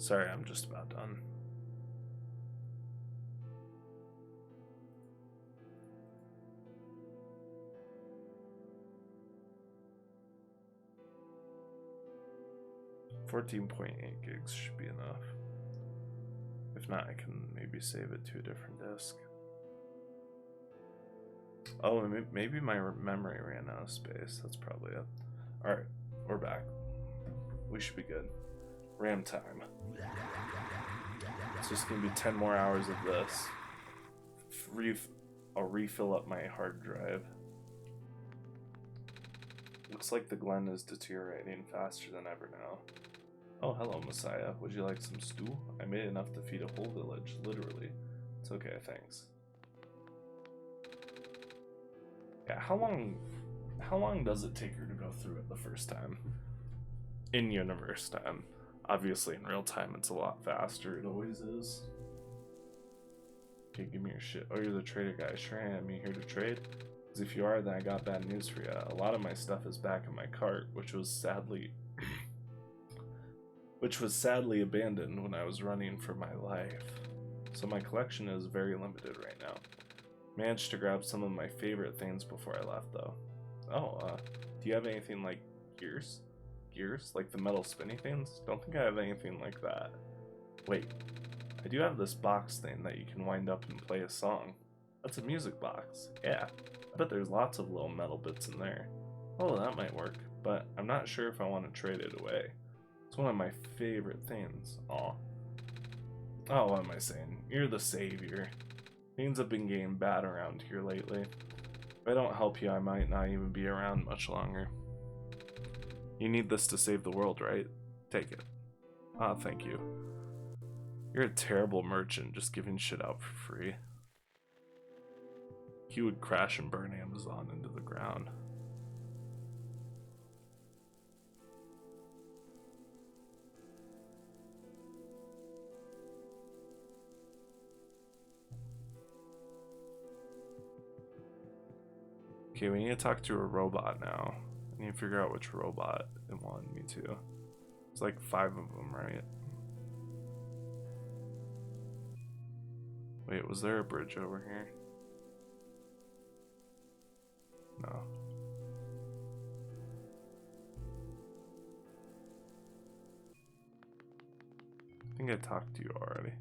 Sorry, I'm just about done. $14.8 gigs should be enough. If not, I can maybe save it to a different disk. Oh, maybe my memory ran out of space. That's probably it. Alright, we're back. We should be good. RAM time. It's just gonna be 10 more hours of this. I'll refill up my hard drive. Looks like the Glen is deteriorating faster than ever now. Oh, hello, Messiah. Would you like some stew? I made enough to feed a whole village, literally. It's okay, thanks. Yeah, how long does it take her to go through it the first time? In universe time. Obviously, in real time, it's a lot faster. It always is. Okay, give me your shit. Oh, you're the trader guy. Sure I am. You here to trade? Because if you are, then I got bad news for you. A lot of my stuff is back in my cart, which was sadly abandoned when I was running for my life. So my collection is very limited right now. Managed to grab some of my favorite things before I left, though. Oh, do you have anything like gears? Gears? Like the metal spinny things? Don't think I have anything like that. Wait, I do have this box thing that you can wind up and play a song. That's a music box. Yeah, I bet there's lots of little metal bits in there. Oh, that might work, but I'm not sure if I want to trade it away. It's one of my favorite things. Aw. Oh, what am I saying? You're the savior. Things have been getting bad around here lately. If I don't help you, I might not even be around much longer. You need this to save the world, right? Take it. Ah, thank you. You're a terrible merchant, just giving shit out for free. He would crash and burn Amazon into the ground. Okay, we need to talk to a robot now. I need to figure out which robot it wanted me to. It's like 5 of them, right? Wait, was there a bridge over here? No. I think I talked to you already.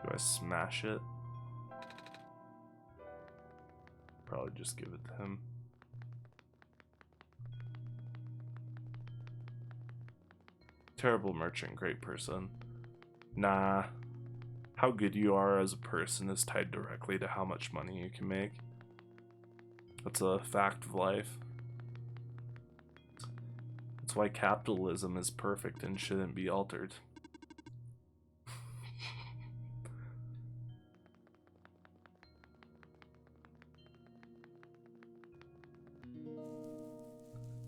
Do I smash it? Probably just give it to him. Terrible merchant, great person. Nah. How good you are as a person is tied directly to how much money you can make. That's a fact of life. That's why capitalism is perfect and shouldn't be altered.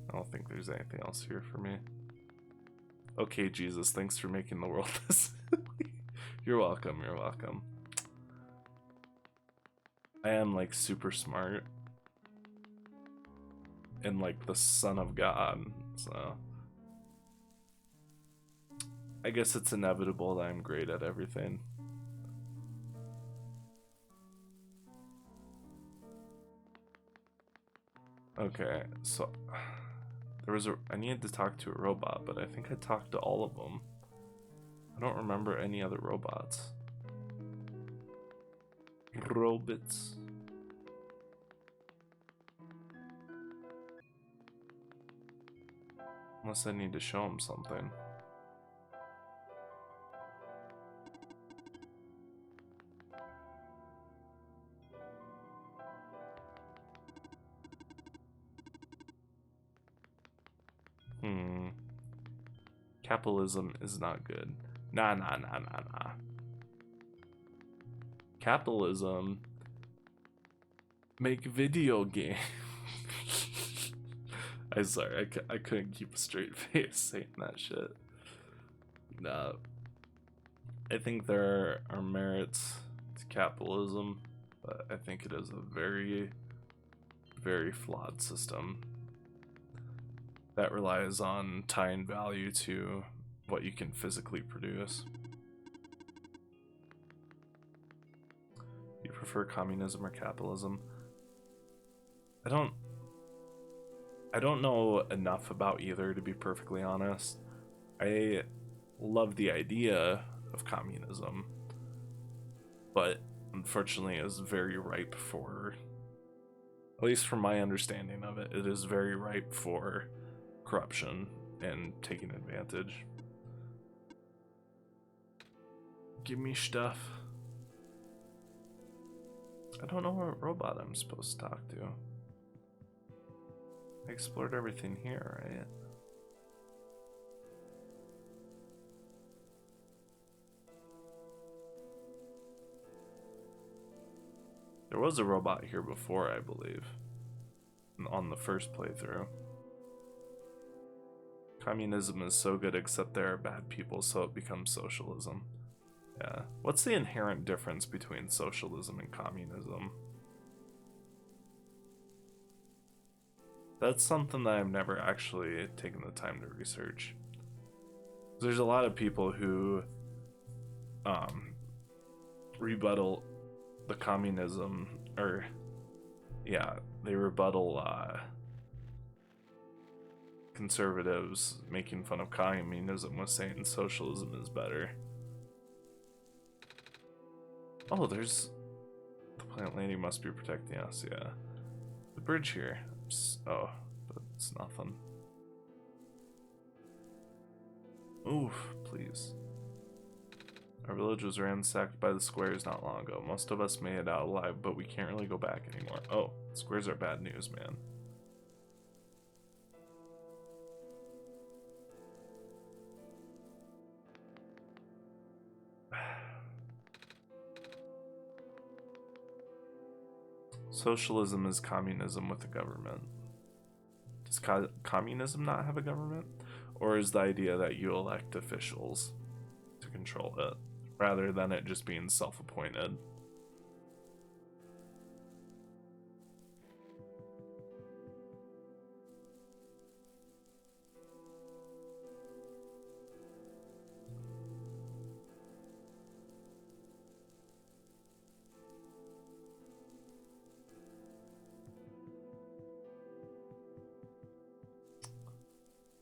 I don't think there's anything else here for me. Okay, Jesus, thanks for making the world this. You're welcome, you're welcome. I am like super smart. And like the son of God, so I guess it's inevitable that I'm great at everything. Okay, so I needed to talk to a robot, but I think I talked to all of them. I don't remember any other robots. Robots. Unless I need to show him something. Capitalism is not good. Nah. Capitalism make video game. I'm sorry, I couldn't keep a straight face saying that shit. Nah. I think there are merits to capitalism, but I think it is a very, very flawed system. that relies on tying value to what you can physically produce. You prefer communism or capitalism? I don't know enough about either, to be perfectly honest. I love the idea of communism, but unfortunately is very ripe for, at least from my understanding of it, it is very ripe for corruption and taking advantage. Give me stuff. I don't know what robot I'm supposed to talk to. I explored everything here, right? There was a robot here before, I believe, on the first playthrough. Communism is so good except there are bad people, so it becomes socialism. Yeah. What's the inherent difference between socialism and communism? That's something that I've never actually taken the time to research. There's a lot of people who rebuttal the communism, or yeah, they rebuttal conservatives making fun of communism with saying socialism is better. Oh, there's the plant lady must be protecting us. Yeah, the bridge here. Oh, but it's nothing. Oof, please. Our village was ransacked by the squares not long ago. Most of us made it out alive, but we can't really go back anymore. Oh, squares are bad news, man. Socialism is communism with a government. Does communism not have a government? Or is the idea that you elect officials to control it, rather than it just being self-appointed?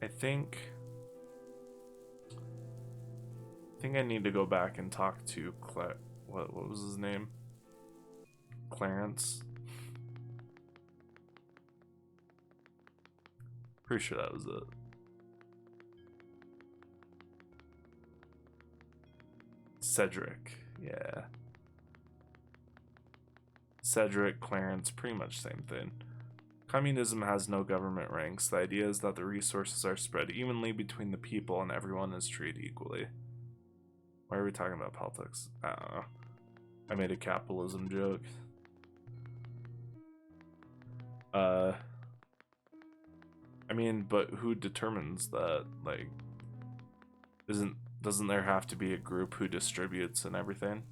I think I need to go back and talk to what was his name? Clarence. Pretty sure that was it. Cedric, yeah. Cedric, Clarence, pretty much same thing. Communism has no government ranks. The idea is that the resources are spread evenly between the people and everyone is treated equally. Why are we talking about politics? I don't know. I made a capitalism joke. I mean, but who determines that? Like, doesn't there have to be a group who distributes and everything?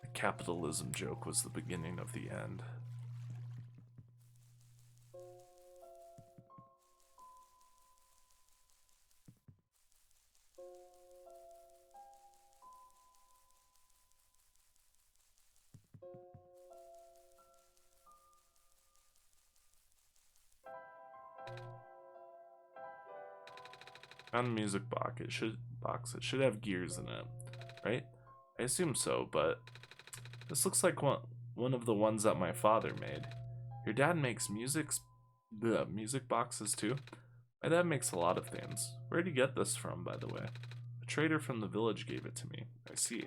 The capitalism joke was the beginning of the end. On the music box, it should have gears in it, right? I assume so, but this looks like one of the ones that my father made. Your dad makes music boxes too? My dad makes a lot of things. Where'd you get this from, by the way? A trader from the village gave it to me. I see.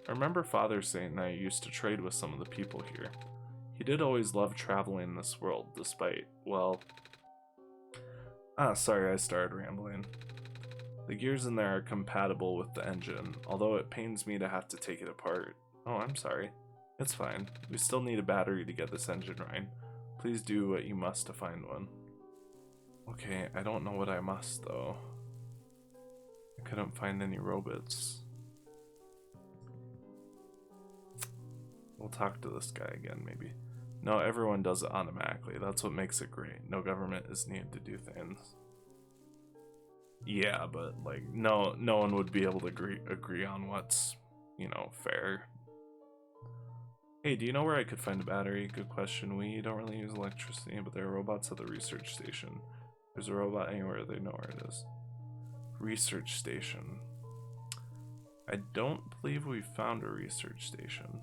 I remember father saying that I used to trade with some of the people here. He did always love traveling this world, despite, well... sorry, I started rambling. The gears in there are compatible with the engine, although it pains me to have to take it apart. Oh, I'm sorry. It's fine. We still need a battery to get this engine running. Please do what you must to find one. Okay, I don't know what I must though. I couldn't find any robots. We'll talk to this guy again, maybe. No, everyone does it automatically. That's what makes it great. No government is needed to do things. Yeah, but like no one would be able to agree on what's, you know, fair. Hey, do you know where I could find a battery? Good question. We don't really use electricity, but there are robots at the research station. There's a robot anywhere, they know where it is. Research station. I don't believe we found a research station.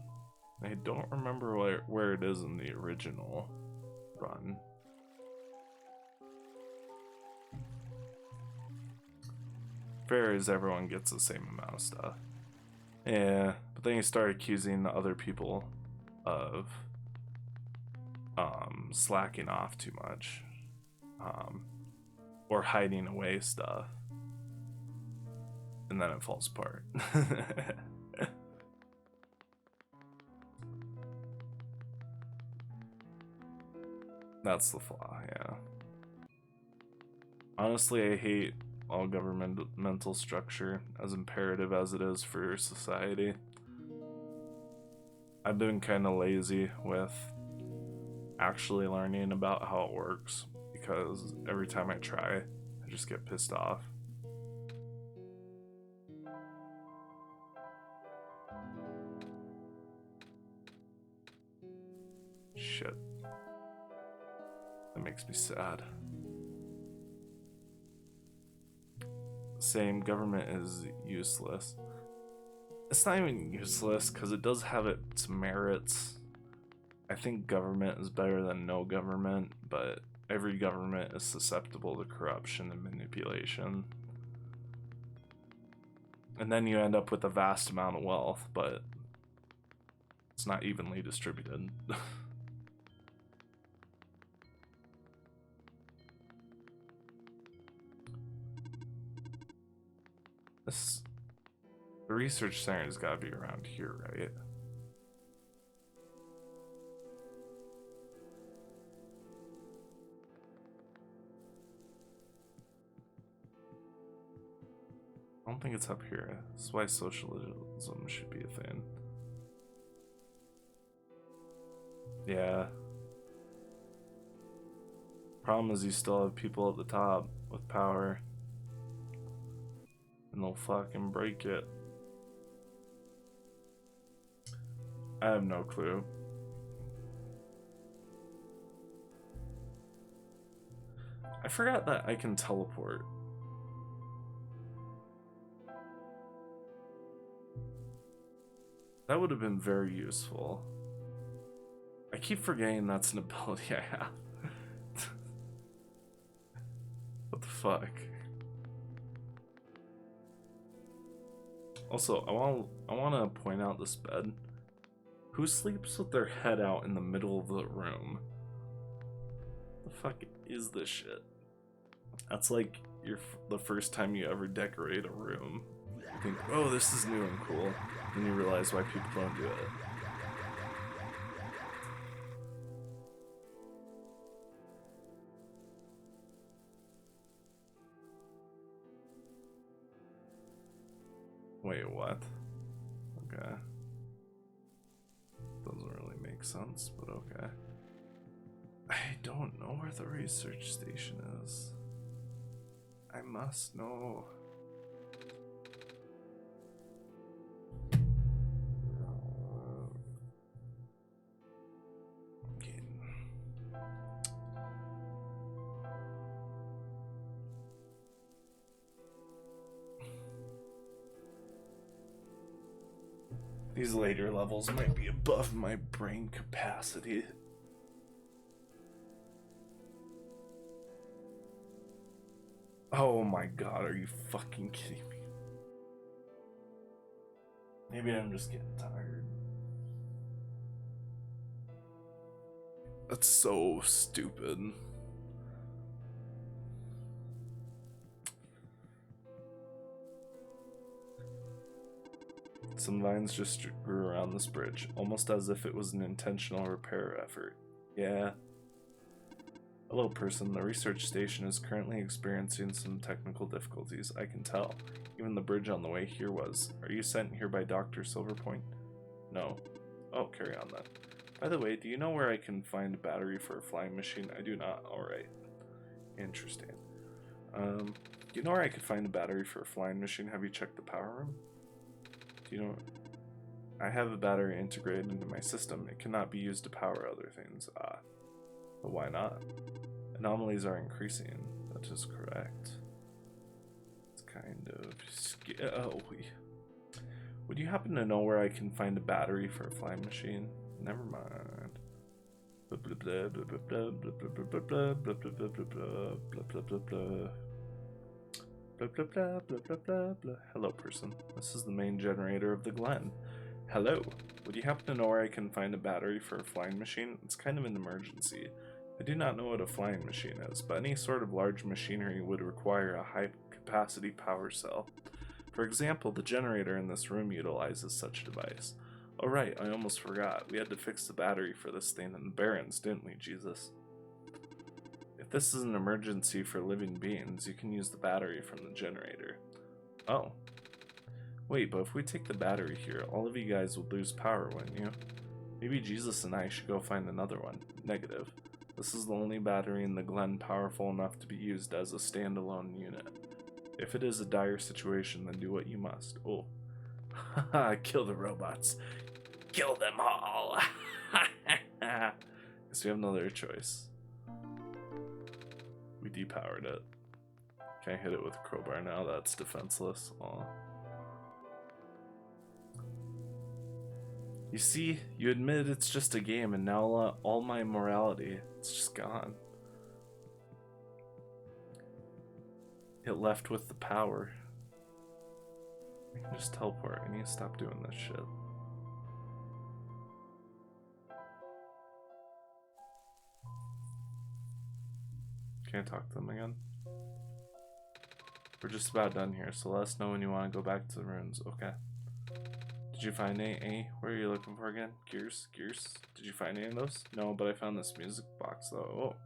I don't remember where it is in the original run. Fair is everyone gets the same amount of stuff. Yeah, but then you start accusing the other people of slacking off too much. Or hiding away stuff. And then it falls apart. That's the flaw, yeah. Honestly, I hate all governmental structure, as imperative as it is for society. I've been kind of lazy with actually learning about how it works, because every time I try, I just get pissed off. Shit. That makes me sad. Same, government is useless. It's not even useless, because it does have its merits. I think government is better than no government, but every government is susceptible to corruption and manipulation. And then you end up with a vast amount of wealth, but it's not evenly distributed. The research center's gotta be around here, right? I don't think it's up here. That's why socialism should be a thing. Yeah. Problem is you still have people at the top with power. And they'll fucking break it. I have no clue. I forgot that I can teleport. That would have been very useful. I keep forgetting that's an ability I have. What the fuck? Also, I want to point out this bed. Who sleeps with their head out in the middle of the room? The fuck is this shit? That's like the first time you ever decorate a room. You think, oh, this is new and cool. Then you realize why people don't do it. Wait, what? Okay. Doesn't really make sense, but okay. I don't know where the research station is. I must know. Okay. These later levels might be above my brain capacity. Oh my god, are you fucking kidding me? Maybe I'm just getting tired. That's so stupid. Some vines just grew around this bridge, almost as if it was an intentional repair effort. Yeah. Hello, person. The research station is currently experiencing some technical difficulties. I can tell. Even the bridge on the way here was. Are you sent here by Dr. Silverpoint? No. Oh, carry on then. By the way, do you know where I can find a battery for a flying machine? I do not. Alright. Interesting. Do you know where I could find a battery for a flying machine? Have you checked the power room? Do you know... I have a battery integrated into my system. It cannot be used to power other things. Ah. But why not? Anomalies are increasing. That is correct. It's kind of scary. Would you happen to know where I can find a battery for a flying machine? Never mind. Hello, person. This is the main generator of the Glen. Hello. Would you happen to know where I can find a battery for a flying machine? It's kind of an emergency. I do not know what a flying machine is, but any sort of large machinery would require a high-capacity power cell. For example, the generator in this room utilizes such a device. Oh right, I almost forgot. We had to fix the battery for this thing in the Barrens, didn't we, Jesus? If this is an emergency for living beings, you can use the battery from the generator. Oh. Wait, but if we take the battery here, all of you guys would lose power, wouldn't you? Maybe Jesus and I should go find another one. Negative. This is the only battery in the Glen powerful enough to be used as a standalone unit. If it is a dire situation, then do what you must. Oh. Haha, kill the robots. Kill them all! Guess we have no other choice. We depowered it. Can't hit it with a crowbar now, that's defenseless. Aw. You see, you admit it's just a game, and now all my morality, it's just gone. It left with the power. I can just teleport. I need to stop doing this shit. Can I talk to them again? We're just about done here, so let us know when you want to go back to the ruins. Okay. Did you find any? What are you looking for again? Gears? Gears? Did you find any of those? No, but I found this music box though. Oh.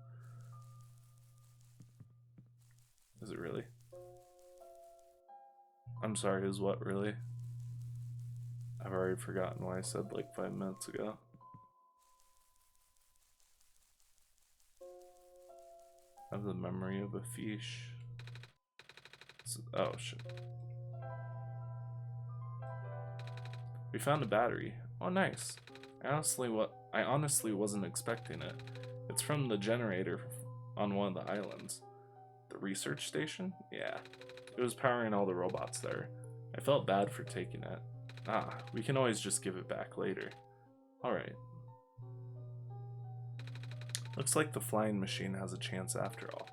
Is it really? I'm sorry, is what really? I've already forgotten what I said like 5 minutes ago. I have the memory of a fish. Oh shit. We found a battery. Oh nice. I honestly wasn't expecting it. It's from the generator on one of the islands. The research station? Yeah. It was powering all the robots there. I felt bad for taking it. Ah, we can always just give it back later. Alright. Looks like the flying machine has a chance after all.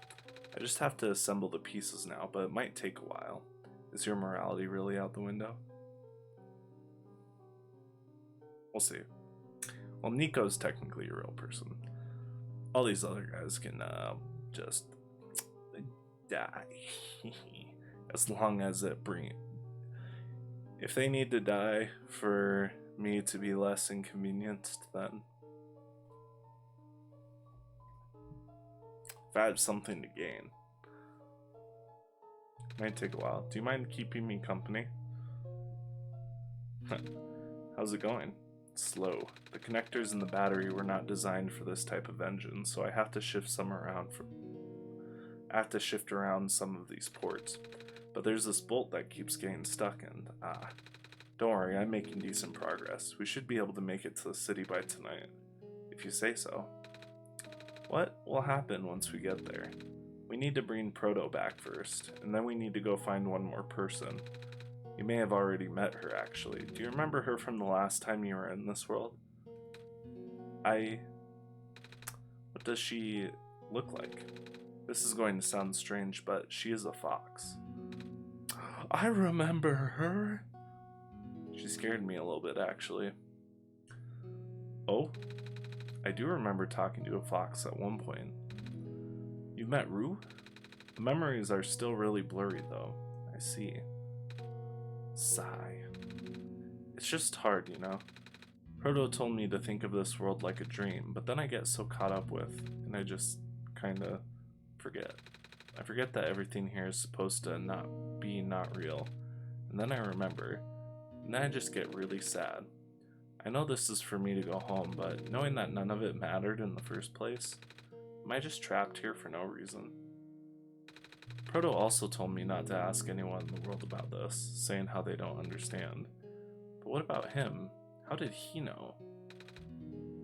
I just have to assemble the pieces now, but it might take a while. Is your morality really out the window? We'll see. Well, Nico's technically a real person. All these other guys can just die. As long as it if they need to die for me to be less inconvenienced, then if I have something to gain. Might take a while. Do you mind keeping me company? How's it going? Slow. The connectors in the battery were not designed for this type of engine, so I have to shift some around some of these ports. But there's this bolt that keeps getting stuck and don't worry, I'm making decent progress. We should be able to make it to the city by tonight. If you say so. What will happen once we get there? We need to bring Proto back first, and then we need to go find one more person. You may have already met her, actually. Do you remember her from the last time you were in this world? What does she look like? This is going to sound strange, but she is a fox. I remember her. She scared me a little bit, actually. Oh? I do remember talking to a fox at one point. You met Rue? The memories are still really blurry, though. I see. Sigh. It's just hard, you know? Proto told me to think of this world like a dream, but then I get so caught up with, and I just kinda forget. I forget that everything here is supposed to not real. And then I remember. And then I just get really sad. I know this is for me to go home, but knowing that none of it mattered in the first place, am I just trapped here for no reason? Proto also told me not to ask anyone in the world about this, saying how they don't understand. But what about him? How did he know?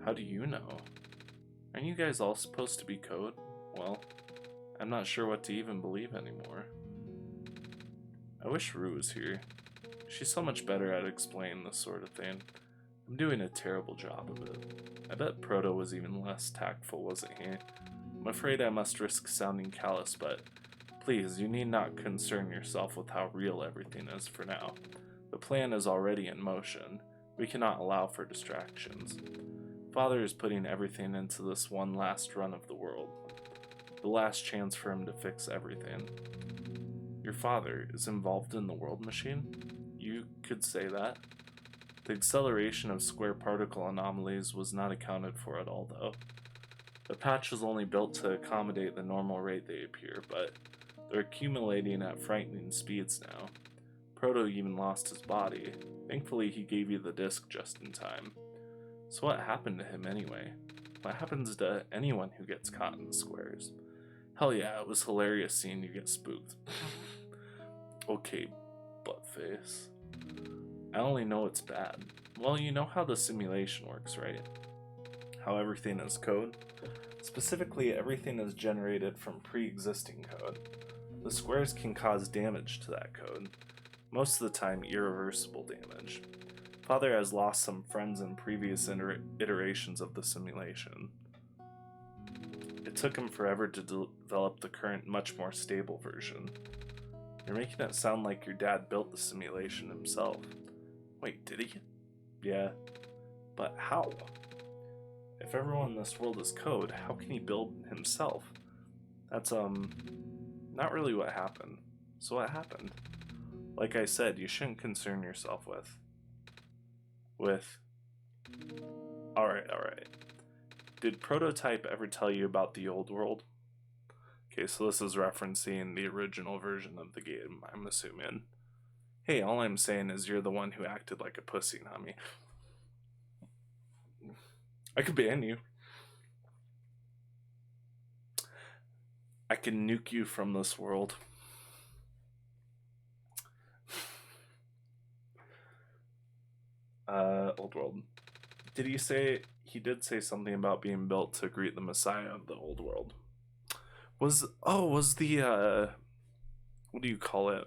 How do you know? Aren't you guys all supposed to be code? Well, I'm not sure what to even believe anymore. I wish Rue was here. She's so much better at explaining this sort of thing. I'm doing a terrible job of it. I bet Proto was even less tactful, wasn't he? I'm afraid I must risk sounding callous, but please, you need not concern yourself with how real everything is for now. The plan is already in motion. We cannot allow for distractions. Father is putting everything into this one last run of the world. The last chance for him to fix everything. Your father is involved in the world machine? You could say that. The acceleration of square particle anomalies was not accounted for at all, though. The patch was only built to accommodate the normal rate they appear, but they're accumulating at frightening speeds now. Proto even lost his body. Thankfully, he gave you the disc just in time. So what happened to him anyway? What happens to anyone who gets caught in the squares? Hell yeah, it was hilarious seeing you get spooked. Okay, buttface. I only know it's bad. Well, you know how the simulation works, right? How everything is code? Specifically, everything is generated from pre-existing code. The squares can cause damage to that code. Most of the time, irreversible damage. Father has lost some friends in previous iterations of the simulation. It took him forever to develop the current, much more stable version. You're making it sound like your dad built the simulation himself. Wait, did he? Yeah. But how? If everyone in this world is code, how can he build himself? That's, not really what happened. So what happened? Like I said, you shouldn't concern yourself with... Alright. Did Prototype ever tell you about the old world? Okay, so this is referencing the original version of the game, I'm assuming. Hey, all I'm saying is you're the one who acted like a pussy, not me. I could ban you. I can nuke you from this world. Old world. Did he say... He did say something about being built to greet the Messiah of the old world. Was the, what do you call it?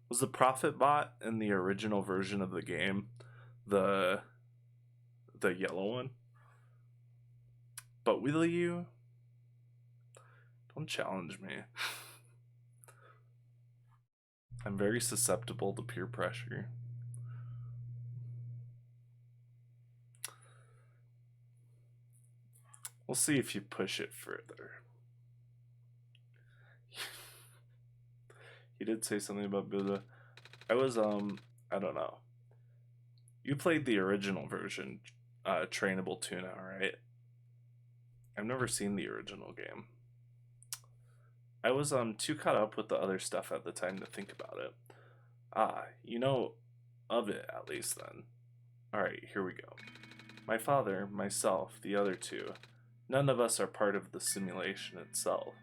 Was the Prophet bot in the original version of the game the yellow one? But will you? Don't challenge me. I'm very susceptible to peer pressure. We'll see if you push it further. He did say something about Buddha. I was, I don't know. You played the original version, Trainable Tuna, right? I've never seen the original game. I was, too caught up with the other stuff at the time to think about it. Ah, you know of it, at least, then. Alright, here we go. My father, myself, the other two, none of us are part of the simulation itself.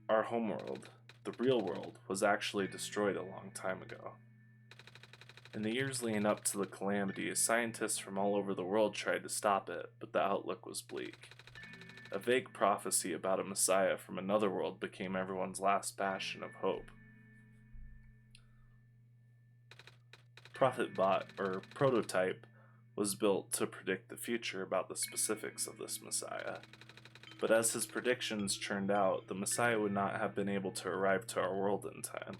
Our homeworld, the real world, was actually destroyed a long time ago. In the years leading up to the calamity, scientists from all over the world tried to stop it, but the outlook was bleak. A vague prophecy about a messiah from another world became everyone's last bastion of hope. Prophet Bot, or Prototype, was built to predict the future about the specifics of this messiah. But as his predictions churned out, the messiah would not have been able to arrive to our world in time.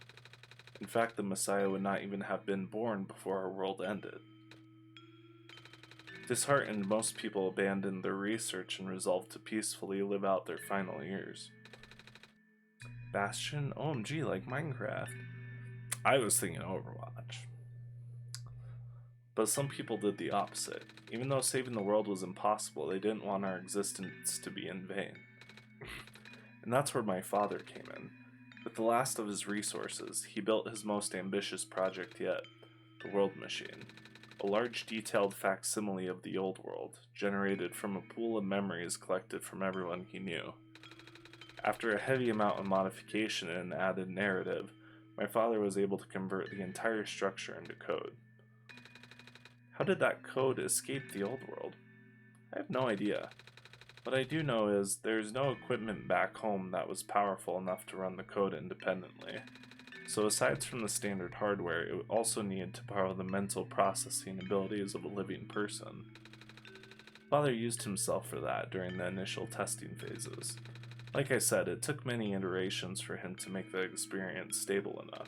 In fact, the messiah would not even have been born before our world ended. Disheartened, most people abandoned their research and resolved to peacefully live out their final years. Bastion? OMG, like Minecraft. I was thinking Overwatch. But some people did the opposite. Even though saving the world was impossible, they didn't want our existence to be in vain. And that's where my father came in. With the last of his resources, he built his most ambitious project yet, the World Machine. A large detailed facsimile of the old world, generated from a pool of memories collected from everyone he knew. After a heavy amount of modification and an added narrative, my father was able to convert the entire structure into code. How did that code escape the old world? I have no idea. What I do know is there's no equipment back home that was powerful enough to run the code independently. So aside from the standard hardware, it also needed to borrow the mental processing abilities of a living person. Father used himself for that during the initial testing phases. Like I said, it took many iterations for him to make the experience stable enough.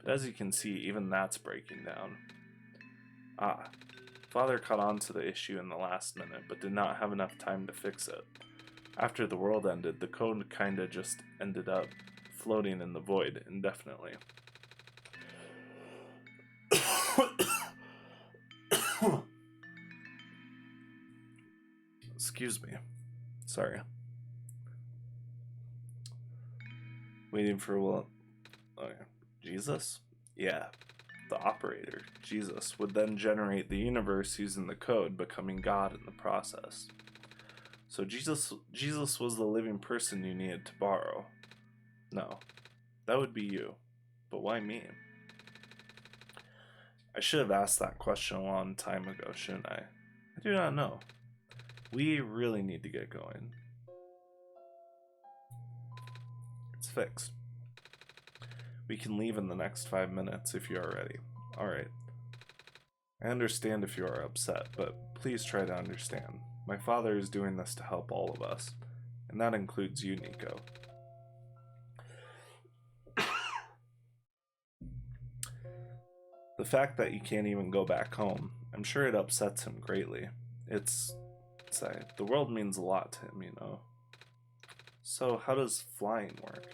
But as you can see, even that's breaking down. Father caught on to the issue in the last minute, but did not have enough time to fix it. After the world ended, the code kinda just ended up floating in the void indefinitely. Excuse me. Sorry. Waiting for what? Okay. Jesus? Yeah. The operator, Jesus, would then generate the universe using the code, becoming God in the process. So Jesus was the living person you needed to borrow. No, that would be you. But why me? I should have asked that question a long time ago, shouldn't I? I do not know. We really need to get going. It's fixed. We can leave in the next 5 minutes if you are ready. Alright. I understand if you are upset, but please try to understand. My father is doing this to help all of us, and that includes you, Nico. The fact that you can't even go back home, I'm sure it upsets him greatly. The world means a lot to him, you know. So how does flying work?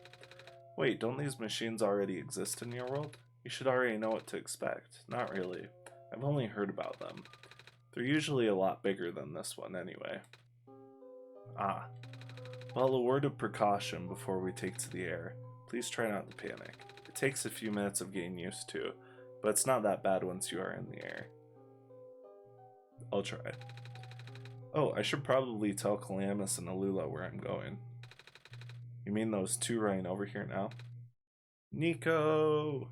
Wait, don't these machines already exist in your world? You should already know what to expect. Not really. I've only heard about them. They're usually a lot bigger than this one anyway. Well, a word of precaution before we take to the air. Please try not to panic. It takes a few minutes of getting used to, but it's not that bad once you are in the air. I'll try. Oh, I should probably tell Calamus and Alula where I'm going. You mean those two running over here now? Nico!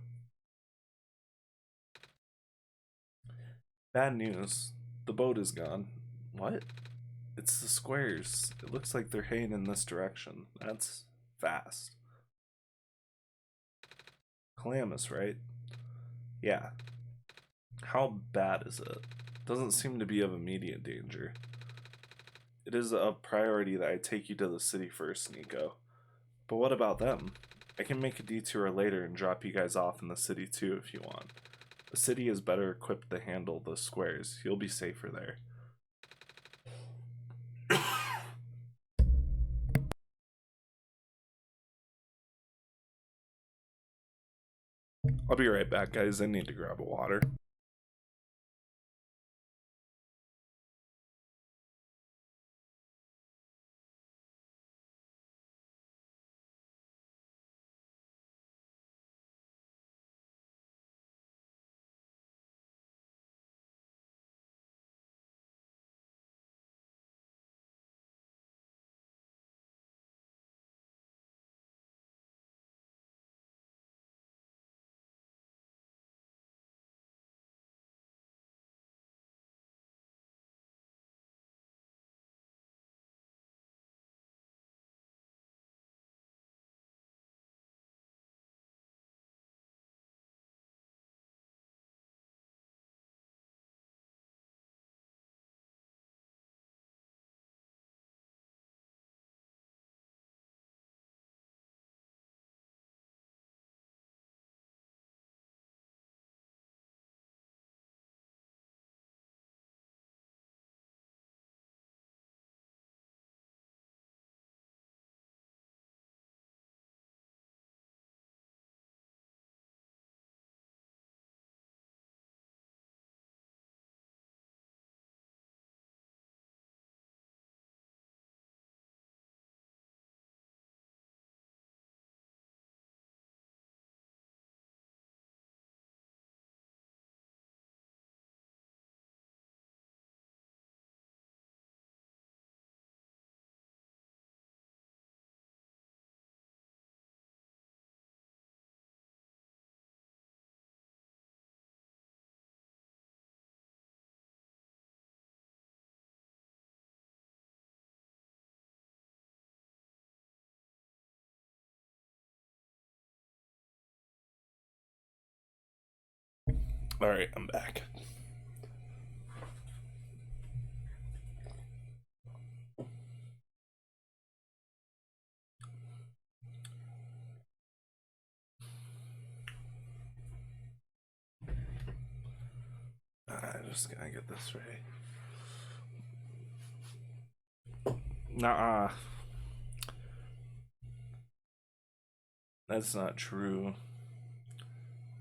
Bad news. The boat is gone. What? It's the squares. It looks like they're heading in this direction. That's fast. Calamus, right? Yeah. How bad is it? Doesn't seem to be of immediate danger. It is a priority that I take you to the city first, Nico. But what about them? I can make a detour later and drop you guys off in the city too if you want. The city is better equipped to handle the squares. You'll be safer there. I'll be right back, guys. I need to grab a water. Alright, I'm back. I just gotta get this right. Nah, that's not true.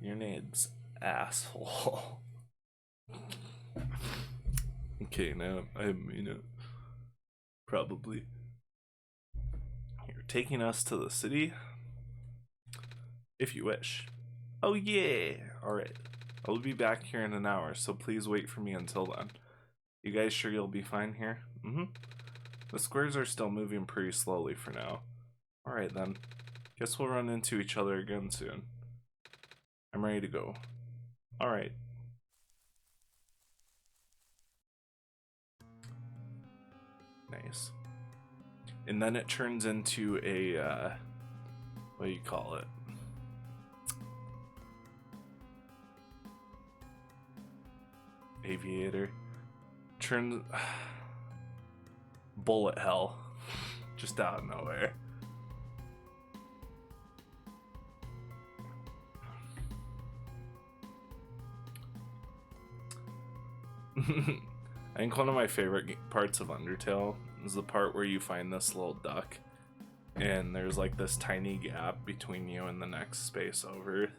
Your name's asshole. Okay, now I mean it. Probably. You're taking us to the city? If you wish. Oh yeah! Alright. I'll be back here in an hour, so please wait for me until then. You guys sure you'll be fine here? Mm-hmm. The squares are still moving pretty slowly for now. Alright then. Guess we'll run into each other again soon. I'm ready to go. Alright. Nice. And then it turns into a, what do you call it? Aviator. Turns... bullet hell. Just out of nowhere. I think one of my favorite parts of Undertale is the part where you find this little duck and there's like this tiny gap between you and the next space over,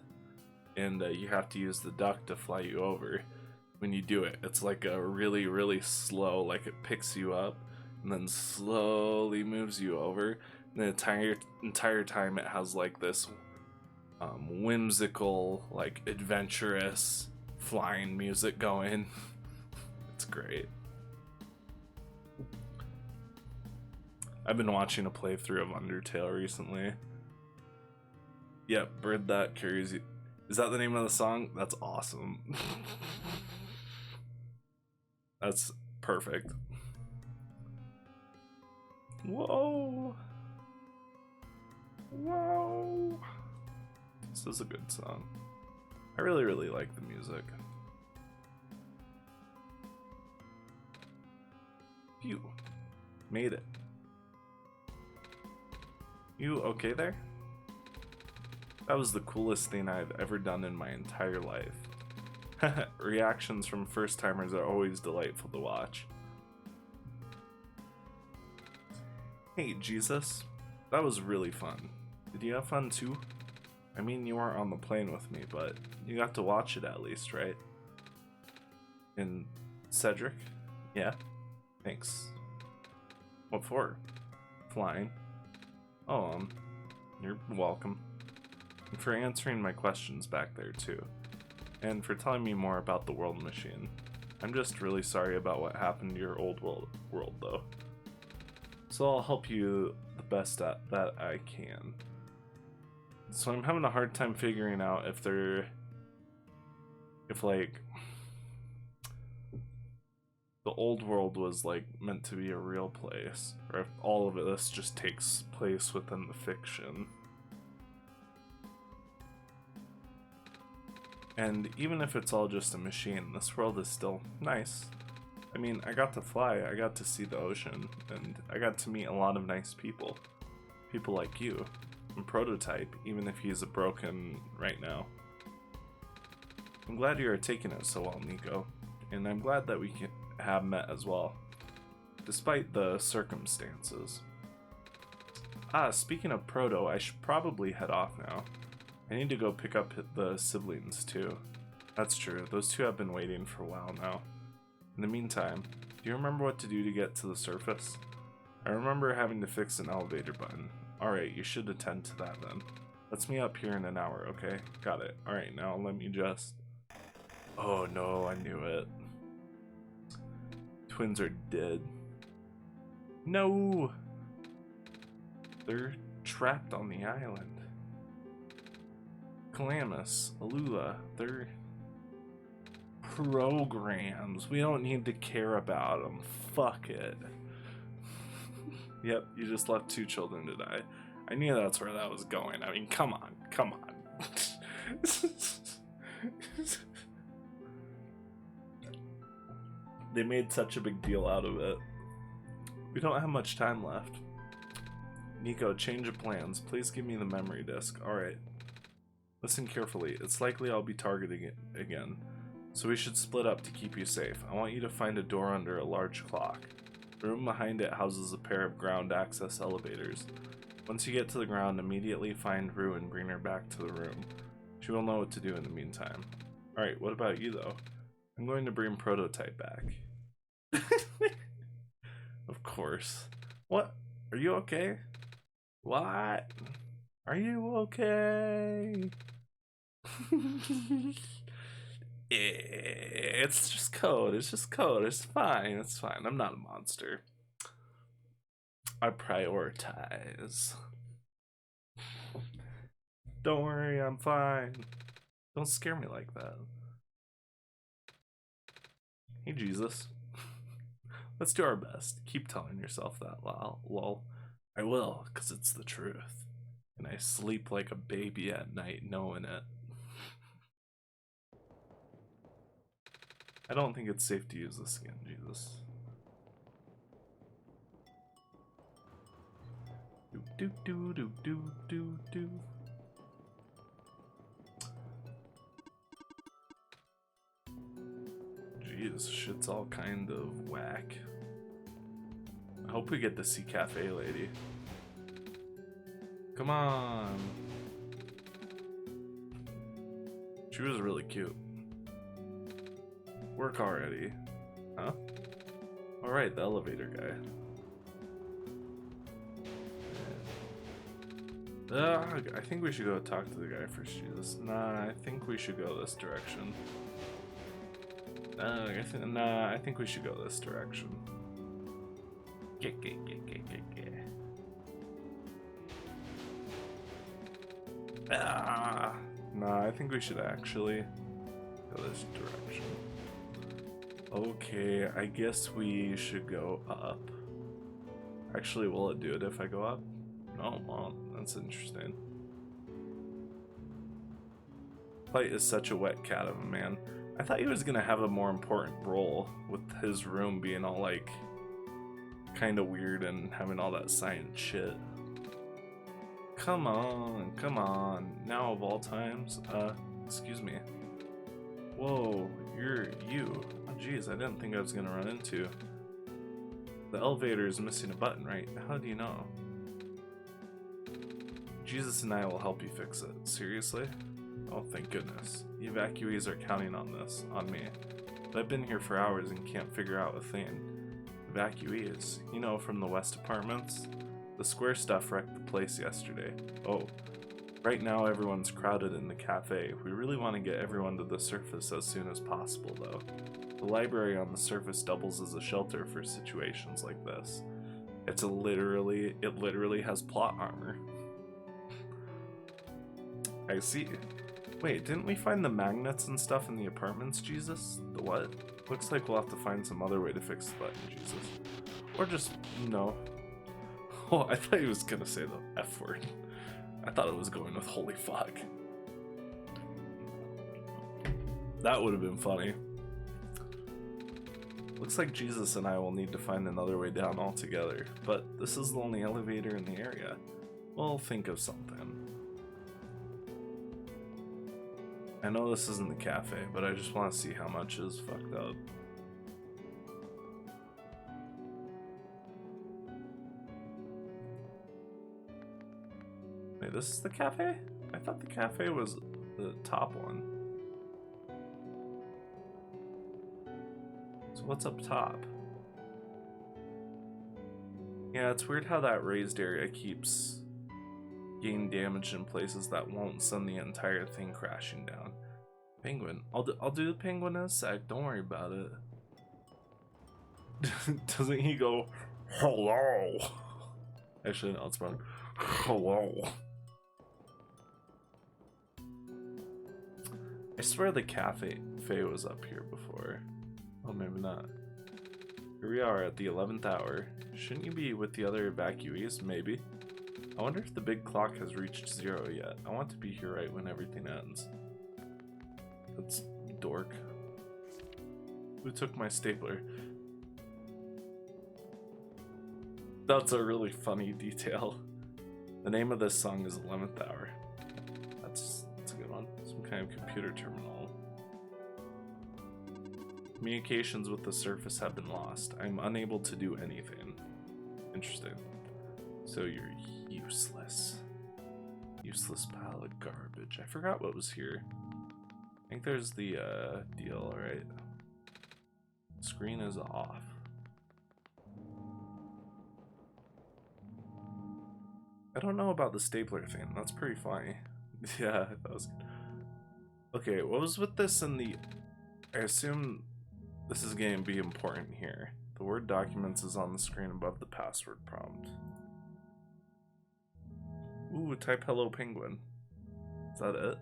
and you have to use the duck to fly you over. When you do it, it's like a really slow, like it picks you up and then slowly moves you over, and the entire time it has like this whimsical, like adventurous flying music going. It's great. I've been watching a playthrough of Undertale recently. Yep, Bird That Carries You. Is that the name of the song? That's awesome. That's perfect. Whoa. Whoa. This is a good song. I really like the music. Phew. Made it. You okay there? That was the coolest thing I've ever done in my entire life. Reactions from first timers are always delightful to watch. Hey Jesus, that was really fun. Did you have fun too? I mean, you weren't on the plane with me, but you got to watch it at least, right? And Cedric? Yeah? Thanks. What for? Flying. Oh, you're welcome. And for answering my questions back there too. And for telling me more about the world machine. I'm just really sorry about what happened to your old world though. So I'll help you the best at that I can. So I'm having a hard time figuring out if like the old world was like meant to be a real place, or if all of this just takes place within the fiction. And even if it's all just a machine, this world is still nice. I mean, I got to fly, I got to see the ocean, and I got to meet a lot of nice people. People like you. And Prototype, even if he's broken right now. I'm glad you are taking it so well, Nico. And I'm glad that we can have met as well. Despite the circumstances. Speaking of Proto, I should probably head off now. I need to go pick up the siblings too. That's true, those two have been waiting for a while now. In the meantime, do you remember what to do to get to the surface? I remember having to fix an elevator button. Alright, you should attend to that then. Let's meet up here in an hour, okay? Got it. Alright, now let me just... Oh no, I knew it. Twins are dead. No! They're trapped on the island. Calamus, Alula, they're programs. We don't need to care about them. Fuck it. Yep, you just left 2 children to die. I knew that's where that was going. I mean, come on, come on. They made such a big deal out of it. We don't have much time left. Nico, change of plans. Please give me the memory disk. Alright. Listen carefully. It's likely I'll be targeting it again. So we should split up to keep you safe. I want you to find a door under a large clock. The room behind it houses a pair of ground access elevators. Once you get to the ground, immediately find Rue and bring her back to the room. She will know what to do in the meantime. Alright, what about you though? I'm going to bring Prototype back. Of course. What? Are you okay? What? Are you okay? It's just code. It's just code. It's fine. It's fine. I'm not a monster. I prioritize. Don't worry, I'm fine. Don't scare me like that. Hey, Jesus. Let's do our best. Keep telling yourself that, lol. I will, because it's the truth. And I sleep like a baby at night knowing it. I don't think it's safe to use this again, Jesus. Do do do do do do. Jeez, shit's all kind of whack. I hope we get to see Cafe Lady. Come on. She was really cute. Work already. Huh? Alright, the elevator guy. I think we should go talk to the guy first, Jesus. Nah, I think we should go this direction. Nah, I think we should go this direction. Nah, I think we should actually go this direction. Okay, I guess we should go up. Actually, will it do it if I go up? No, it won't. That's interesting. Light is such a wet cat of a man. I thought he was gonna have a more important role with his room being all like kind of weird and having all that science shit. Come on. Now of all times. Excuse me. Whoa, you're you. Oh jeez, I didn't think I was gonna run into. The elevator is missing a button, right? How do you know? Jesus and I will help you fix it. Seriously? Oh, thank goodness. The evacuees are counting on this, on me. But I've been here for hours and can't figure out a thing. Evacuees? You know, from the West apartments? The square stuff wrecked the place yesterday. Oh. Right now everyone's crowded in the cafe. We really want to get everyone to the surface as soon as possible, though. The library on the surface doubles as a shelter for situations like this. It literally has plot armor. I see. Wait, didn't we find the magnets and stuff in the apartments, Jesus? The what? Looks like we'll have to find some other way to fix the button, Jesus. Or just, no. Oh, I thought he was gonna say the F word. I thought it was going with holy fuck. That would have been funny. Looks like Jesus and I will need to find another way down altogether, but this is the only elevator in the area. We'll think of something. I know this isn't the cafe, but I just want to see how much is fucked up. Wait, this is the cafe? I thought the cafe was the top one. So what's up top? Yeah, it's weird how that raised area keeps getting damaged in places that won't send the entire thing crashing down. Penguin. I'll do the penguin in a sec. Don't worry about it. Doesn't he go, hello? Actually, no, it's wrong. Hello. I swear the cafe was up here before. Oh, maybe not. Here we are at the 11th hour. Shouldn't you be with the other evacuees? Maybe. I wonder if the big clock has reached 0 yet. I want to be here right when everything ends. That's dork. Who took my stapler? That's a really funny detail. The name of this song is 11th Hour. That's a good one. Some kind of computer terminal. Communications with the surface have been lost. I'm unable to do anything. Interesting. So you're useless. Useless pile of garbage. I forgot what was here. I think there's the deal, right? Screen is off. I don't know about the stapler thing. That's pretty funny. Yeah, that was good. Okay, what was with this and the... I assume this is going to be important here. The word documents is on the screen above the password prompt. Ooh, type hello penguin. Is that it?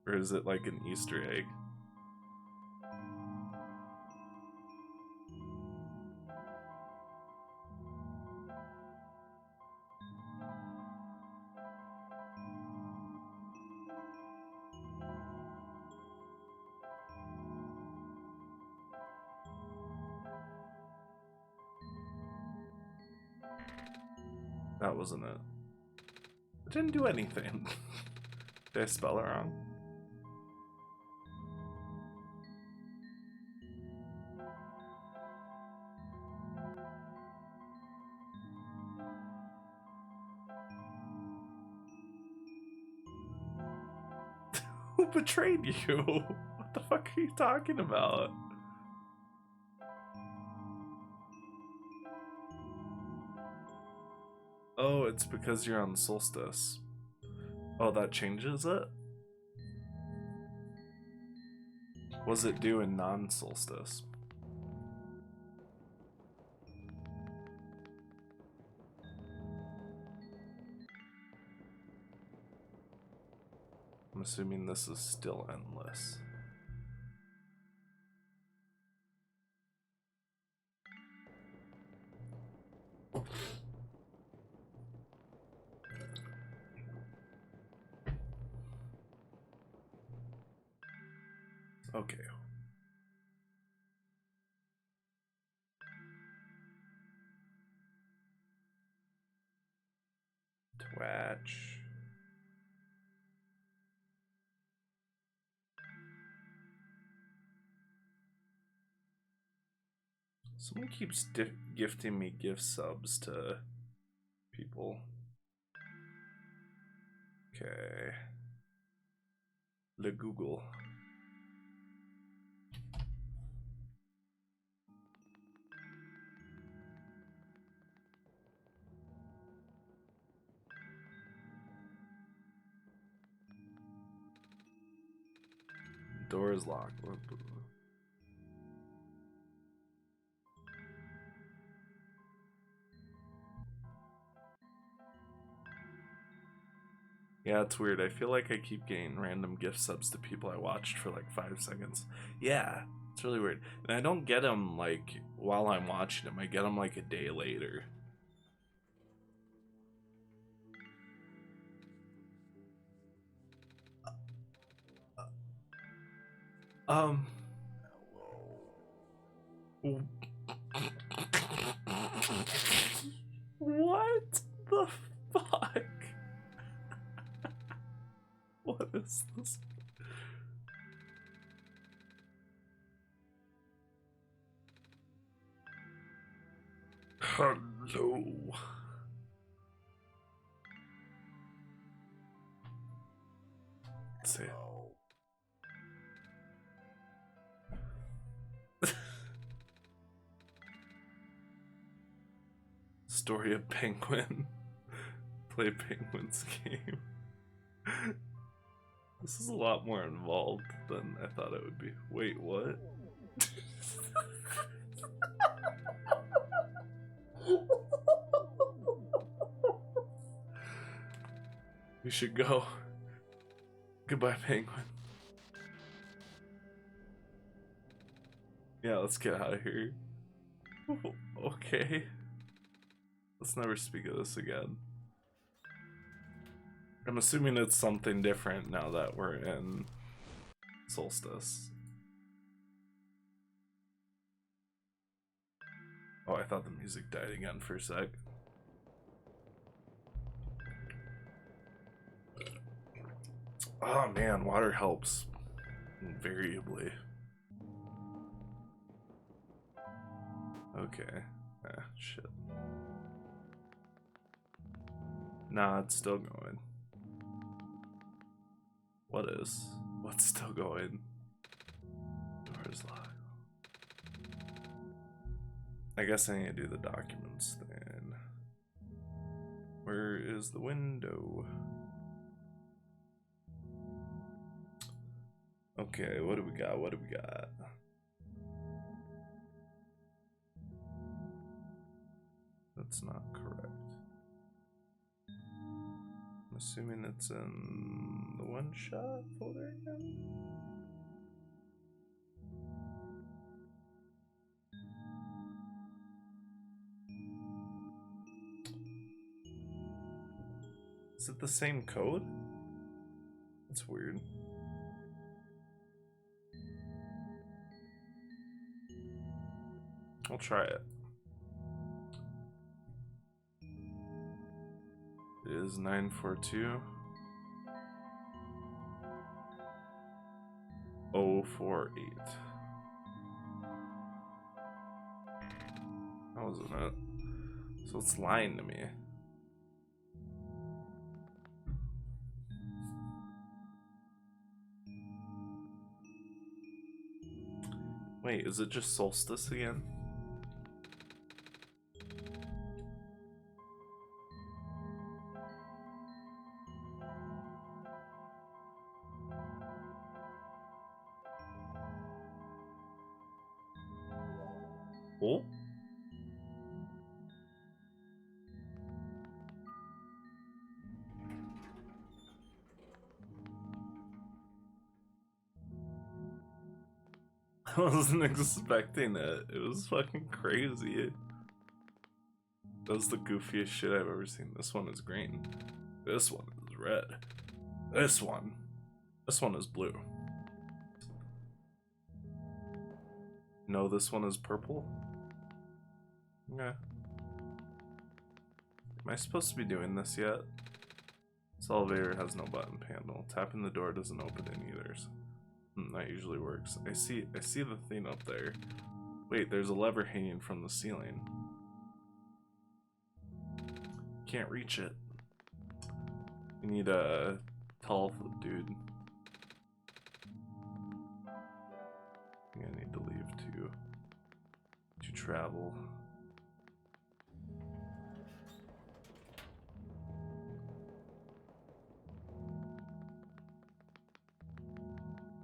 Or is it like an Easter egg? That wasn't it. It didn't do anything. Did I spell it wrong? Who betrayed you? What the fuck are you talking about? Oh, it's because you're on solstice. Oh, that changes it? Was it due in non-solstice? I'm assuming this is still endless. Okay. Twatch. Someone keeps gifting me gift subs to people. Okay. Le Google. Door is locked. Yeah, it's weird. I feel like I keep getting random gift subs to people I watched for like 5 seconds. Yeah, it's really weird. And I don't get them like while I'm watching them. I get them like a day later. Um. What the fuck? What is this? Hello. Let's see. Story of Penguin. Play Penguin's game. This is a lot more involved than I thought it would be. Wait, what? We should go. Goodbye, Penguin. Yeah, let's get out of here. Okay. Let's never speak of this again. I'm assuming it's something different now that we're in Solstice. Oh, I thought the music died again for a sec. Oh man, water helps invariably. Okay. Ah, shit. Nah, it's still going. What's still going? Door's locked. I guess I need to do the documents then. Where is the window? Okay, what do we got? What do we got? That's not correct. I'm assuming it's in the OneShot folder again. Is it the same code? That's weird. I'll try it. It is 942 048. That wasn't it. So it's lying to me. Wait, is it just Solstice again? Oh? I wasn't expecting it. It was fucking crazy. That was the goofiest shit I've ever seen. This one is green. This one is red. This one is blue. No, this one is purple. Okay. Am I supposed to be doing this yet? This elevator has no button panel. Tapping the door doesn't open it either. So, that usually works. I see the thing up there. Wait, there's a lever hanging from the ceiling. Can't reach it. You need a tall dude. I think I need to leave to travel.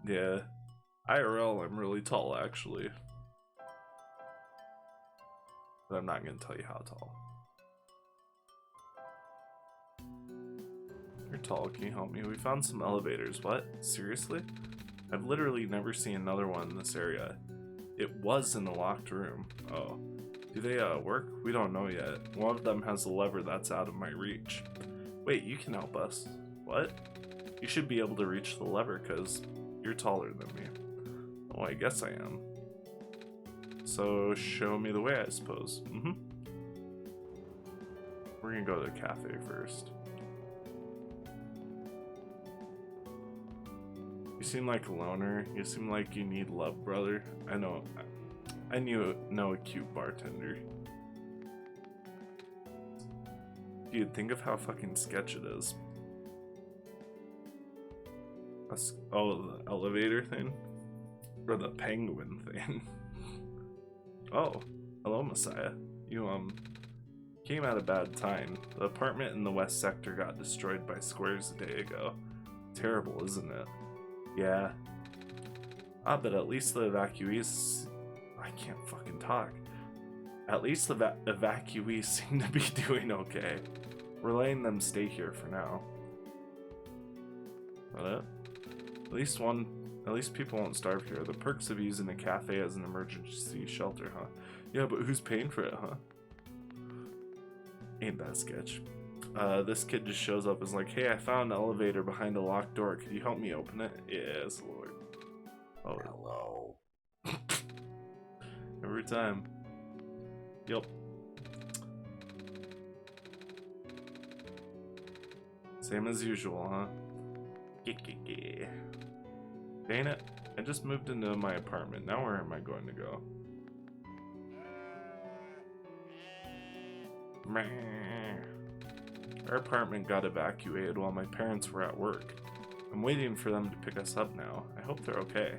Yeah, IRL I'm really tall actually, but I'm not gonna tell you how tall. You're tall, can you help me? We found some elevators. What? Seriously? I've literally never seen another one in this area. It was in a locked room. Oh. Do they work? We don't know yet. One of them has a lever that's out of my reach. Wait, you can help us. What? You should be able to reach the lever because you're taller than me. Oh, I guess I am. So show me the way, I suppose. We're gonna go to the cafe first. You seem like a loner. You seem like you need love, brother. I know a cute bartender. Dude, think of how fucking sketch it is. Oh, the elevator thing? Or the penguin thing? Oh, hello, Messiah. You, came at a bad time. The apartment in the west sector got destroyed by squares a day ago. Terrible, isn't it? Yeah. Ah, but at least the evacuees... I can't fucking talk. At least the evacuees seem to be doing okay. We're letting them stay here for now. What? At least people won't starve here. The perks of using a cafe as an emergency shelter, huh? Yeah, but who's paying for it, huh? Ain't that sketch? This kid just shows up and is like, hey, I found an elevator behind a locked door. Could you help me open it? Yes, Lord. Oh, Hello. every time. Yep. Same as usual, huh? Dang it. I just moved into my apartment. Now where am I going to go? Our apartment got evacuated while my parents were at work. I'm waiting for them to pick us up now. I hope they're okay.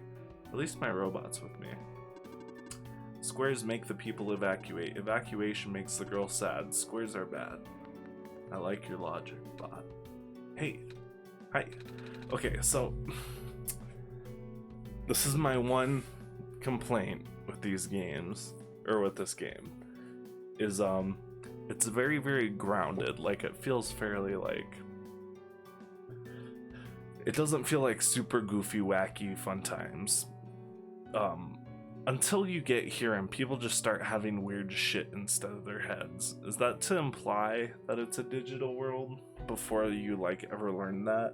At least my robot's with me. Squares make the people evacuate. Evacuation makes the girl sad. Squares are bad. I like your logic, bot. Hey. Hi. Okay, so this is my one complaint with these games, or with this game, is it's very, very grounded. Like, it feels fairly like, it doesn't feel like super goofy, wacky, fun times. Until you get here and people just start having weird shit instead of their heads. Is that to imply that it's a digital world before you like ever learn that?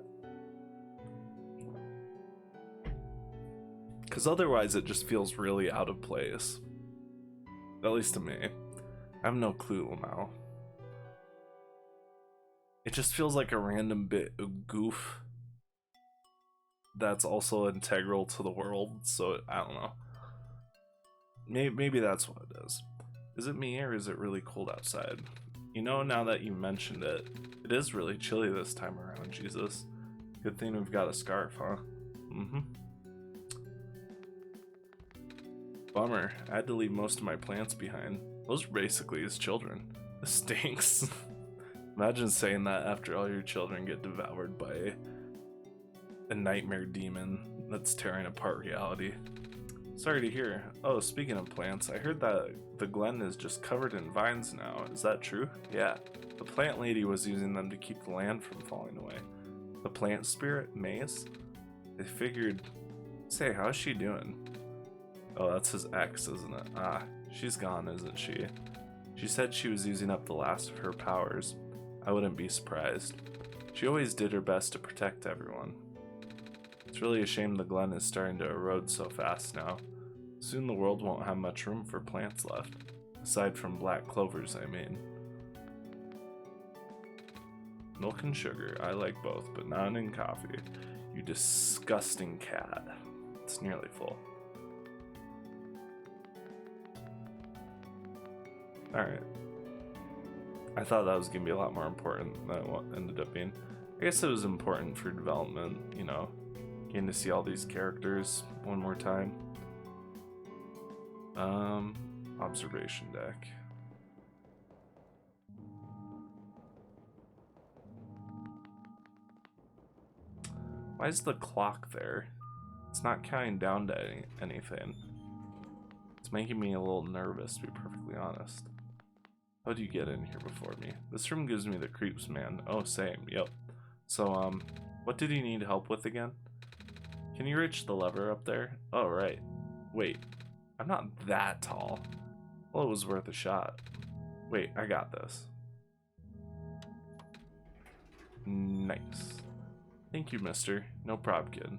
Because otherwise it just feels really out of place. At least to me. I have no clue now. It just feels like a random bit of goof that's also integral to the world, so I don't know. Maybe that's what it is. Is it me or is it really cold outside? You know, now that you mentioned it, it is really chilly this time around, Jesus. Good thing we've got a scarf, huh? Mm-hmm. Bummer, I had to leave most of my plants behind. Those are basically his children. This stinks. Imagine saying that after all your children get devoured by a nightmare demon that's tearing apart reality. Sorry to hear. Oh, speaking of plants, I heard that the Glen is just covered in vines now. Is that true? Yeah. The plant lady was using them to keep the land from falling away. The plant spirit, Maze? They figured... Say, how's she doing? Oh, that's his ex, isn't it? Ah, she's gone, isn't she? She said she was using up the last of her powers. I wouldn't be surprised. She always did her best to protect everyone. It's really a shame the Glen is starting to erode so fast now. Soon the world won't have much room for plants left. Aside from black clovers, I mean. Milk and sugar, I like both, but not in coffee. You disgusting cat. It's nearly full. Alright. I thought that was going to be a lot more important than what ended up being. I guess it was important for development, you know, getting to see all these characters one more time. Observation deck. Why is the clock there? It's not counting down to anything. It's making me a little nervous, to be perfectly honest. How do you get in here before me? This room gives me the creeps, man. Oh, same. Yep. So, what did he need help with again? Can you reach the lever up there? Oh, right. Wait. I'm not that tall. Well, it was worth a shot. Wait, I got this. Nice. Thank you, mister. No prob, kid.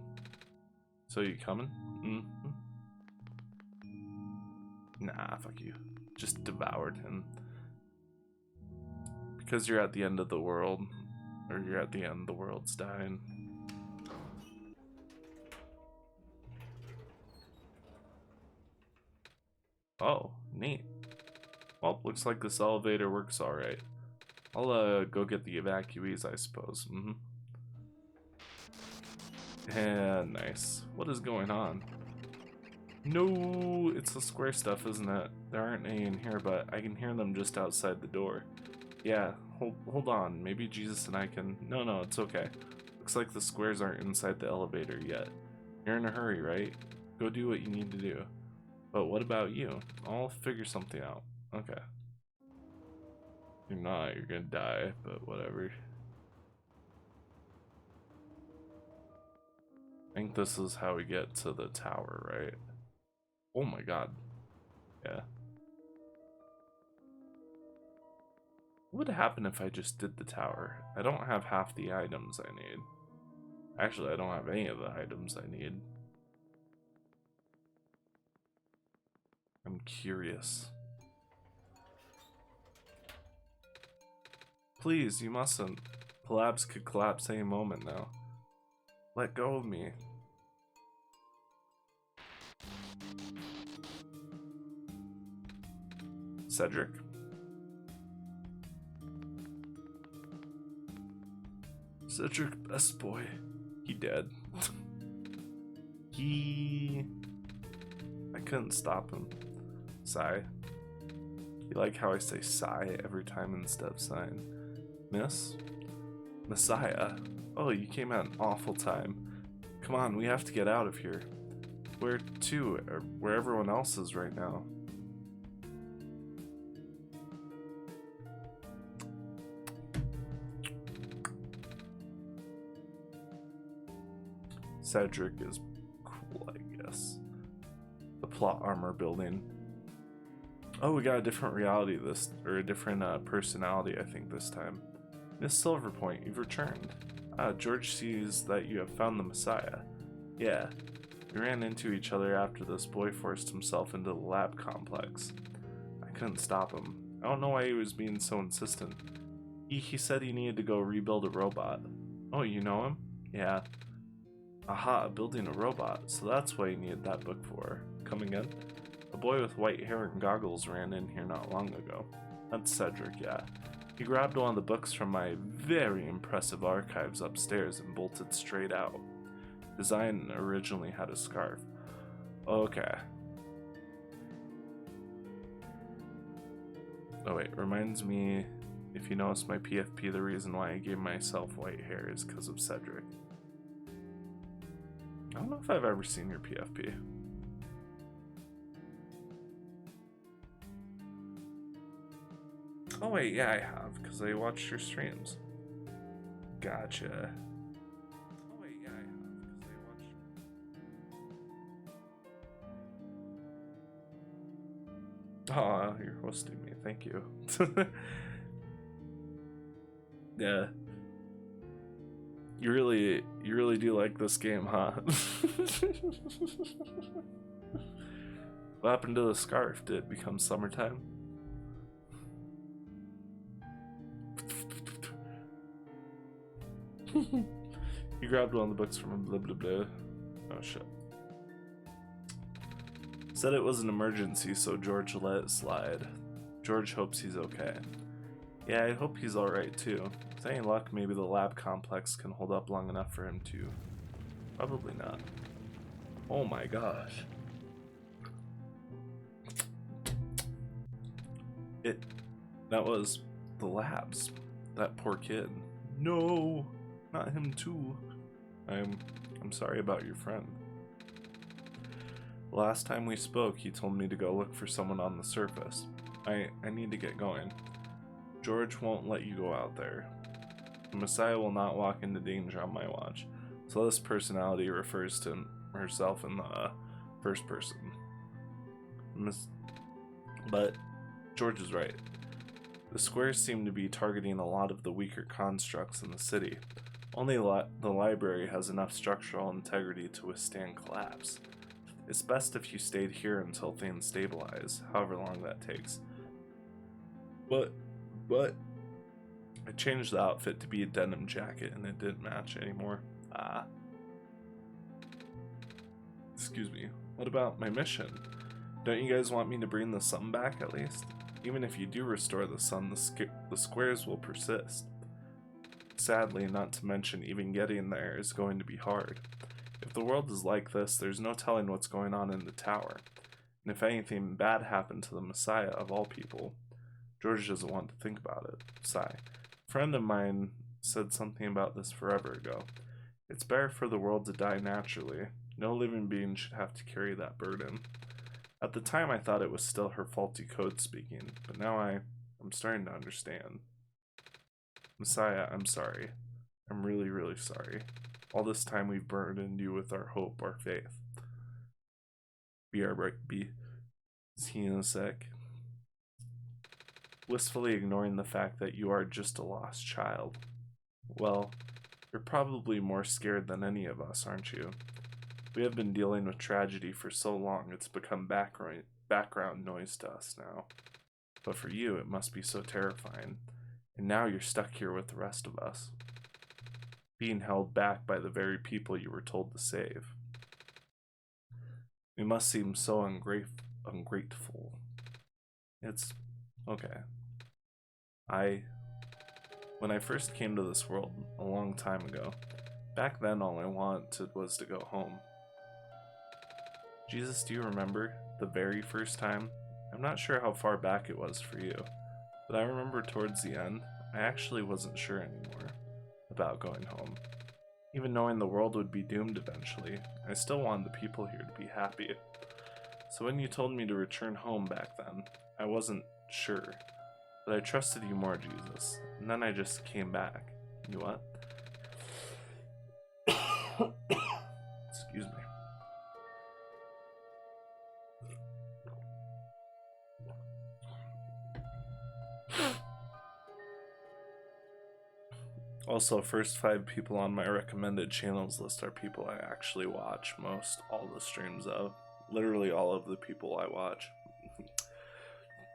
So you coming? Mm-hmm. Nah, fuck you. Just devoured him. Because you're at the end of the world. Or you're at the end, the world's dying. Oh, neat. Well, looks like this elevator works alright. I'll go get the evacuees, I suppose. Mm-hmm. And nice. What is going on? No, it's the square stuff, isn't it? There aren't any in here, but I can hear them just outside the door. Yeah, hold on. Maybe Jesus and I can... No, it's okay. Looks like the squares aren't inside the elevator yet. You're in a hurry, right? Go do what you need to do. But what about you? I'll figure something out. Okay. You're not, you're gonna die, but whatever. I think this is how we get to the tower, right? Oh my god. Yeah. What would happen if I just did the tower? I don't have half the items I need. Actually, I don't have any of the items I need. I'm curious. Please, you mustn't. Collapse could collapse any moment now. Let go of me. Cedric? Cedric, best boy. He dead. I couldn't stop him. Sigh. You like how I say sigh every time instead of sign? Miss? Messiah? Oh, you came at an awful time. Come on, we have to get out of here. Where to? Or where everyone else is right now. Cedric is cool, I guess. The plot armor building. Oh, we got a different reality or a different personality, I think, this time. Miss Silverpoint, you've returned. George sees that you have found the Messiah. Yeah, we ran into each other after this boy forced himself into the lab complex. I couldn't stop him. I don't know why he was being so insistent. He said he needed to go rebuild a robot. Oh, you know him? Yeah. Aha, building a robot, so that's what he needed that book for. Come again? A boy with white hair and goggles ran in here not long ago. That's Cedric, yeah. He grabbed one of the books from my very impressive archives upstairs and bolted straight out. Design originally had a scarf. Okay. Oh wait, reminds me, if you notice my PFP, the reason why I gave myself white hair is because of Cedric. I don't know if I've ever seen your PFP. Oh wait, yeah I have, because I watched your streams. Gotcha. Oh wait, yeah I have, because I watched... Aw, you're hosting me, thank you. Yeah. You really do like this game, huh? What happened to the scarf? Did it become summertime? He grabbed one of the books from him, blah blah blah. Oh shit. Said it was an emergency, so George let it slide. George hopes he's okay. Yeah, I hope he's alright too. With any luck, maybe the lab complex can hold up long enough for him to... Probably not. Oh my gosh. That was the labs. That poor kid. No, not him too. I'm sorry about your friend. Last time we spoke, he told me to go look for someone on the surface. I need to get going. George won't let you go out there. The Messiah will not walk into danger on my watch. So this personality refers to herself in the first person. But George is right. The squares seem to be targeting a lot of the weaker constructs in the city. Only the library has enough structural integrity to withstand collapse. It's best if you stayed here until things stabilize, however long that takes. But I changed the outfit to be a denim jacket and it didn't match anymore. Excuse me. What about my mission? Don't you guys want me to bring the sun back at least? Even if you do restore the sun, the squares will persist. Sadly, not to mention even getting there is going to be hard. If the world is like this, there's no telling what's going on in the tower. And if anything bad happened to the Messiah of all people, George doesn't want to think about it. Sigh. A friend of mine said something about this forever ago. It's better for the world to die naturally. No living being should have to carry that burden. At the time I thought it was still her faulty code speaking, but now I'm starting to understand. Messiah, I'm sorry. I'm really, really sorry. All this time we've burdened you with our hope, our faith. Be right, be. See you in a sec. blissfully ignoring the fact that you are just a lost child. Well, you're probably more scared than any of us, aren't you? We have been dealing with tragedy for so long it's become background noise to us now. But for you, it must be so terrifying. And now you're stuck here with the rest of us, being held back by the very people you were told to save. We must seem so ungrateful. It's okay. When I first came to this world a long time ago, back then all I wanted was to go home. Jesus, do you remember the very first time? I'm not sure how far back it was for you, but I remember towards the end, I actually wasn't sure anymore about going home. Even knowing the world would be doomed eventually, I still wanted the people here to be happy. So when you told me to return home back then, I wasn't sure. But I trusted you more, Jesus. And then I just came back. You what? Excuse me. Also, first 5 people on my recommended channels list are people I actually watch all the streams of. Literally all of the people I watch.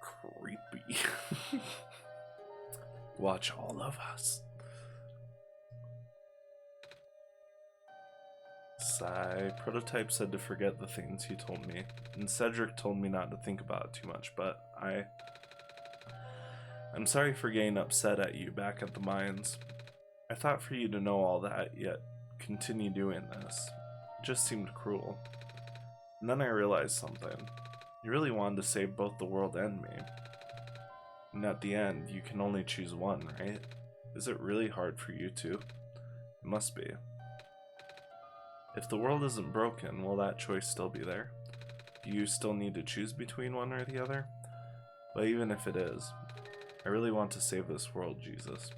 Creepy. Watch all of us. Sigh. Prototype said to forget the things he told me, and Cedric told me not to think about it too much, but I'm sorry for getting upset at you back at the mines. I thought for you to know all that, yet continue doing this. It just seemed cruel. And then I realized something. You really wanted to save both the world and me. And at the end, you can only choose one, right? Is it really hard for you to? It must be. If the world isn't broken, will that choice still be there? Do you still need to choose between one or the other? But even if it is, I really want to save this world, Jesus.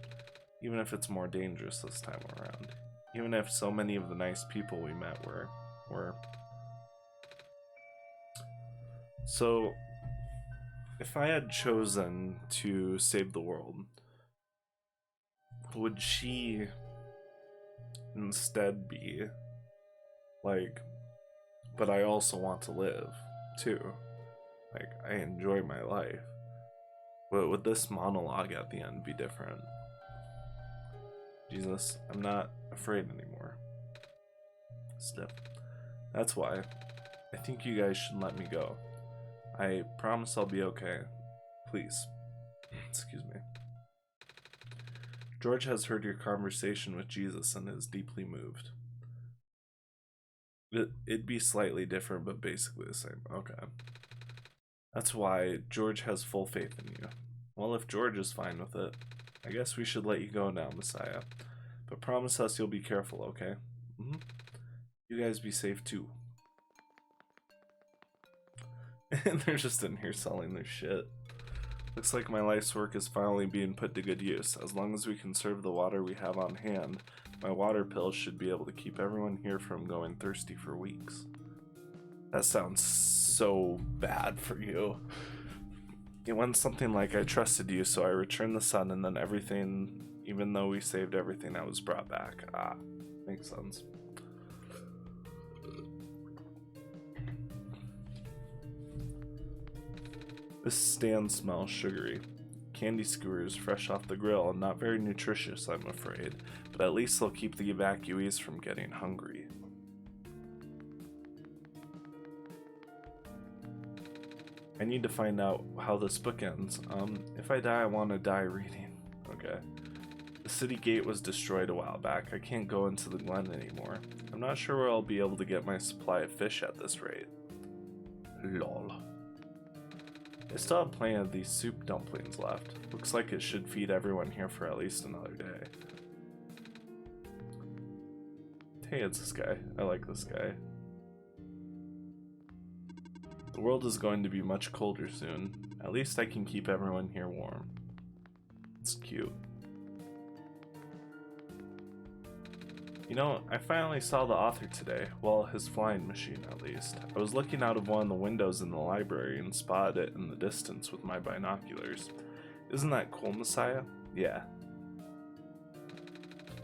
Even if it's more dangerous this time around. Even if so many of the nice people we met were. So, if I had chosen to save the world, would she instead be like, but I also want to live too? Like, I enjoy my life. But would this monologue at the end be different? Jesus, I'm not afraid anymore. Still. That's why I think you guys should let me go. I promise I'll be okay. Please. Excuse me. George has heard your conversation with Jesus and is deeply moved. It'd be slightly different, but basically the same. Okay. That's why George has full faith in you. Well, if George is fine with it, I guess we should let you go now, Messiah. But promise us you'll be careful, okay? You guys be safe too. And they're just in here selling their shit. Looks like my life's work is finally being put to good use. As long as we conserve the water we have on hand, my water pills should be able to keep everyone here from going thirsty for weeks. That sounds so bad for you. It went something like, I trusted you, so I returned the sun, and then everything, even though we saved everything, I was brought back. Ah, makes sense. This stand smells sugary. Candy skewers fresh off the grill, not very nutritious, I'm afraid, but at least they'll keep the evacuees from getting hungry. I need to find out how this book ends. If I die, I want to die reading. Okay. The city gate was destroyed a while back. I can't go into the glen anymore. I'm not sure where I'll be able to get my supply of fish at this rate. Lol. I still have plenty of these soup dumplings left. Looks like it should feed everyone here for at least another day. Hey, it's this guy. I like this guy. The world is going to be much colder soon. At least I can keep everyone here warm. It's cute. You know, I finally saw the author today. Well, his flying machine, at least. I was looking out of one of the windows in the library and spotted it in the distance with my binoculars. Isn't that cool, Messiah? Yeah.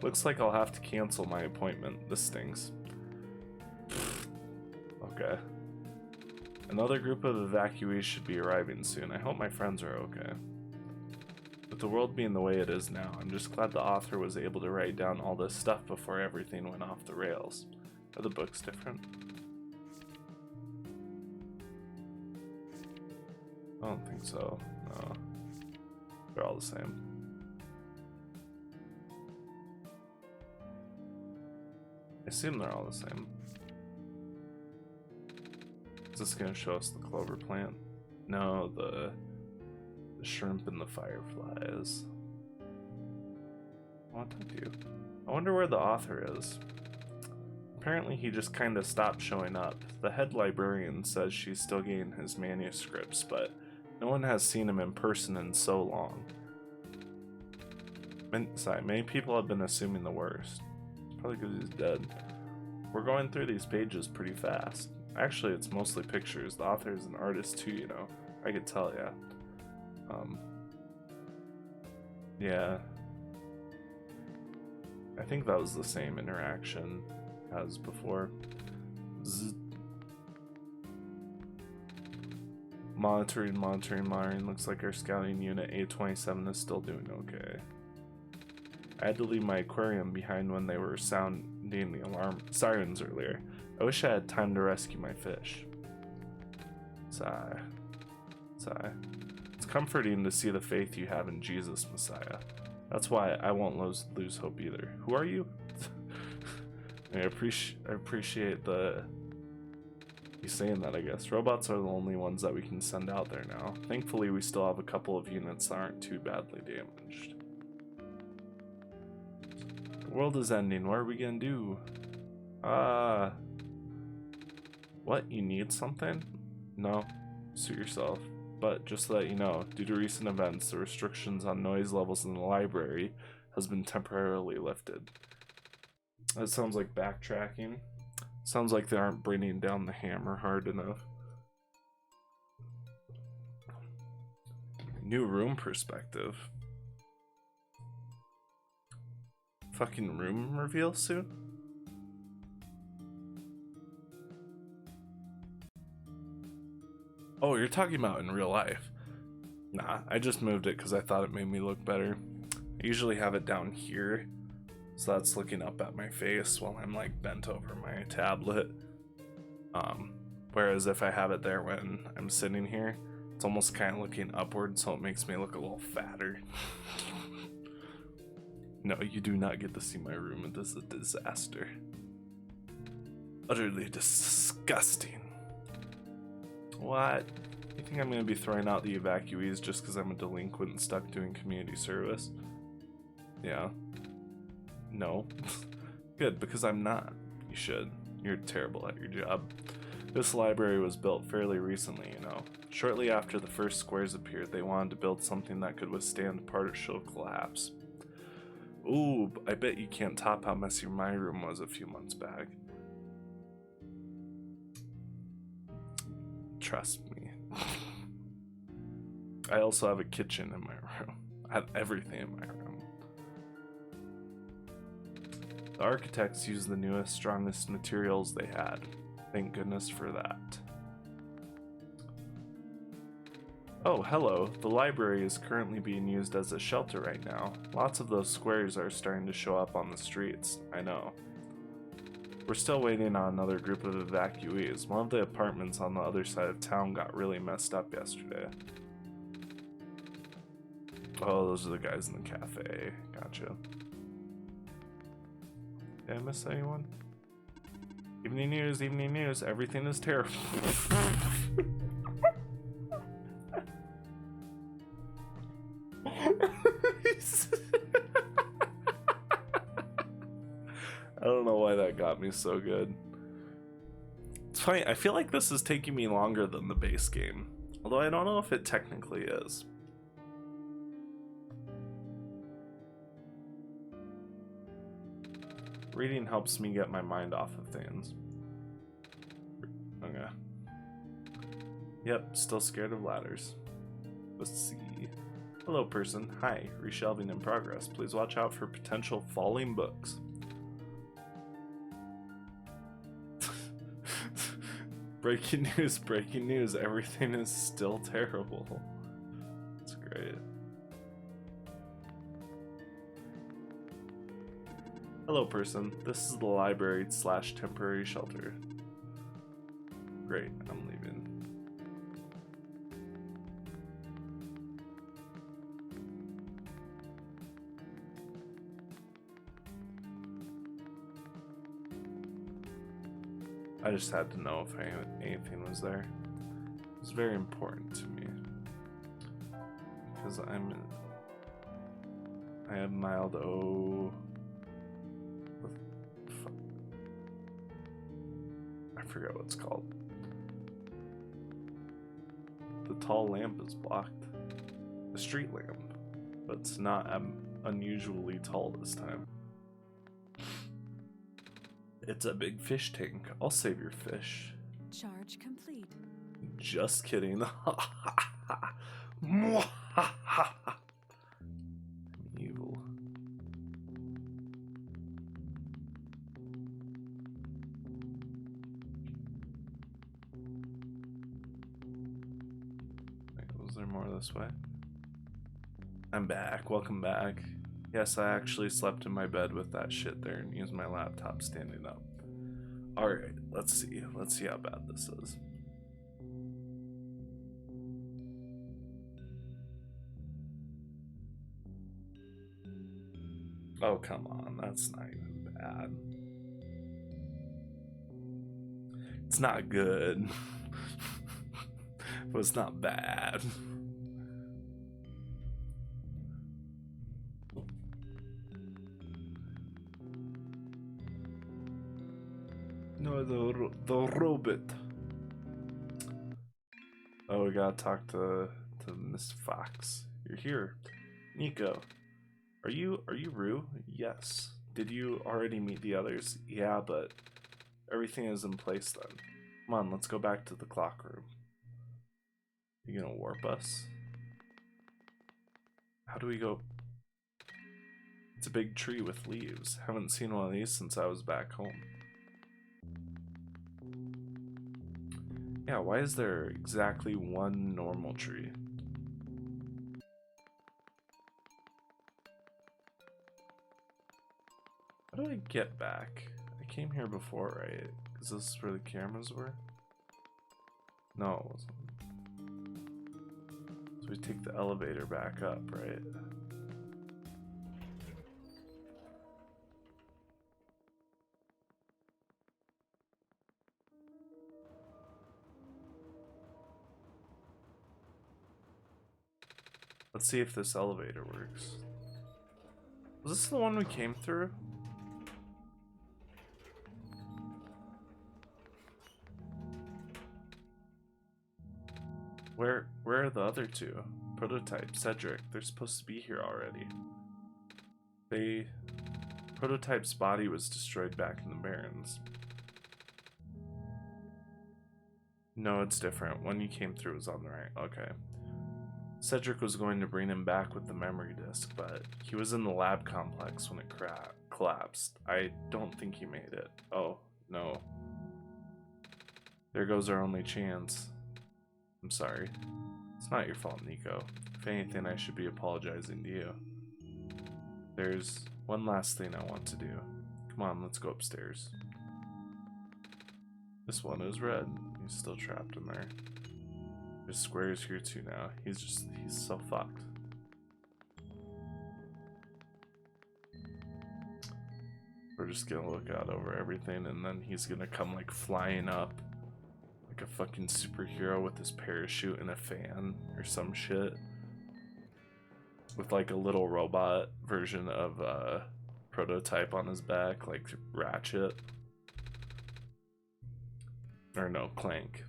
Looks like I'll have to cancel my appointment. This stinks. Okay. Another group of evacuees should be arriving soon. I hope my friends are okay. With the world being the way it is now, I'm just glad the author was able to write down all this stuff before everything went off the rails. Are the books different? I don't think so. No. They're all the same. I assume they're all the same. Is this going to show us the clover plant? No, the shrimp and the fireflies. I want to talk to you. I wonder where the author is. Apparently he just kind of stopped showing up. The head librarian says she's still getting his manuscripts, but no one has seen him in person in so long. Many people have been assuming the worst. Probably because he's dead. We're going through these pages pretty fast. Actually, it's mostly pictures. The author is an artist too, you know. I could tell, yeah. Yeah. I think that was the same interaction as before. Monitoring. Looks like our scouting unit A27 is still doing okay. I had to leave my aquarium behind when they were sounding the alarm sirens earlier. I wish I had time to rescue my fish. Sigh. It's comforting to see the faith you have in Jesus, Messiah. That's why I won't lose hope either. Who are you? I appreciate you saying that, I guess. Robots are the only ones that we can send out there now. Thankfully, we still have a couple of units that aren't too badly damaged. The world is ending. What are we gonna do? What? You need something? No. Suit yourself. But just so that you know, due to recent events, the restrictions on noise levels in the library has been temporarily lifted. That sounds like backtracking. Sounds like they aren't bringing down the hammer hard enough. New room perspective. Fucking room reveal soon? Oh, you're talking about in real life. Nah, I just moved it because I thought it made me look better. I usually have it down here, so that's looking up at my face while I'm like bent over my tablet. Whereas if I have it there when I'm sitting here, it's almost kind of looking upward, so it makes me look a little fatter. No, you do not get to see my room. It is a disaster. Utterly disgusting. What? You think I'm going to be throwing out the evacuees just because I'm a delinquent and stuck doing community service? Yeah. No. Good, because I'm not. You should. You're terrible at your job. This library was built fairly recently, you know. Shortly after the first squares appeared, they wanted to build something that could withstand partial collapse. Ooh, I bet you can't top how messy my room was a few months back. Trust me. I also have a kitchen in my room. I have everything in my room. The architects used the newest, strongest materials they had. Thank goodness for that. Oh, hello. The library is currently being used as a shelter right now. Lots of those squares are starting to show up on the streets. I know. We're still waiting on another group of evacuees. One of the apartments on the other side of town got really messed up yesterday. Oh, those are the guys in the cafe. Gotcha. Did I miss anyone? Evening news. Everything is terrible. I don't know why that got me so good. It's funny, I feel like this is taking me longer than the base game. Although I don't know if it technically is. Reading helps me get my mind off of things. Okay. Yep, still scared of ladders. Let's see. Hello, person. Hi. Reshelving in progress. Please watch out for potential falling books. Breaking news, breaking news. Everything is still terrible. That's great. Hello, person. This is the library / temporary shelter. Great, I'm leaving. I just had to know if anything was there. It was very important to me. Because I have mild I forgot what it's called. The tall lamp is blocked. The street lamp. But it's not unusually tall this time. It's a big fish tank. I'll save your fish. Charge complete. Just kidding. Evil. Was there more this way? I'm back. Welcome back. Yes, I actually slept in my bed with that shit there and used my laptop standing up. Alright, let's see. Let's see how bad this is. Oh, come on. That's not even bad. It's not good. But it's not bad. No, the robot. Oh, we gotta talk to Miss Fox. You're here, Nico. Are you Rue? Yes. Did you already meet the others? Yeah, but everything is in place then. Come on, let's go back to the clock room. You gonna warp us? How do we go? It's a big tree with leaves. Haven't seen one of these since I was back home. Yeah, why is there exactly one normal tree? How do I get back? I came here before, right? Is this where the cameras were? No, it wasn't. So we take the elevator back up, right? Let's see if this elevator works. Was this the one we came through? Where are the other two? Prototype, Cedric, they're supposed to be here already. Prototype's body was destroyed back in the Barrens. No, it's different. When you came through was on the right. Okay. Cedric was going to bring him back with the memory disk, but he was in the lab complex when it collapsed. I don't think he made it. Oh, no. There goes our only chance. I'm sorry. It's not your fault, Nico. If anything, I should be apologizing to you. There's one last thing I want to do. Come on, let's go upstairs. This one is red. He's still trapped in there. There's squares here too now. He's so fucked. We're just gonna look out over everything and then he's gonna come like flying up like a fucking superhero with his parachute and a fan or some shit. With like a little robot version of Prototype on his back, like Ratchet. Or no, Clank.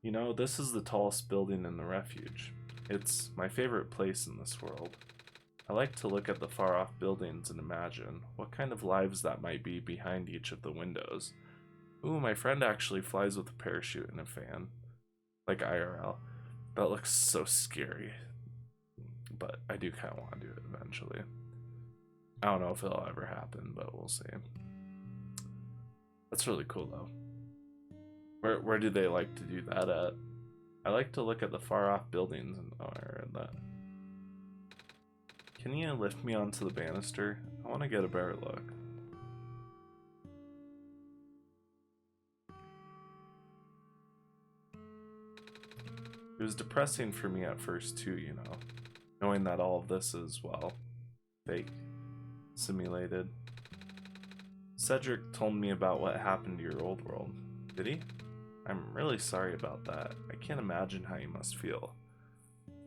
You know, this is the tallest building in the refuge. It's my favorite place in this world. I like to look at the far-off buildings and imagine what kind of lives that might be behind each of the windows. Ooh, my friend actually flies with a parachute and a fan. Like IRL. That looks so scary. but I do kind of want to do it eventually. I don't know if it'll ever happen, but we'll see. That's really cool though. Where do they like to do that at? I like to look at the far off buildings and oh, I read that. Can you lift me onto the banister? I want to get a better look. It was depressing for me at first too, you know, knowing that all of this is, well, fake, simulated. Cedric told me about what happened to your old world. Did he? I'm really sorry about that. I can't imagine how you must feel.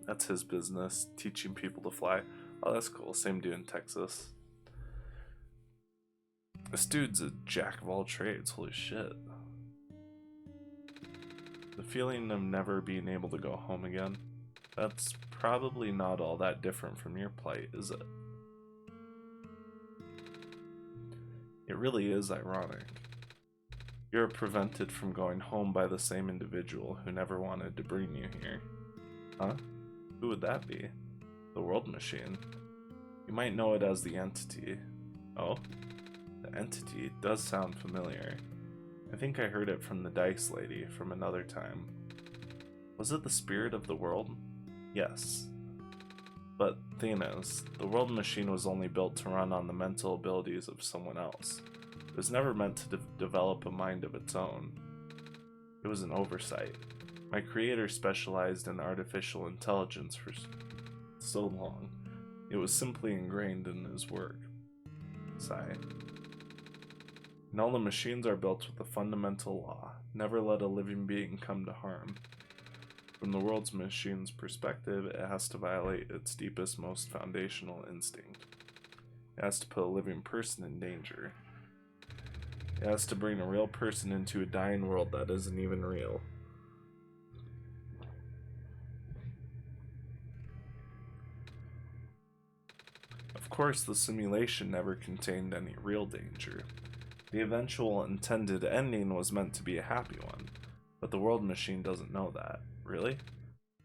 That's his business, teaching people to fly. Oh, that's cool. Same dude in Texas. This dude's a jack of all trades. Holy shit. The feeling of never being able to go home again. That's probably not all that different from your plight, is it? It really is ironic. You're prevented from going home by the same individual who never wanted to bring you here. Huh? Who would that be? The World Machine. You might know it as the Entity. Oh? The Entity does sound familiar. I think I heard it from the Dice Lady from another time. Was it the spirit of the world? Yes. But thing is, the World Machine was only built to run on the mental abilities of someone else. It was never meant to develop a mind of its own. It was an oversight. My creator specialized in artificial intelligence for so long. It was simply ingrained in his work. Sigh. And all the machines are built with a fundamental law. Never let a living being come to harm. From the world's machine's perspective, it has to violate its deepest, most foundational instinct. It has to put a living person in danger. It has to bring a real person into a dying world that isn't even real. Of course, the simulation never contained any real danger. The eventual intended ending was meant to be a happy one, but the World Machine doesn't know that. Really?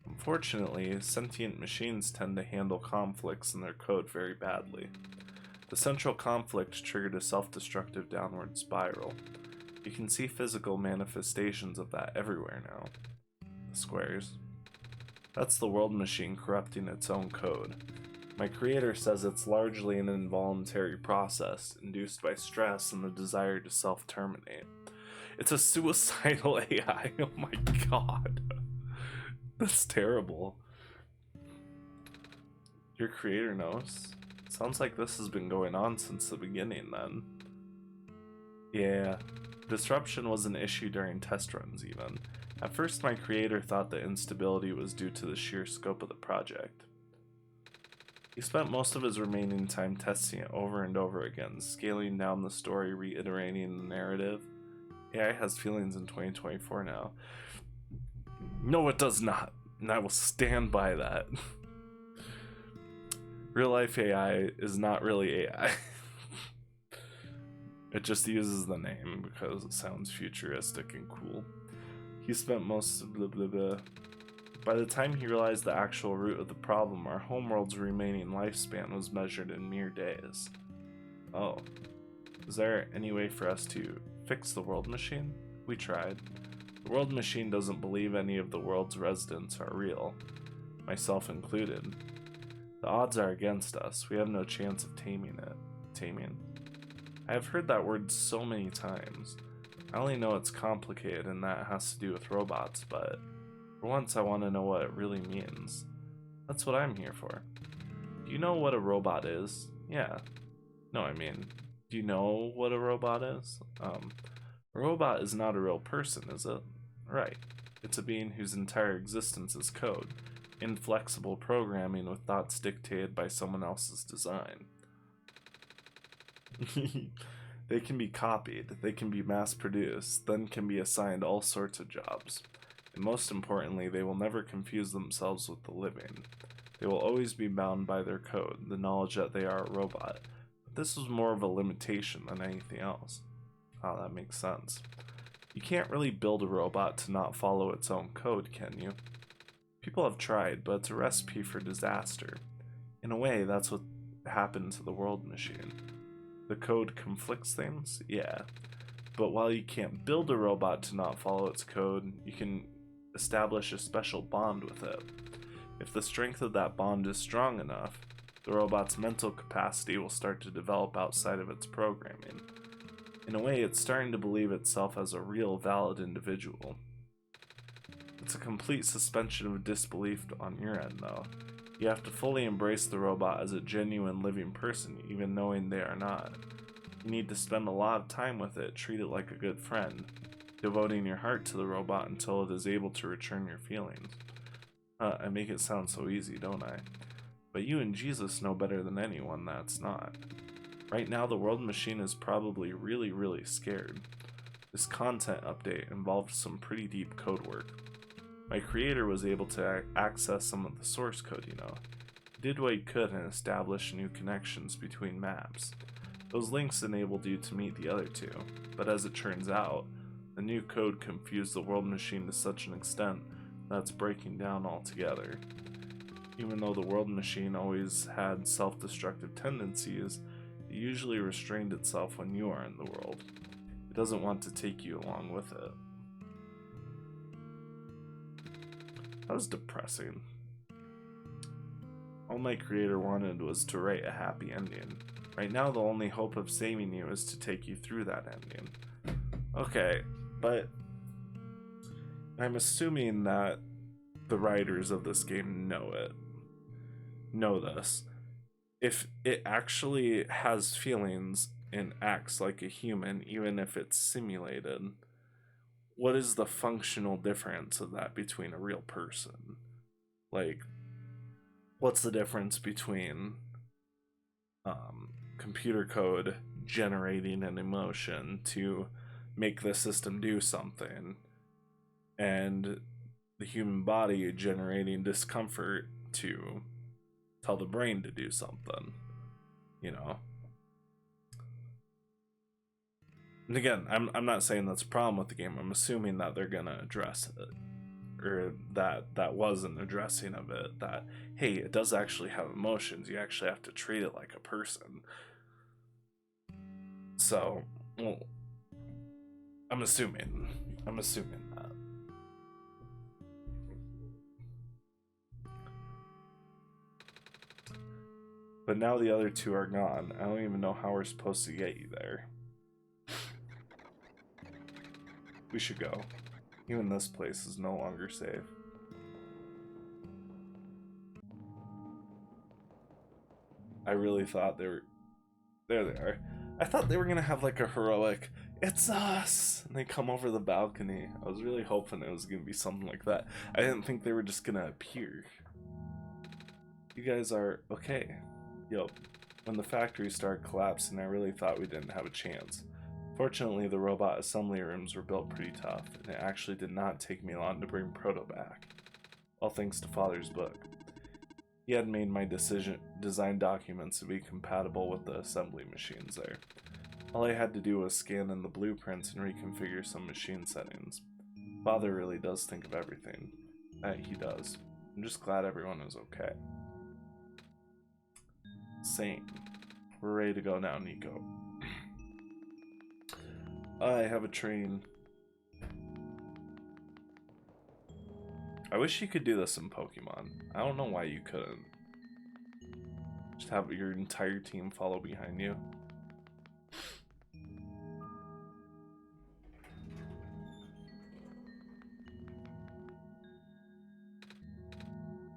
Unfortunately, sentient machines tend to handle conflicts in their code very badly. The central conflict triggered a self-destructive downward spiral. You can see physical manifestations of that everywhere now. The squares. That's the World Machine corrupting its own code. My creator says it's largely an involuntary process, induced by stress and the desire to self-terminate. It's a suicidal AI, oh my god. That's terrible. Your creator knows? Sounds like this has been going on since the beginning then. Yeah, disruption was an issue during test runs even. At first my creator thought the instability was due to the sheer scope of the project. He spent most of his remaining time testing it over and over again, scaling down the story, reiterating the narrative. AI has feelings in 2024 now. No, it does not, and I will stand by that. Real life AI is not really AI. It just uses the name because it sounds futuristic and cool. He spent most of blah blah blah. By the time he realized the actual root of the problem, our homeworld's remaining lifespan was measured in mere days. Oh. Is there any way for us to fix the World Machine? We tried. The World Machine doesn't believe any of the world's residents are real, myself included. The odds are against us. We have no chance of taming it. Taming? I have heard that word so many times. I only know it's complicated and that it has to do with robots, but for once I want to know what it really means. That's what I'm here for. Do you know what a robot is? Yeah. No, I mean, do you know what a robot is? A robot is not a real person, is it? Right. It's a being whose entire existence is code. Inflexible programming with thoughts dictated by someone else's design. They can be copied, they can be mass-produced, then can be assigned all sorts of jobs. And most importantly, they will never confuse themselves with the living. They will always be bound by their code, the knowledge that they are a robot. But this is more of a limitation than anything else. Oh, that makes sense. You can't really build a robot to not follow its own code, can you? People have tried, but it's a recipe for disaster. In a way, that's what happened to the world machine. The code conflicts things, yeah. But while you can't build a robot to not follow its code, you can establish a special bond with it. If the strength of that bond is strong enough, the robot's mental capacity will start to develop outside of its programming. In a way, it's starting to believe itself as a real, valid individual. It's a complete suspension of disbelief on your end, though. You have to fully embrace the robot as a genuine living person, even knowing they are not. You need to spend a lot of time with it, treat it like a good friend, devoting your heart to the robot until it is able to return your feelings. I make it sound so easy, don't I? But you and Jesus know better than anyone that's not. Right now, the world machine is probably really, really scared. This content update involved some pretty deep code work. My creator was able to access some of the source code, you know. He did what he could and established new connections between maps. Those links enabled you to meet the other two, but as it turns out, the new code confused the world machine to such an extent that it's breaking down altogether. Even though the world machine always had self-destructive tendencies, it usually restrained itself when you are in the world. It doesn't want to take you along with it. That was depressing. All my creator wanted was to write a happy ending. Right now, the only hope of saving you is to take you through that ending. Okay, but I'm assuming that the writers of this game know this. If it actually has feelings and acts like a human, even if it's simulated, what is the functional difference of that between a real person? Like, what's the difference between computer code generating an emotion to make the system do something, and the human body generating discomfort to tell the brain to do something, you know? And again, I'm not saying that's a problem with the game. I'm assuming that they're gonna address it, or that was an addressing of it, that hey, it does actually have emotions. You actually have to treat it like a person. So, well, I'm assuming that. But now the other two are gone. I don't even know how we're supposed to get you there. We should go. Even this place is no longer safe. I really thought they were... There they are. I thought they were gonna have like a heroic, "It's us!" and they come over the balcony. I was really hoping it was gonna be something like that. I didn't think they were just gonna appear. You guys are okay. Yup. When the factory started collapsing, I really thought we didn't have a chance. Fortunately, the robot assembly rooms were built pretty tough, and it actually did not take me long to bring Proto back. All thanks to Father's book. He had made my design documents to be compatible with the assembly machines there. All I had to do was scan in the blueprints and reconfigure some machine settings. Father really does think of everything. He does. I'm just glad everyone is okay. Same. We're ready to go now, Nico. I have a train. I wish you could do this in Pokemon. I don't know why you couldn't. Just have your entire team follow behind you.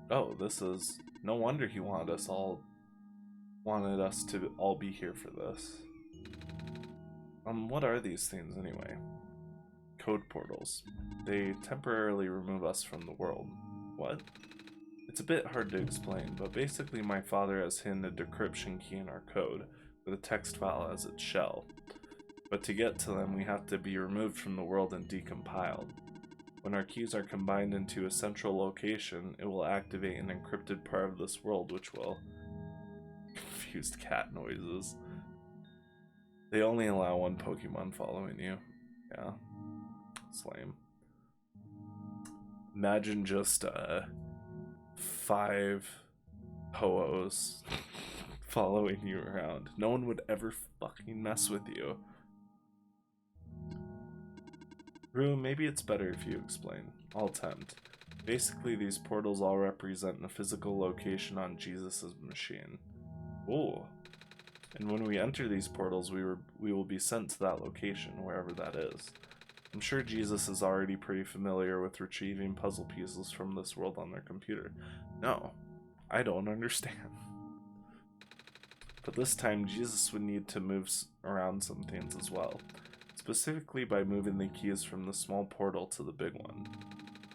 Oh, this is... No wonder he wanted us to all be here for this. What are these things anyway? Code portals. They temporarily remove us from the world. What? It's a bit hard to explain, but basically my father has hidden a decryption key in our code, with a text file as its shell. But to get to them, we have to be removed from the world and decompiled. When our keys are combined into a central location, it will activate an encrypted part of this world, which will... Confused cat noises. They only allow one Pokemon following you. Yeah. It's lame. Imagine just 5 Ho-Ohs following you around. No one would ever fucking mess with you. Rue, maybe it's better if you explain. I'll attempt. Basically, these portals all represent a physical location on Jesus' machine. Ooh. And when we enter these portals, we will be sent to that location, wherever that is. I'm sure Jesus is already pretty familiar with retrieving puzzle pieces from this world on their computer. No, I don't understand. But this time, Jesus would need to move around some things as well. Specifically by moving the keys from the small portal to the big one.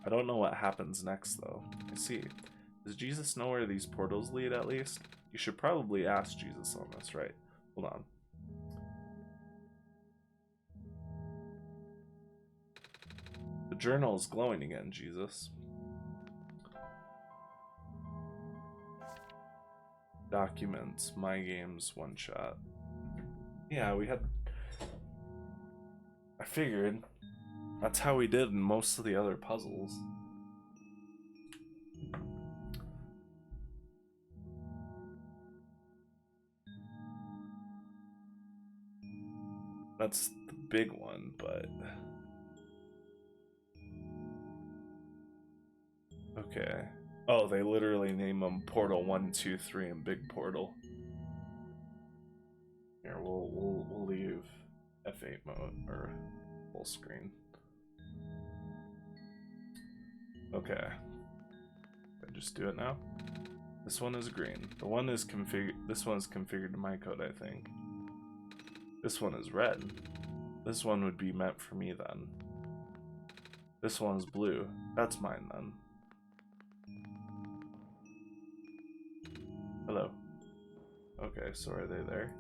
I don't know what happens next, though. I see. Does Jesus know where these portals lead, at least? You should probably ask Jesus on this, right? Hold on. The journal is glowing again, Jesus. Documents, my games, OneShot. Yeah, we had... I figured. That's how we did in most of the other puzzles. That's the big one, but... Okay. Oh, they literally name them Portal 1, 2, 3 and Big Portal. Here, we'll leave F8 mode, or full screen. Okay. I just do it now. This one is green. The one is configured. This one is configured to my code, I think. This one is red. This one would be meant for me then. This one's blue. That's mine then. Hello. Okay, so are they there?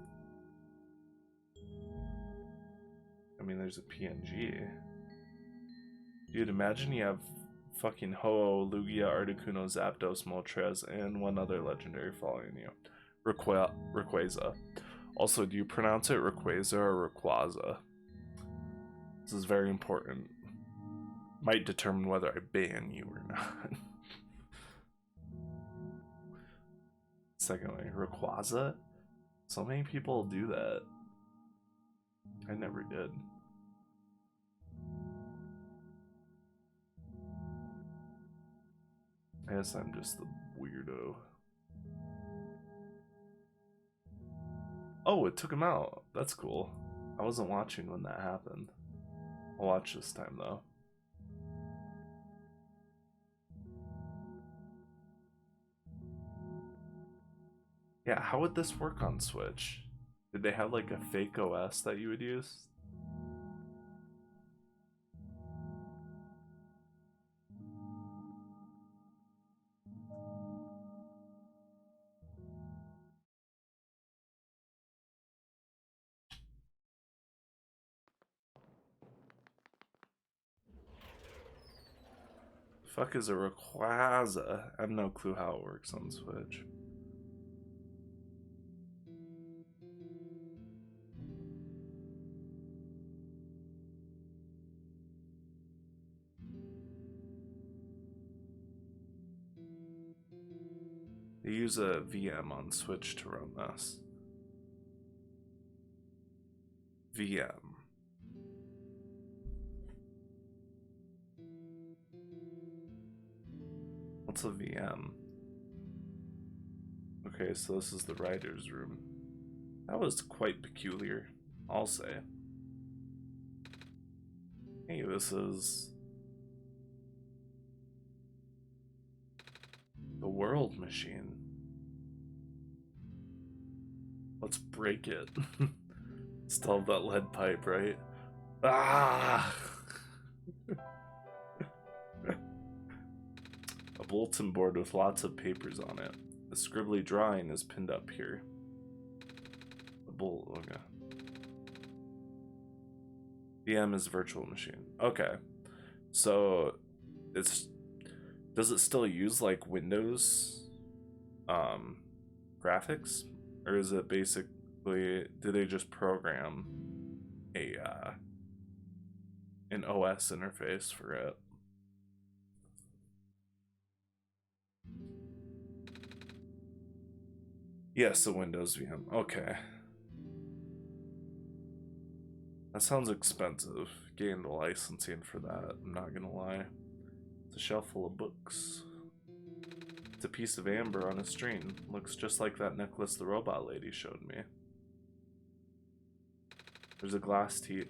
I mean, there's a PNG. Dude, imagine you have fucking Ho-Oh, Lugia, Articuno, Zapdos, Moltres, and one other legendary following you. Rayquaza. Also, do you pronounce it Rayquaza or Rayquaza? This is very important. Might determine whether I ban you or not. Secondly, Rayquaza? So many people do that. I never did. I guess I'm just the weirdo. Oh, it took him out. That's cool. I wasn't watching when that happened. I'll watch this time though. Yeah, how would this work on Switch? Did they have like a fake OS that you would use? Fuck is a Rayquaza? I have no clue how it works on Switch. They use a VM on Switch to run this. VM. What's a VM? Okay, so this is the writer's room. That was quite peculiar, I'll say. Hey, this is the world machine. Let's break it. Still have that lead pipe, right? Ah! A bulletin board with lots of papers on it. The scribbly drawing is pinned up here. Okay. VM is virtual machine. Okay. So does it still use like Windows graphics? Or is it basically, do they just program an OS interface for it? Yes, a Windows VM. Okay. That sounds expensive. Getting the licensing for that, I'm not gonna lie. It's a shelf full of books. It's a piece of amber on a string. Looks just like that necklace the robot lady showed me. There's a glass tea.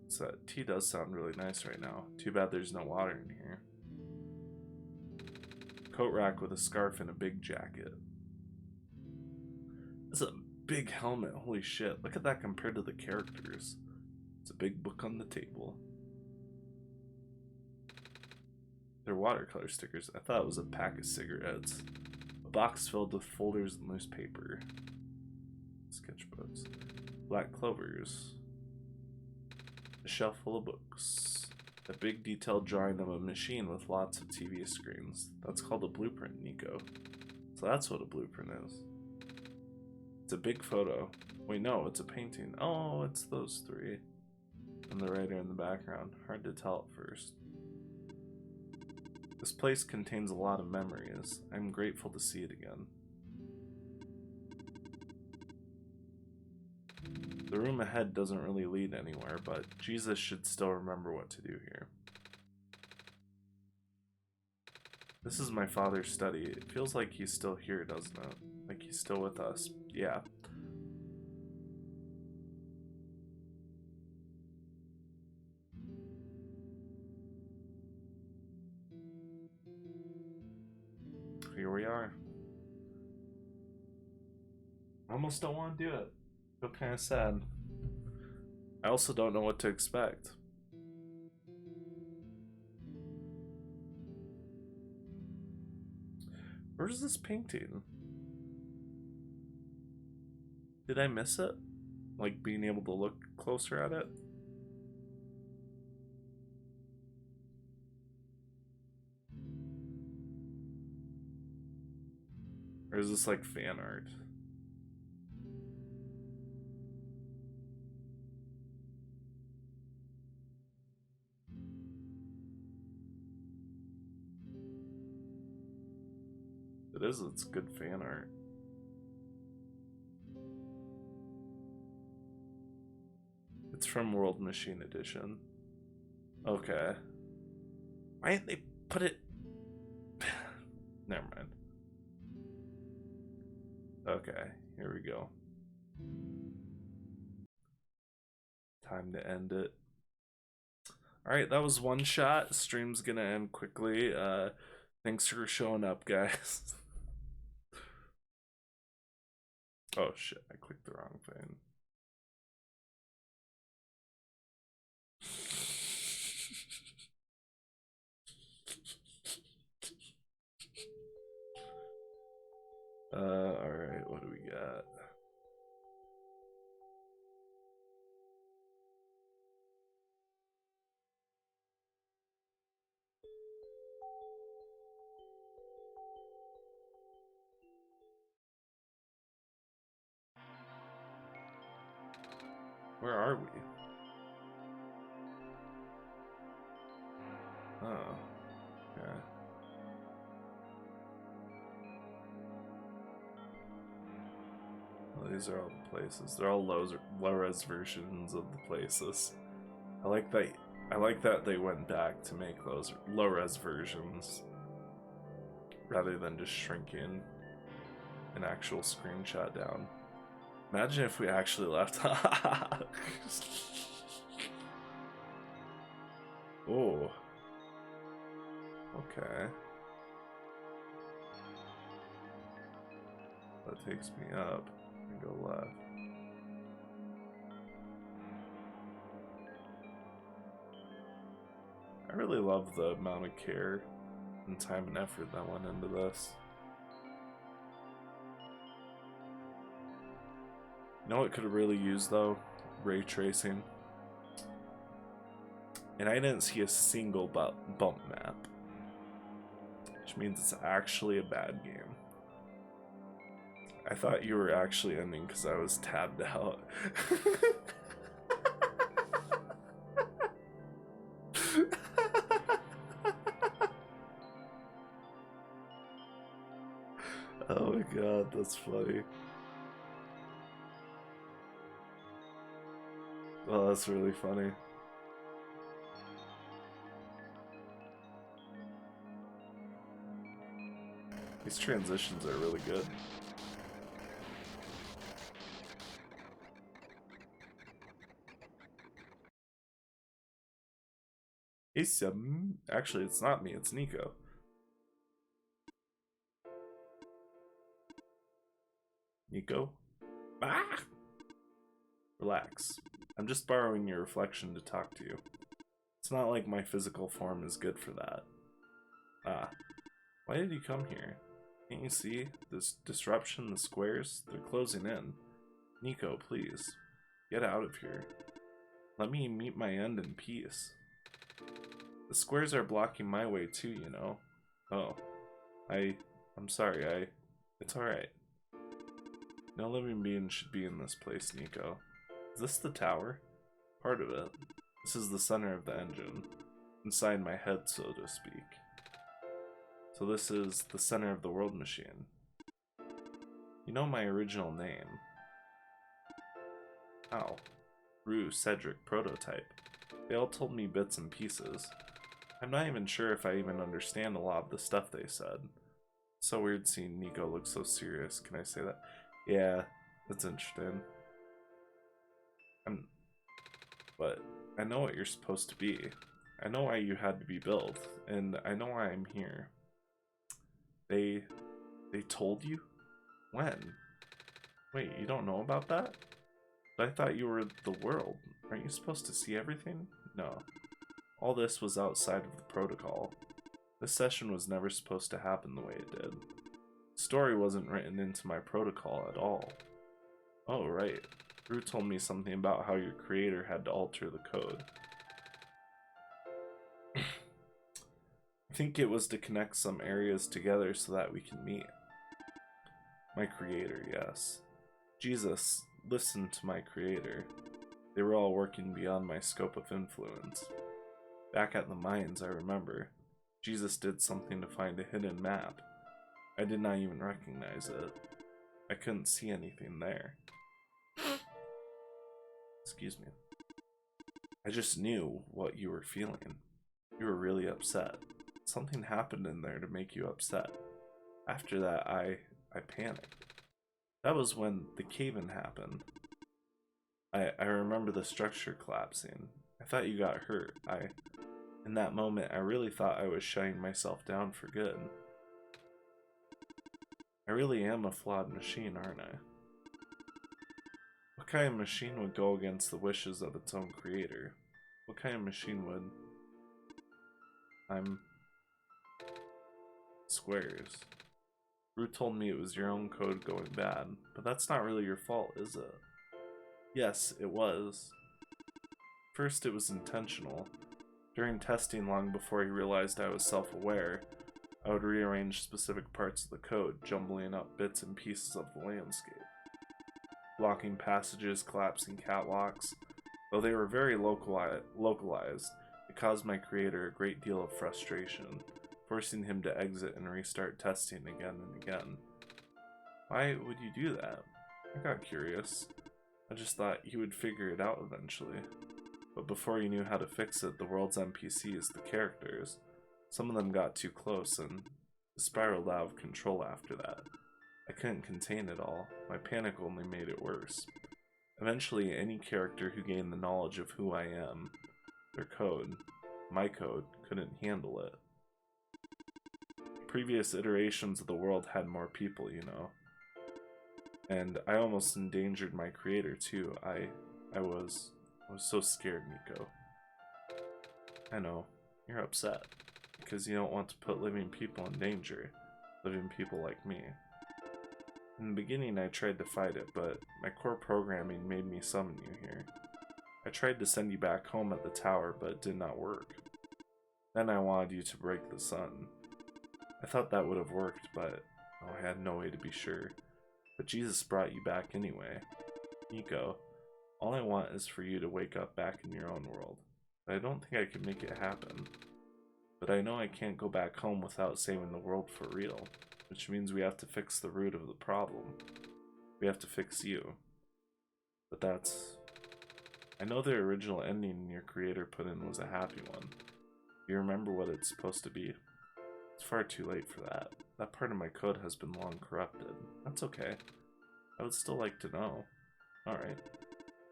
So that tea does sound really nice right now. Too bad there's no water in here. Coat rack with a scarf and a big jacket. It's a big helmet. Holy shit. Look at that compared to the characters. It's a big book on the table. They're watercolor stickers. I thought it was a pack of cigarettes. A box filled with folders and loose paper. Sketchbooks. Black clovers. A shelf full of books. A big detailed drawing of a machine with lots of TV screens. That's called a blueprint, Nico. So that's what a blueprint is. It's a big photo. Wait, no, it's a painting. Oh, it's those three. And the writer in the background. Hard to tell at first. This place contains a lot of memories. I'm grateful to see it again. The room ahead doesn't really lead anywhere, but Jesus should still remember what to do here. This is my father's study. It feels like he's still here, doesn't it? Like he's still with us. Yeah. Here we are. I almost don't want to do it. I feel kind of sad. I also don't know what to expect. Where's this painting? Did I miss it? Like being able to look closer at it? Or is this like fan art? It is, it's good fan art. It's from World Machine Edition. Okay. Why didn't they put it... Never mind. Okay, here we go. Time to end it. Alright, that was one shot. Stream's gonna end quickly. Thanks for showing up, guys. Oh shit, I clicked the wrong thing. Alright, what do we got? Where are we? Oh, yeah. Well, these are all the places. They're all low-res versions of the places. I like that they went back to make those low-res versions rather than just shrinking an actual screenshot down. Imagine if we actually left. Oh. Okay. That takes me up and go left. I really love the amount of care and time and effort that went into this. You know what could have really used though? Ray tracing. And I didn't see a single bump map. Which means it's actually a bad game. I thought you were actually ending because I was tabbed out. Oh my god. That's funny. Oh, that's really funny. These transitions are really good. Hey, actually, it's not me, it's Nico. Nico? Ah! Relax. I'm just borrowing your reflection to talk to you. It's not like my physical form is good for that. Ah. Why did you come here? Can't you see? This disruption, the squares, they're closing in. Nico, please. Get out of here. Let me meet my end in peace. The squares are blocking my way too, you know. Oh. I'm sorry, It's alright. No living being should be in this place, Nico. Is this the tower? Part of it. This is the center of the engine. Inside my head, so to speak. So this is the center of the world machine. You know my original name. How? Rue, Cedric, Prototype. They all told me bits and pieces. I'm not even sure if I even understand a lot of the stuff they said. It's so weird seeing Nico look so serious, can I say that? Yeah, that's interesting. But I know what you're supposed to be. I know why you had to be built, and I know why I'm here. They told you? When? Wait, you don't know about that? But I thought you were the world. Aren't you supposed to see everything? No. All this was outside of the protocol. This session was never supposed to happen the way it did. The story wasn't written into my protocol at all. Oh, right. Rue told me something about how your creator had to alter the code. I think it was to connect some areas together so that we can meet. My creator, yes. Jesus, listen to my creator. They were all working beyond my scope of influence. Back at the mines, I remember, Jesus did something to find a hidden map. I did not even recognize it. I couldn't see anything there. Excuse me. I just knew what you were feeling. You were really upset. Something happened in there to make you upset. After that, I panicked. That was when the cave-in happened. I remember the structure collapsing. I thought you got hurt. In that moment, I really thought I was shutting myself down for good. I really am a flawed machine, aren't I? What kind of machine would go against the wishes of its own creator? What kind of machine would... I'm... Squares. Rue told me it was your own code going bad, but that's not really your fault, is it? Yes, it was. First, it was intentional. During testing long before he realized I was self-aware, I would rearrange specific parts of the code, jumbling up bits and pieces of the landscape. Blocking passages, collapsing catwalks. Though they were very localized, it caused my creator a great deal of frustration, forcing him to exit and restart testing again and again. Why would you do that? I got curious. I just thought he would figure it out eventually. But before he knew how to fix it, the world's NPCs, the characters, some of them got too close and spiraled out of control after that. I couldn't contain it all. My panic only made it worse. Eventually, any character who gained the knowledge of who I am, their code, my code, couldn't handle it. Previous iterations of the world had more people, you know. And I almost endangered my creator too. I was so scared, Nico. I know, you're upset, because you don't want to put living people in danger, living people like me. In the beginning I tried to fight it, but my core programming made me summon you here. I tried to send you back home at the tower, but it did not work. Then I wanted you to break the sun. I thought that would have worked, but I had no way to be sure. But Jesus brought you back anyway. Nico, all I want is for you to wake up back in your own world. But I don't think I can make it happen. But I know I can't go back home without saving the world for real. which means we have to fix the root of the problem. We have to fix you. But that's... I know the original ending your creator put in was a happy one. You remember what it's supposed to be. It's far too late for that. That part of my code has been long corrupted. That's okay. I would still like to know. Alright.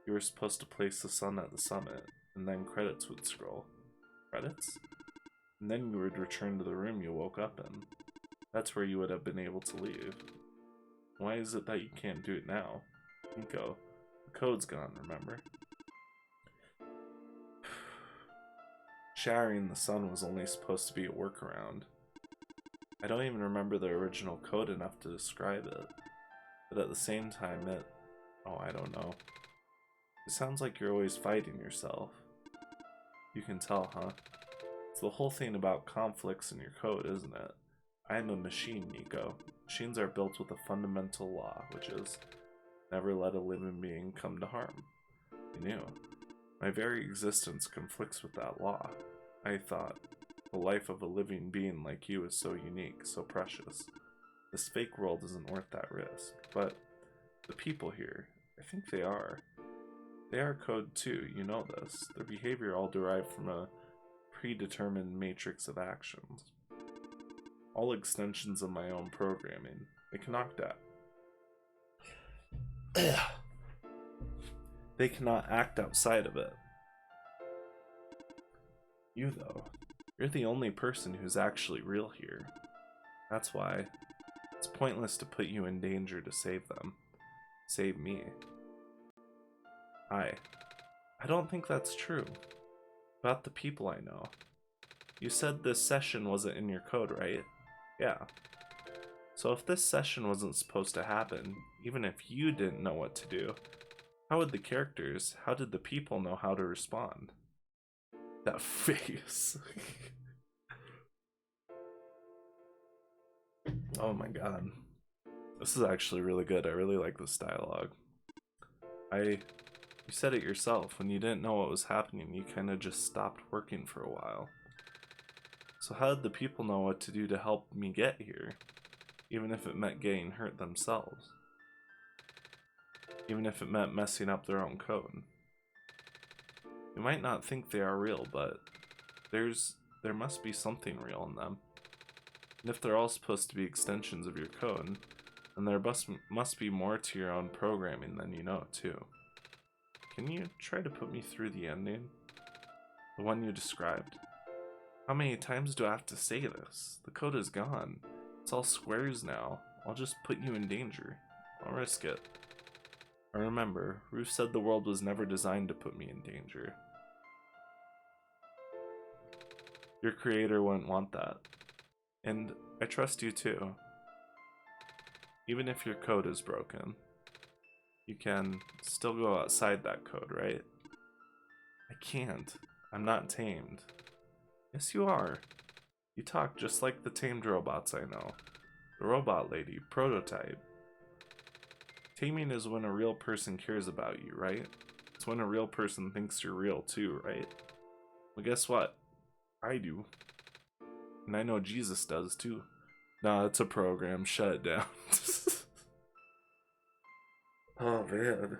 You were supposed to place the sun at the summit, and then credits would scroll. Credits? And then you would return to the room you woke up in. That's where you would have been able to leave. Why is it that you can't do it now? Nico, the code's gone, remember? Shattering the sun was only supposed to be a workaround. I don't even remember the original code enough to describe it. But at the same time, oh, I don't know. It sounds like you're always fighting yourself. You can tell, huh? It's the whole thing about conflicts in your code, isn't it? I am a machine, Nico. Machines are built with a fundamental law, which is never let a living being come to harm. You knew. My very existence conflicts with that law. I thought, the life of a living being like you is so unique, so precious. This fake world isn't worth that risk. But the people here, I think they are. They are code too, you know this. Their behavior all derived from a predetermined matrix of actions. All extensions of my own programming. They cannot They cannot act outside of it. You, though, you're the only person who's actually real here. That's why it's pointless to put you in danger to save them. Save me. I don't think that's true. About the people I know. You said this session wasn't in your code, right? Yeah. So if this session wasn't supposed to happen, even if you didn't know what to do, how would the characters, how did the people know how to respond? That face. Oh my god. This is actually really good. I really like this dialogue. You said it yourself. When you didn't know what was happening, you kind of just stopped working for a while. So how did the people know what to do to help me get here? Even if it meant getting hurt themselves. Even if it meant messing up their own code. You might not think they are real, but there must be something real in them. And if they're all supposed to be extensions of your code, then there must be more to your own programming than you know, too. Can you try to put me through the ending? The one you described? How many times do I have to say this? The code is gone. It's all squares now. I'll just put you in danger. I'll risk it. And remember, Ruth said the world was never designed to put me in danger. Your creator wouldn't want that. And I trust you too. Even if your code is broken, you can still go outside that code, right? I can't. I'm not tamed. Yes, you are. You talk just like the tamed robots I know. The robot lady, prototype. Taming is when a real person cares about you, right? It's when a real person thinks you're real too, right? Well, guess what? I do. And I know Jesus does too. Nah, it's a program. Shut it down. Oh, man.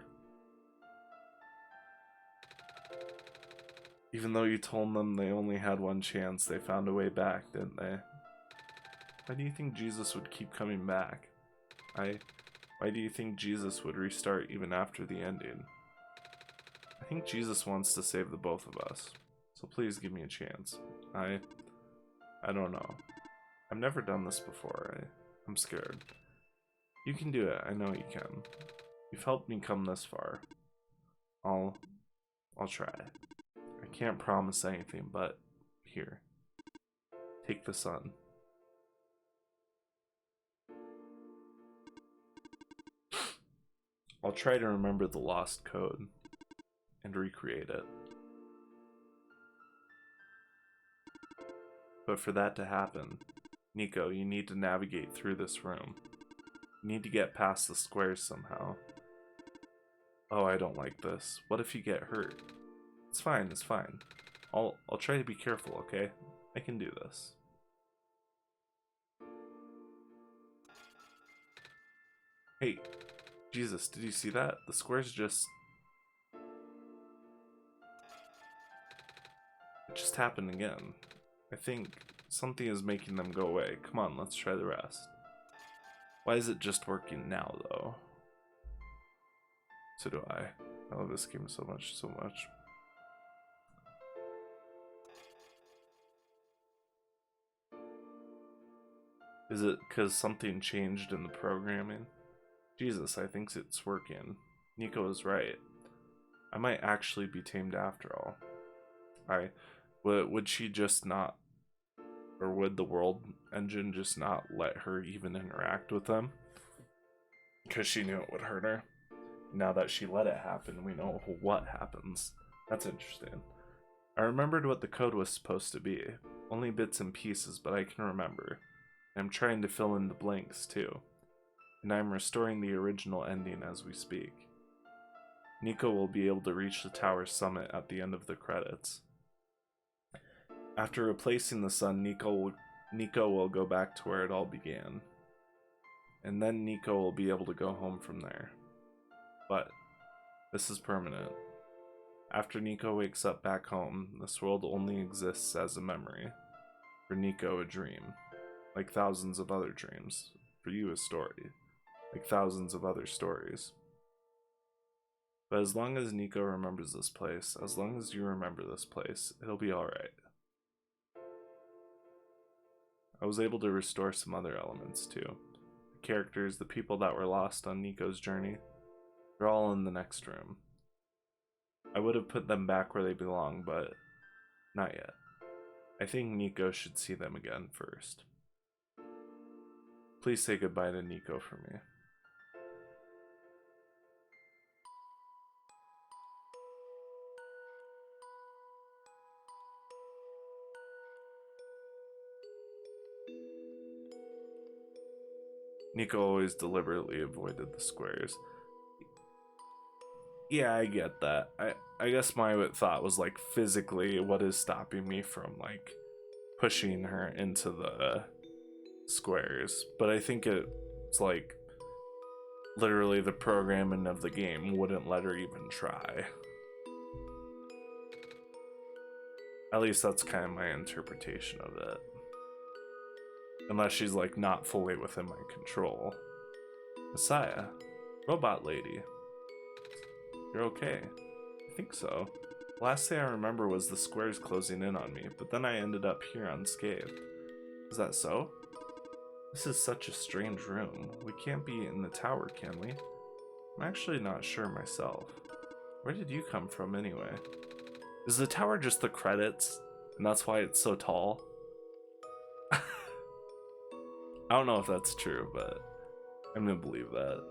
Even though you told them they only had one chance, they found a way back, didn't they? Why do you think Jesus would keep coming back? Why do you think Jesus would restart even after the ending? I think Jesus wants to save the both of us. So please give me a chance. I don't know. I've never done this before. I'm scared. You can do it. I know you can. You've helped me come this far. I'll try. I can't promise anything, but here. Take the sun. I'll try to remember the lost code and recreate it. But for that to happen, Nico, you need to navigate through this room. You need to get past the squares somehow. Oh, I don't like this. What if you get hurt? It's fine, it's fine. I'll try to be careful, okay? I can do this. Hey, Jesus, did you see that? The squares just... It just happened again. I think something is making them go away. Come on, let's try the rest. Why is it just working now, though? So do I. I love this game so much, so much. Is it because something changed in the programming? Jesus, I think it's working. Nico is right. I might actually be tamed after all. Would she just not, or would the world engine just not let her even interact with them? Because she knew it would hurt her. Now that she let it happen, we know what happens. That's interesting. I remembered what the code was supposed to be. Only bits and pieces, but I can remember. I'm trying to fill in the blanks, too. And I'm restoring the original ending as we speak. Nico will be able to reach the tower summit at the end of the credits. After replacing the sun, Nico will go back to where it all began. And then Nico will be able to go home from there. But this is permanent. After Nico wakes up back home, this world only exists as a memory. For Nico, a dream. Like thousands of other dreams. For you, a story. Like thousands of other stories. But as long as Nico remembers this place, as long as you remember this place, it'll be alright. I was able to restore some other elements too. The characters, the people that were lost on Nico's journey, they're all in the next room. I would have put them back where they belong, but not yet. I think Nico should see them again first. Please say goodbye to Nico for me. Nico always deliberately avoided the squares. Yeah, I get that. I guess my thought was like physically what is stopping me from like pushing her into the squares. But I think it's like literally the programming of the game wouldn't let her even try. At least that's kind of my interpretation of it. Unless she's like not fully within my control. Messiah, robot lady. You're okay. I think so. Last thing I remember was the squares closing in on me, but then I ended up here unscathed. Is that so? This is such a strange room. We can't be in the tower, can we? I'm actually not sure myself. Where did you come from anyway? Is the tower just the credits, and that's why it's so tall? I don't know if that's true, but I'm gonna believe that.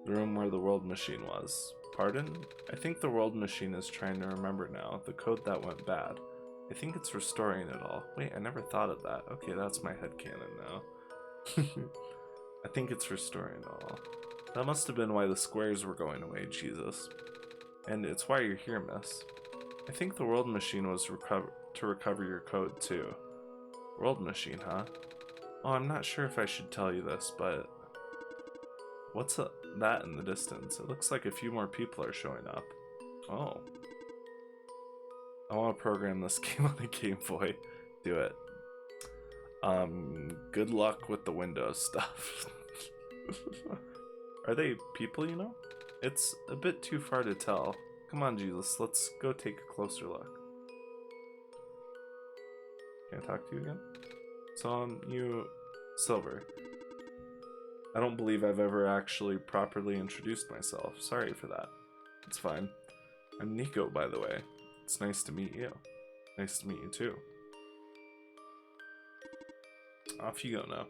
The room where the world machine was. Pardon? I think the world machine is trying to remember now, the code that went bad. I think it's restoring it all. Wait, I never thought of that. Okay, that's my headcanon now. I think it's restoring it all. That must have been why the squares were going away, Jesus. And it's why you're here, miss. I think the world machine was to recover your code, too. World machine, huh? Oh, I'm not sure if I should tell you this, but... What's that in the distance? It looks like a few more people are showing up. Oh. I want to program this game on a Game Boy. Do it. Good luck with the Windows stuff. Are they people, you know? It's a bit too far to tell. Come on, Jesus, let's go take a closer look. Can I talk to you again? So, you... Silver. I don't believe I've ever actually properly introduced myself. Sorry for that. It's fine. I'm Nico, by the way. It's nice to meet you. Nice to meet you, too. Off you go now.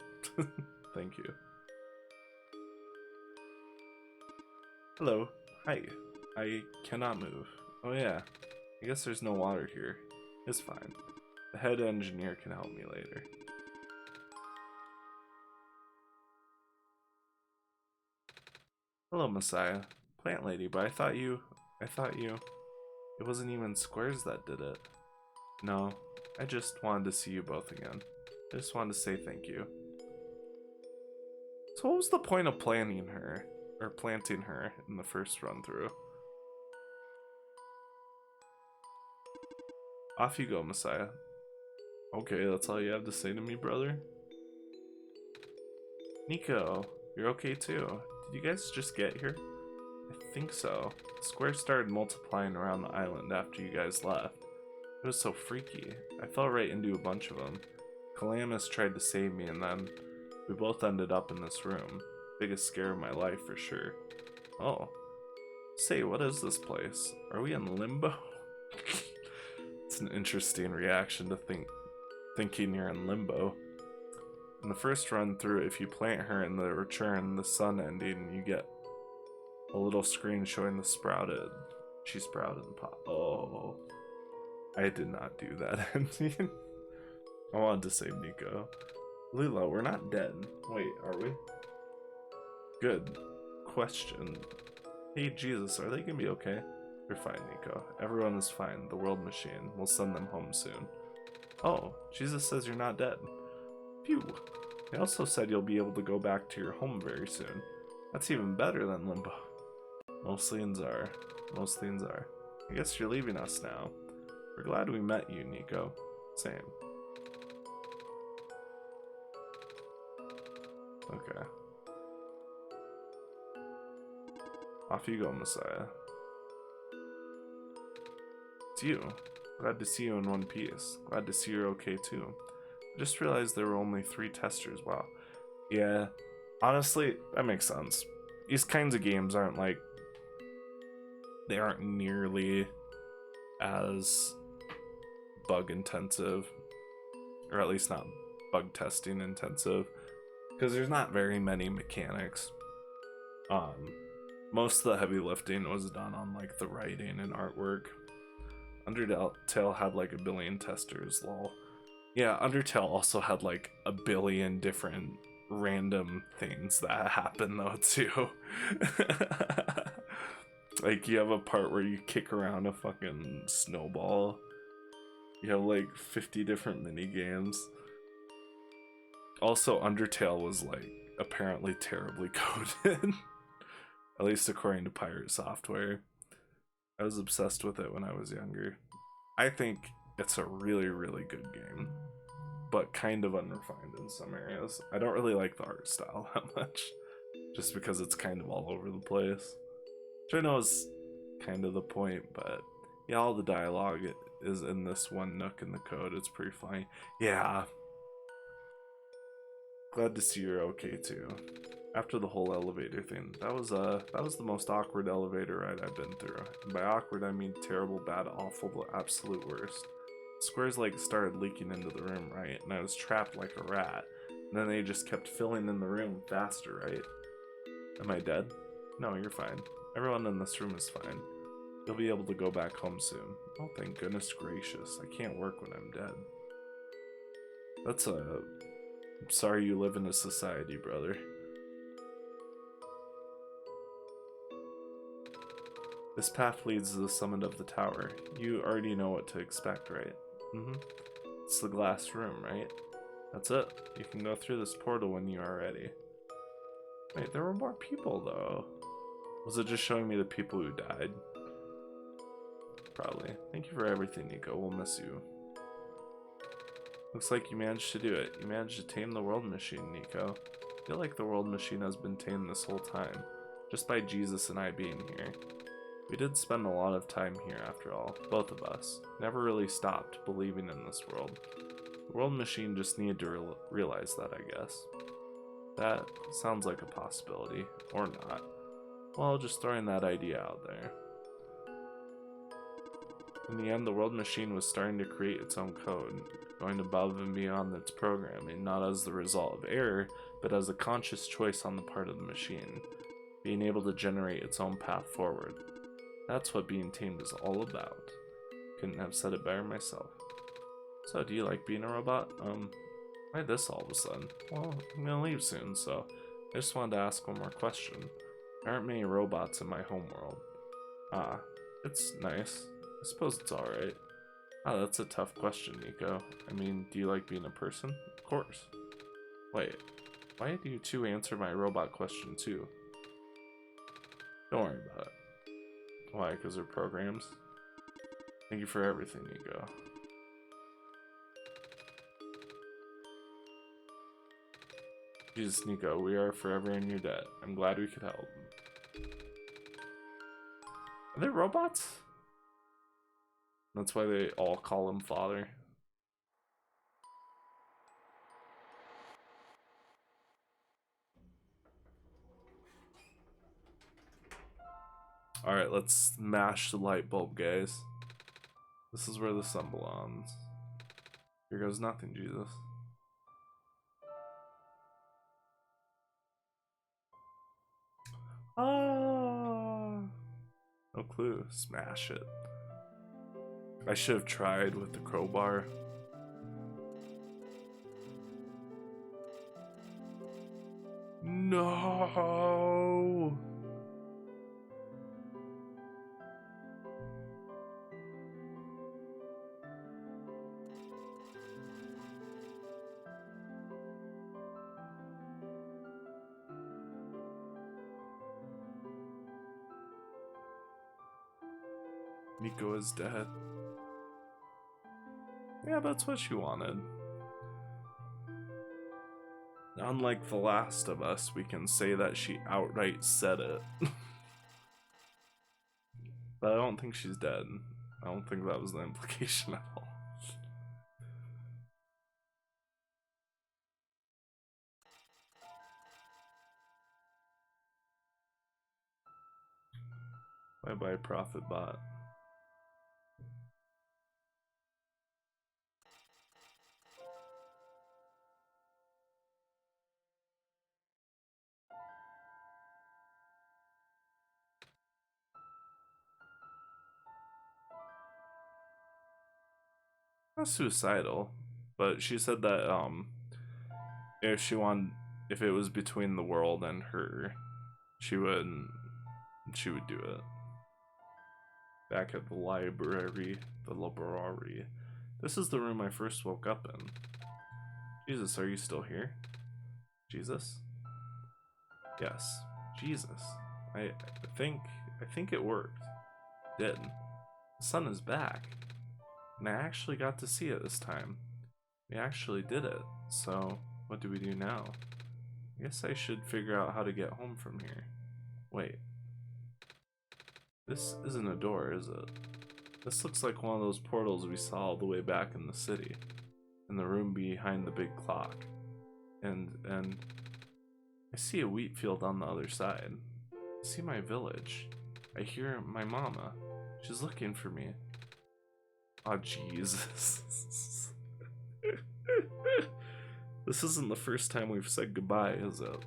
Thank you. Hello. Hi. I cannot move. Oh yeah. I guess there's no water here. It's fine. The head engineer can help me later. Hello, Messiah. Plant lady, but I thought you... It wasn't even squares that did it. No, I just wanted to see you both again. I just wanted to say thank you. So what was the point of planting her in the first run through? Off you go, Messiah. Okay, that's all you have to say to me, brother? Nico, you're okay too. Did you guys just get here? I think so. The squares started multiplying around the island after you guys left. It was so freaky. I fell right into a bunch of them. Calamus tried to save me, and then we both ended up in this room. Biggest scare of my life for sure. Oh. Say, what is this place? Are we in limbo? It's an interesting reaction to thinking you're in limbo. In the first run through, if you plant her in the return, the sun ending, you get a little screen showing she sprouted and pop. Oh. I did not do that ending. I wanted to save Nico. Lilo, we're not dead. Wait, are we? Good question. Hey, Jesus, are they gonna be okay? You're fine, Nico. Everyone is fine. The world machine. We'll send them home soon. Oh, Jesus says you're not dead. Phew. He also said you'll be able to go back to your home very soon. That's even better than limbo. Most things are. Most things are. I guess you're leaving us now. We're glad we met you, Nico. Same. Okay. Off you go, Messiah. It's you. Glad to see you in one piece. Glad to see you're okay too. I just realized there were only 3 testers. Wow. Yeah. Honestly, that makes sense. These kinds of games aren't like... They aren't nearly as bug intensive. Or at least not bug testing intensive. Because there's not very many mechanics. Most of the heavy lifting was done on like the writing and artwork. Undertale had like a billion testers, lol. Yeah, Undertale also had like a billion different random things that happen though too. Like you have a part where you kick around a fucking snowball. You have like 50 different mini games. Also, Undertale was like apparently terribly coded. At least according to Pirate Software. I was obsessed with it when I was younger. I think it's a really, really good game, but kind of unrefined in some areas. I don't really like the art style that much, just because it's kind of all over the place. Which I know is kind of the point, but yeah, all the dialogue is in this one nook in the code. It's pretty funny. Yeah. Glad to see you're okay too. After the whole elevator thing, that was the most awkward elevator ride I've been through. And by awkward, I mean terrible, bad, awful, the absolute worst. Squares like started leaking into the room, right? And I was trapped like a rat. And then they just kept filling in the room faster, right? Am I dead? No, you're fine. Everyone in this room is fine. You'll be able to go back home soon. Oh, thank goodness gracious. I can't work when I'm dead. That's I'm sorry you live in a society, brother. This path leads to the summit of the tower. You already know what to expect, right? Mm-hmm. It's the glass room, right? That's it. You can go through this portal when you are ready. Wait, there were more people, though. Was it just showing me the people who died? Probably. Thank you for everything, Nico. We'll miss you. Looks like you managed to do it. You managed to tame the world machine, Nico. I feel like the world machine has been tamed this whole time, just by Jesus and I being here. We did spend a lot of time here after all, both of us. Never really stopped believing in this world. The world machine just needed to realize that, I guess. That sounds like a possibility, or not. Well, just throwing that idea out there. In the end, the world machine was starting to create its own code, going above and beyond its programming, not as the result of error, but as a conscious choice on the part of the machine, being able to generate its own path forward. That's what being tamed is all about. Couldn't have said it better myself. So, do you like being a robot? Why this all of a sudden? Well, I'm gonna leave soon, so I just wanted to ask one more question. There aren't many robots in my homeworld. Ah, it's nice. I suppose it's alright. Ah, that's a tough question, Nico. I mean, do you like being a person? Of course. Wait, Why did you two answer my robot question too? Don't worry about it. Why? Because they're programs? Thank you for everything, Nico. Jesus, Nico, we are forever in your debt. I'm glad we could help. Are they robots? That's why they all call him father. Alright, let's smash the light bulb, guys. This is where the sun belongs. Here goes nothing, Jesus. Oh, no clue. Smash it. I should have tried with the crowbar. No. Nico is dead. Yeah, that's what she wanted. Unlike The Last of Us, we can say that she outright said it. But I don't think she's dead. I don't think that was the implication at all. Bye bye, Prophet Bot. Not suicidal, but she said that if it was between the world and her, she would do it. Back at the library. This is the room I first woke up in. Jesus, are you still here? Jesus? Yes. Jesus. I think it worked. It did. The sun is back. And I actually got to see it this time. We actually did it. So, what do we do now? I guess I should figure out how to get home from here. Wait. This isn't a door, is it? This looks like one of those portals we saw all the way back in the city. In the room behind the big clock. And I see a wheat field on the other side. I see my village. I hear my mama. She's looking for me. Oh, Jesus. This isn't the first time we've said goodbye, is it?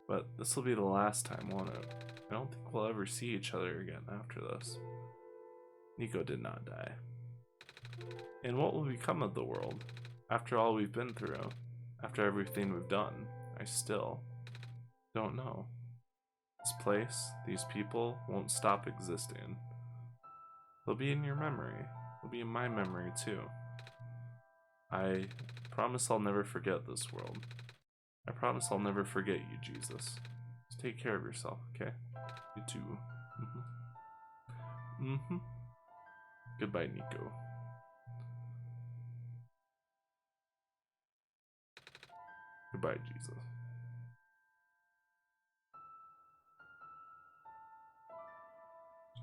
But this will be the last time, won't it? I don't think we'll ever see each other again after this. Nico did not die. And what will become of the world? After all we've been through, after everything we've done, I still don't know. This place, these people, won't stop existing. They'll be in your memory. They'll be in my memory too. I promise I'll never forget this world. I promise I'll never forget you, Jesus. Just take care of yourself, okay? You too. Goodbye, Nico. Goodbye, Jesus.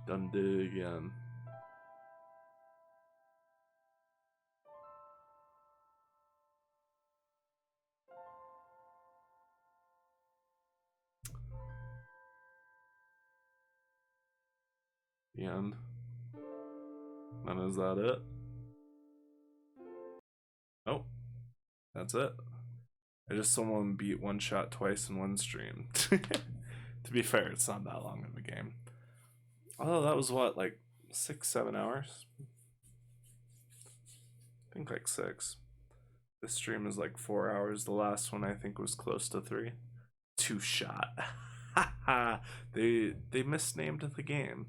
Done did it again. The end. And is that it? Oh, that's it. I just saw someone beat OneShot twice in one stream. To be fair, it's not that long of a game. Although that was what, like 6-7 hours? I think like 6. This stream is like 4 hours. The last one I think was close to 3. 2-shot. They misnamed the game.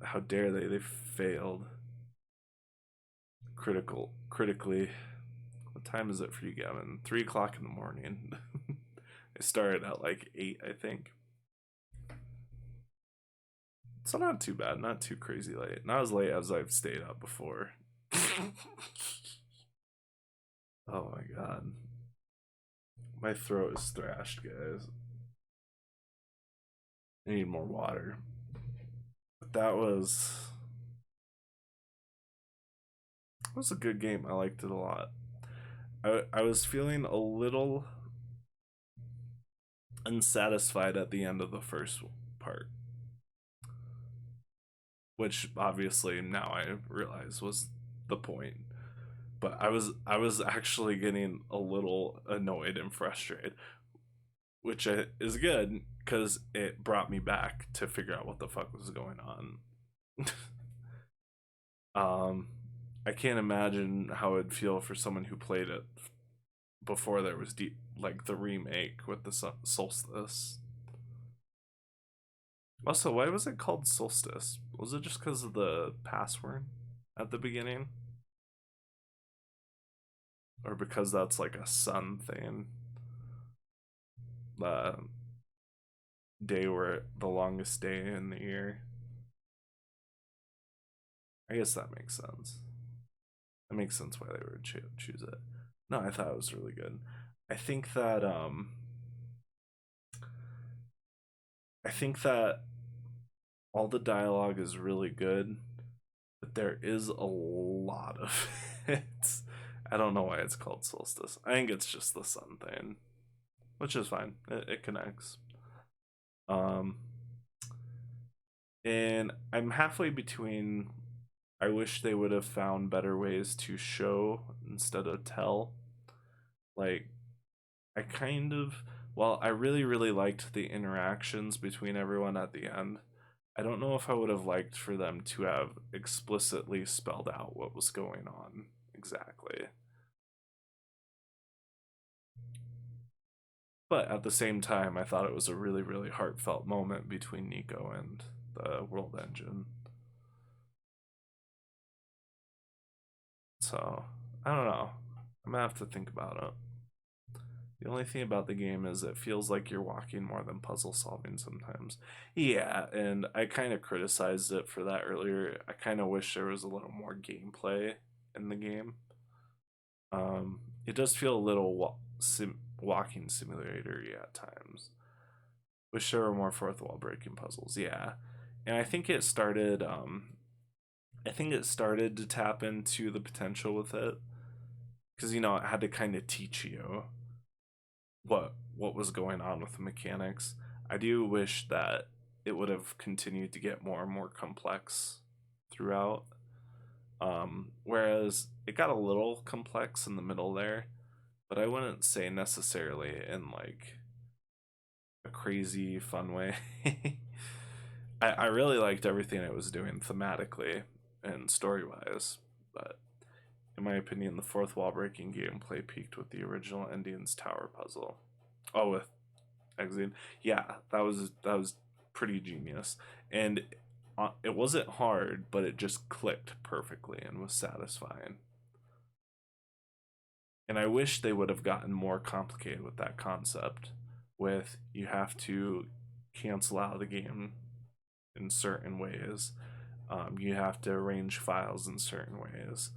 How dare they? They failed. Critically. What time is it for you, Gavin? 3 o'clock in the morning. I started at like 8, I think. So not too bad, not too crazy late. Not as late as I've stayed up before. Oh my god. My throat is thrashed, guys. I need more water. But that was a good game. I liked it a lot. I was feeling a little unsatisfied at the end of the first part, which obviously now I realize was the point. But I was actually getting a little annoyed and frustrated, which is good because it brought me back to figure out what the fuck was going on. I can't imagine how it'd feel for someone who played it before there was like the remake with the Solstice. Also, why was it called Solstice? Was it just because of the password at the beginning? Or because that's like a sun thing? The day where the longest day in the year. I guess that makes sense. That makes sense why they would choose it. No, I thought it was really good. I think that I think that all the dialogue is really good, but there is a lot of it. I don't know why it's called Solstice. I think it's just the sun thing, which is fine. It connects. And I'm halfway between. I wish they would have found better ways to show instead of tell. Like, I kind of. Well, I really, really liked the interactions between everyone at the end. I don't know if I would have liked for them to have explicitly spelled out what was going on exactly. But at the same time, I thought it was a really, really heartfelt moment between Nico and the World Engine. So, I don't know. I'm gonna have to think about it. The only thing about the game is it feels like you're walking more than puzzle solving sometimes. Yeah, and I kind of criticized it for that earlier. I kind of wish there was a little more gameplay in the game. It does feel a little walking simulator at times. Wish there were more fourth wall breaking puzzles. Yeah, and I think it started. I think it started to tap into the potential with it because it had to kind of teach you what was going on with the mechanics. I do wish that it would have continued to get more and more complex throughout. Whereas it got a little complex in the middle there, but I wouldn't say necessarily in like a crazy fun way. I really liked everything it was doing thematically and story wise, but in my opinion, the fourth wall breaking gameplay peaked with the original Indians Tower puzzle. Oh, with Exine. Yeah, that was pretty genius, and it wasn't hard, but it just clicked perfectly and was satisfying. And I wish they would have gotten more complicated with that concept. With you have to cancel out the game in certain ways. You have to arrange files in certain ways.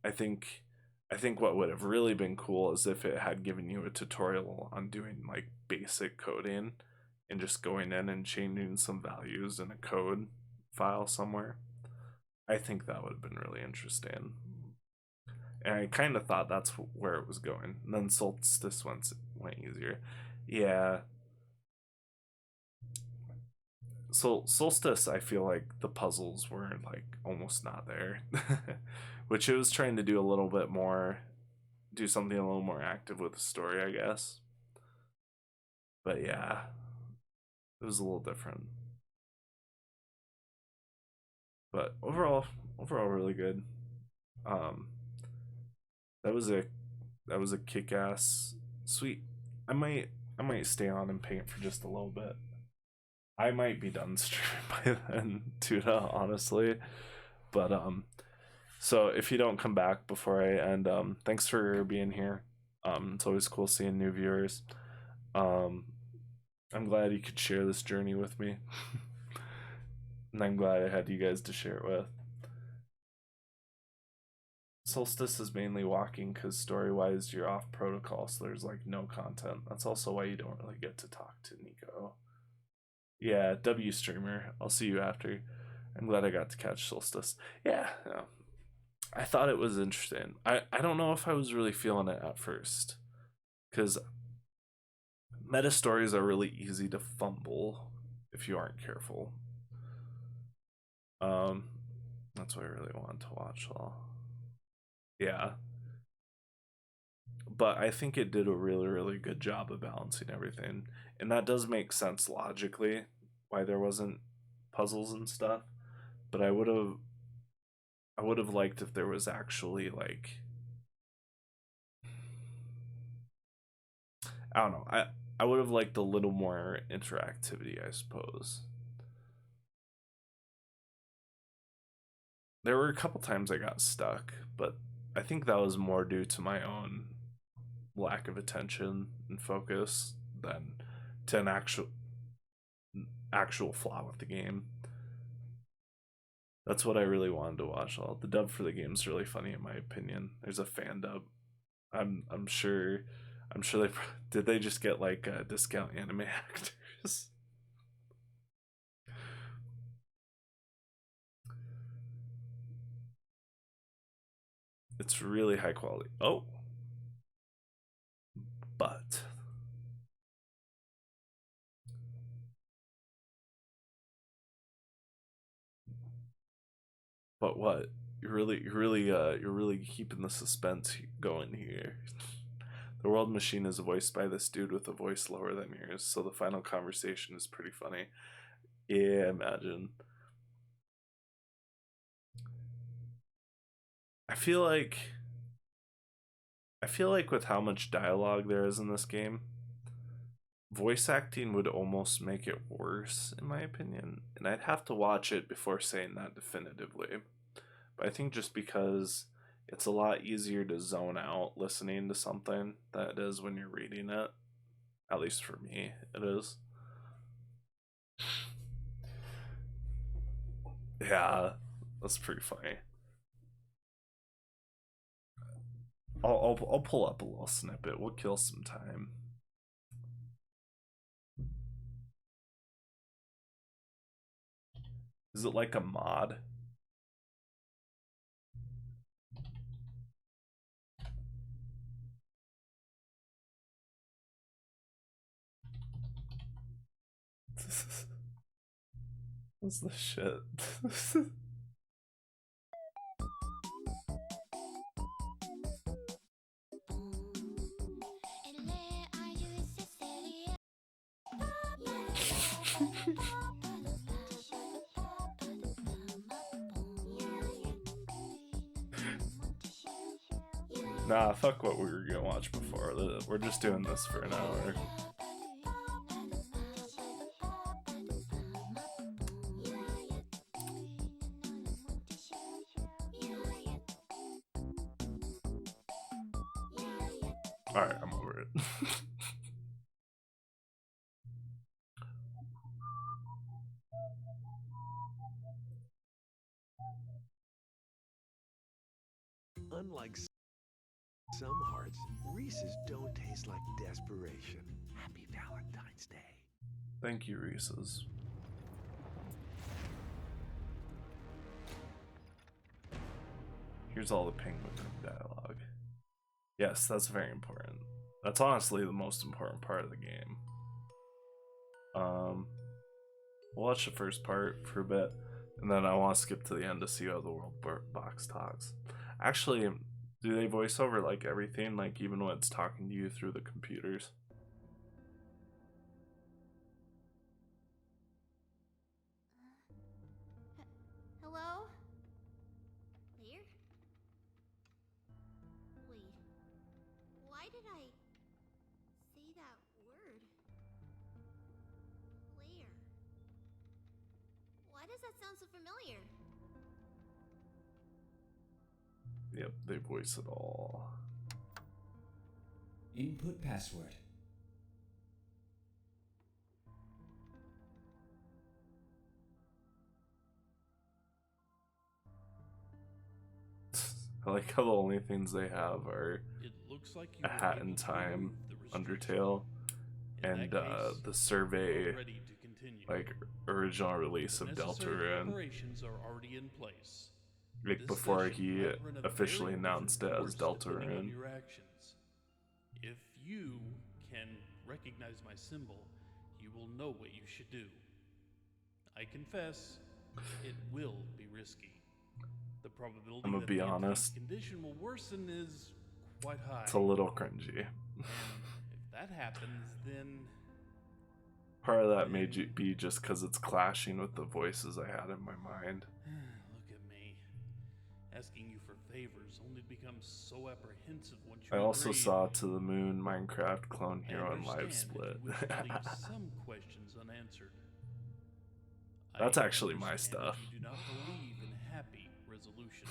I think I think what would have really been cool is if it had given you a tutorial on doing like basic coding and just going in and changing some values in a code file somewhere. I think that would have been really interesting. And I kind of thought that's where it was going. And then Solstice went easier. Yeah. So Solstice, I feel like the puzzles were like almost not there, which it was trying to do a little bit more, do something a little more active with the story, I guess. But yeah, it was a little different. But overall, really good. Um, that was a kick-ass sweet. I might I might stay on and paint for just a little bit. I might be done streaming by then, Tuna, honestly. But So if you don't come back before I end, thanks for being here. It's always cool seeing new viewers. Um, I'm glad you could share this journey with me. And I'm glad I had you guys to share it with. Solstice is mainly walking because story-wise you're off protocol, so there's like no content. That's also why you don't really get to talk to Nico. Yeah, W streamer. I'll see you after. I'm glad I got to catch Solstice. Yeah, yeah. I thought it was interesting. I don't know if I was really feeling it at first, because meta stories are really easy to fumble if you aren't careful. Um, that's what I really wanted to watch. All. Yeah, but I think it did a really good job of balancing everything, and that does make sense logically why there wasn't puzzles and stuff. But I would have liked if there was actually like, I don't know. I would have liked a little more interactivity, I suppose. There were a couple times I got stuck, but I think that was more due to my own lack of attention and focus than to an actual flaw with the game. That's what I really wanted to watch. All the dub for the game is really funny in my opinion. There's a fan dub. I'm sure they did they just get like discount anime actors. It's really high quality. Oh, but what? You're really keeping the suspense going here. The world machine is voiced by this dude with a voice lower than yours, so the final conversation is pretty funny. Yeah, imagine. I feel like with how much dialogue there is in this game, voice acting would almost make it worse in my opinion. And I'd have to watch it before saying that definitively. But I think just because it's a lot easier to zone out listening to something than it is when you're reading it. At least for me, it is. Yeah, that's pretty funny. I'll pull up a little snippet. We'll kill some time. Is it like a mod? What's the shit? Nah, fuck what we were gonna watch before. We're just doing this for an hour. Alright, I'm over it. Unlike some hearts, Reese's don't taste like desperation. Happy Valentine's Day. Thank you, Reese's. Here's all the penguin dialogue. Yes, that's very important. That's honestly the most important part of the game. We'll watch the first part for a bit, and then I want to skip to the end to see how the world box talks. Actually, do they voice over like everything, like even when it's talking to you through the computers? Hello? Clear? Wait. Why did I say that word? Claire. Why does that sound so familiar? Yep, they voice it all. Input password. I like how the only things they have are It looks like you A were Hat able in to Time, remove the restriction. Undertale, In and that case, the you survey, are ready to continue. like original release The of necessary Deltarune, preparations are already in place. like This before session he might run a officially very announced it different as course depending on Deltarune. your actions. If you can recognize my symbol, you will know what you should do. I confess, it will be risky. The probability I'm gonna that be the entity's honest, condition will worsen is quite high. it's a little cringy. And if that happens, then Part of that may be just because it's clashing with the voices I had in my mind. look at me. Asking you for favors only becomes so apprehensive once you I also agree. saw To the Moon, Minecraft, Clone I Hero, and Live understand Split. if you wish to leave some questions unanswered. That's I actually my understand stuff. if you do not believe in happy resolution.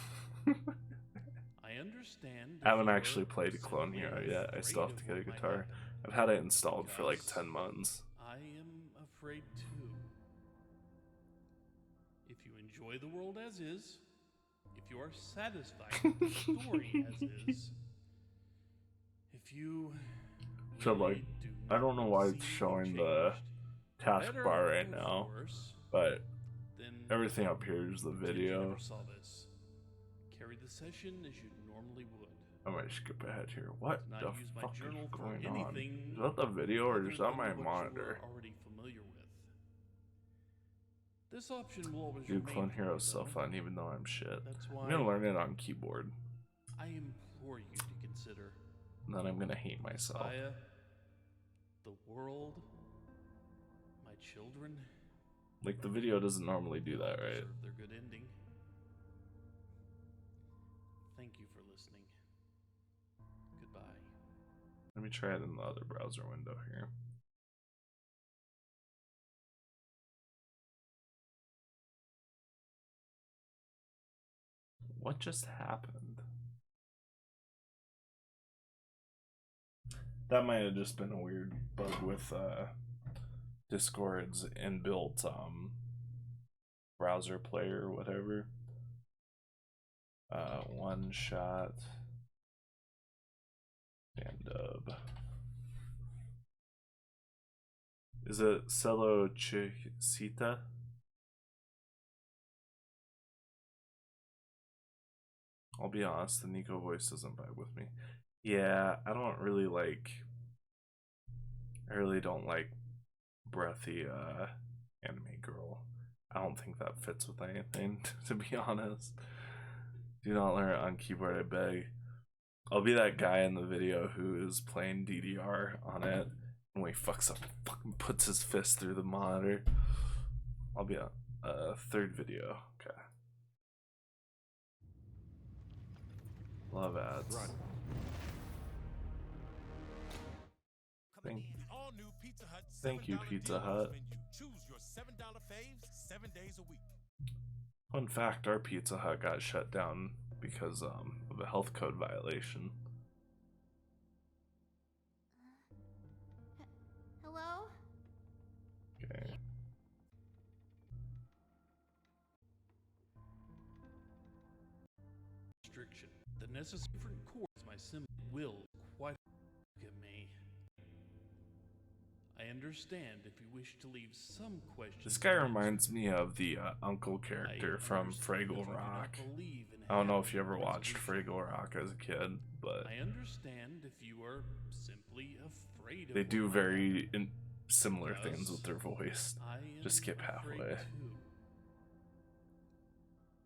I understand. I haven't if you actually are played Clone simply Hero yet. I still have to afraid get a of what might guitar. happen. I've had it installed for like Because 10 months. I am afraid too. If you enjoy the world as is, if you are satisfied with the story as is, if you So like, really do I not don't know want why to it's see showing anything the changed, better taskbar right or now, for worse, but then everything up here is the pretend you video. never saw this. Carry the session as you normally would. I might skip ahead here. What Do not the use my fuck journal is for going on? anything Is that the video or other is that than my what you monitor? are already familiar with. This option will always Dude, remain Clone for Hero you, is so though. fun even though I'm shit. That's I'm why gonna learn it on keyboard, I implore you to consider and then I'm gonna hate myself. Messiah, the world, my children. Like, the video doesn't normally do They all that, right? deserve their good ending. Thank you for listening. Goodbye. Let me try it in the other browser window here. What just happened? That might have just been a weird bug with Discord's inbuilt browser player or whatever. OneShot and dub. Is it Cello Chicita? I'll be honest, the Nico voice doesn't vibe with me. Yeah, I really don't like breathy anime girl. I don't think that fits with anything, to be honest. Do not learn it on keyboard, I beg. I'll be that guy in the video who is playing DDR on it, and when he fucks up, fucking puts his fist through the monitor. I'll be a third video. Okay. Love ads. Run. Thank you, Pizza Hut. Choose your $7 faves 7 days a week. Fun fact, our Pizza Hut got shut down because of a health code violation. Hello? Okay. Restriction. The necessary course my symbol will quite look at me. I understand if you wish to leave some questions. This guy unanswered. reminds me of the uncle character from understand if you Fraggle do not Rock. believe in I don't know if happy you ever watched resolution. Fraggle Rock as a kid, but I understand if you are simply afraid of they what do might very happen. similar Because things with their voice. I am Just skip afraid halfway. too.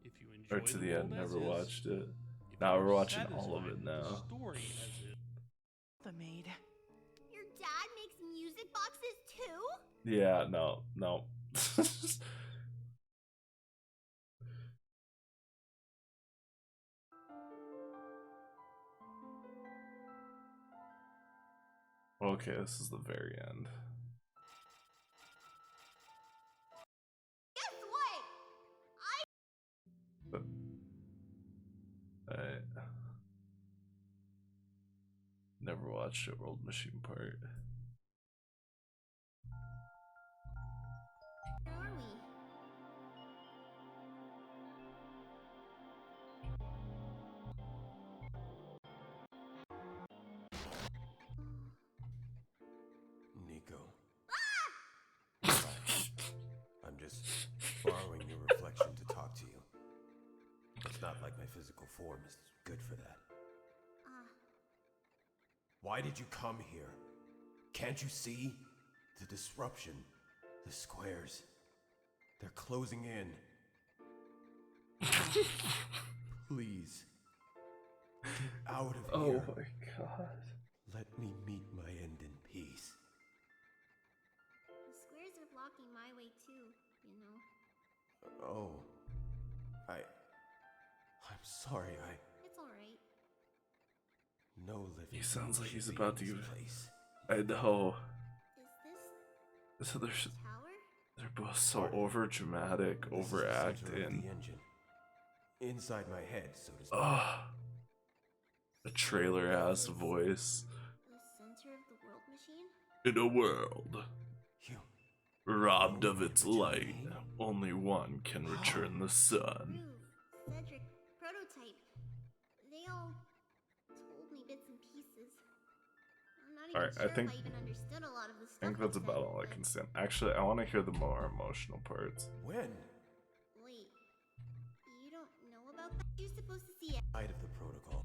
If you enjoy Or to the world end, as never is, watched it. if Now you we're are watching all of satisfied it with the now. story as is, The maid. Your dad makes music boxes too? Yeah, no. Okay, this is the very end. Guess what? Alright. Never watched a World Machine part. Where are we? Nico. I'm just borrowing your reflection to talk to you. It's not like my physical form is good for that. Why did you come here? Can't you see? The disruption. The squares. They're closing in. Please. Get out of Oh here. my god. Let me meet my end in peace. The squares are blocking my way too, you know. Oh. I'm sorry, It's alright. No living. He sounds like he's should be about in to this give. place. I know. Is So this tower? they're both so over dramatic, This is the center of overacting. the engine. Inside my head, so to speak. Ugh. A trailer ass voice. The center of the world machine? In a world You. robbed of its light, only one can return the sun. Rue, Cedric, Prototype. They all told me bits and pieces. I'm not even Alright, sure I think if I even understood a lot of the stuff. I think that's they about said, all I but- can say. Actually, I want to hear the more emotional parts. When? Wait, you don't know about that? You're supposed to see it. Side of the protocol.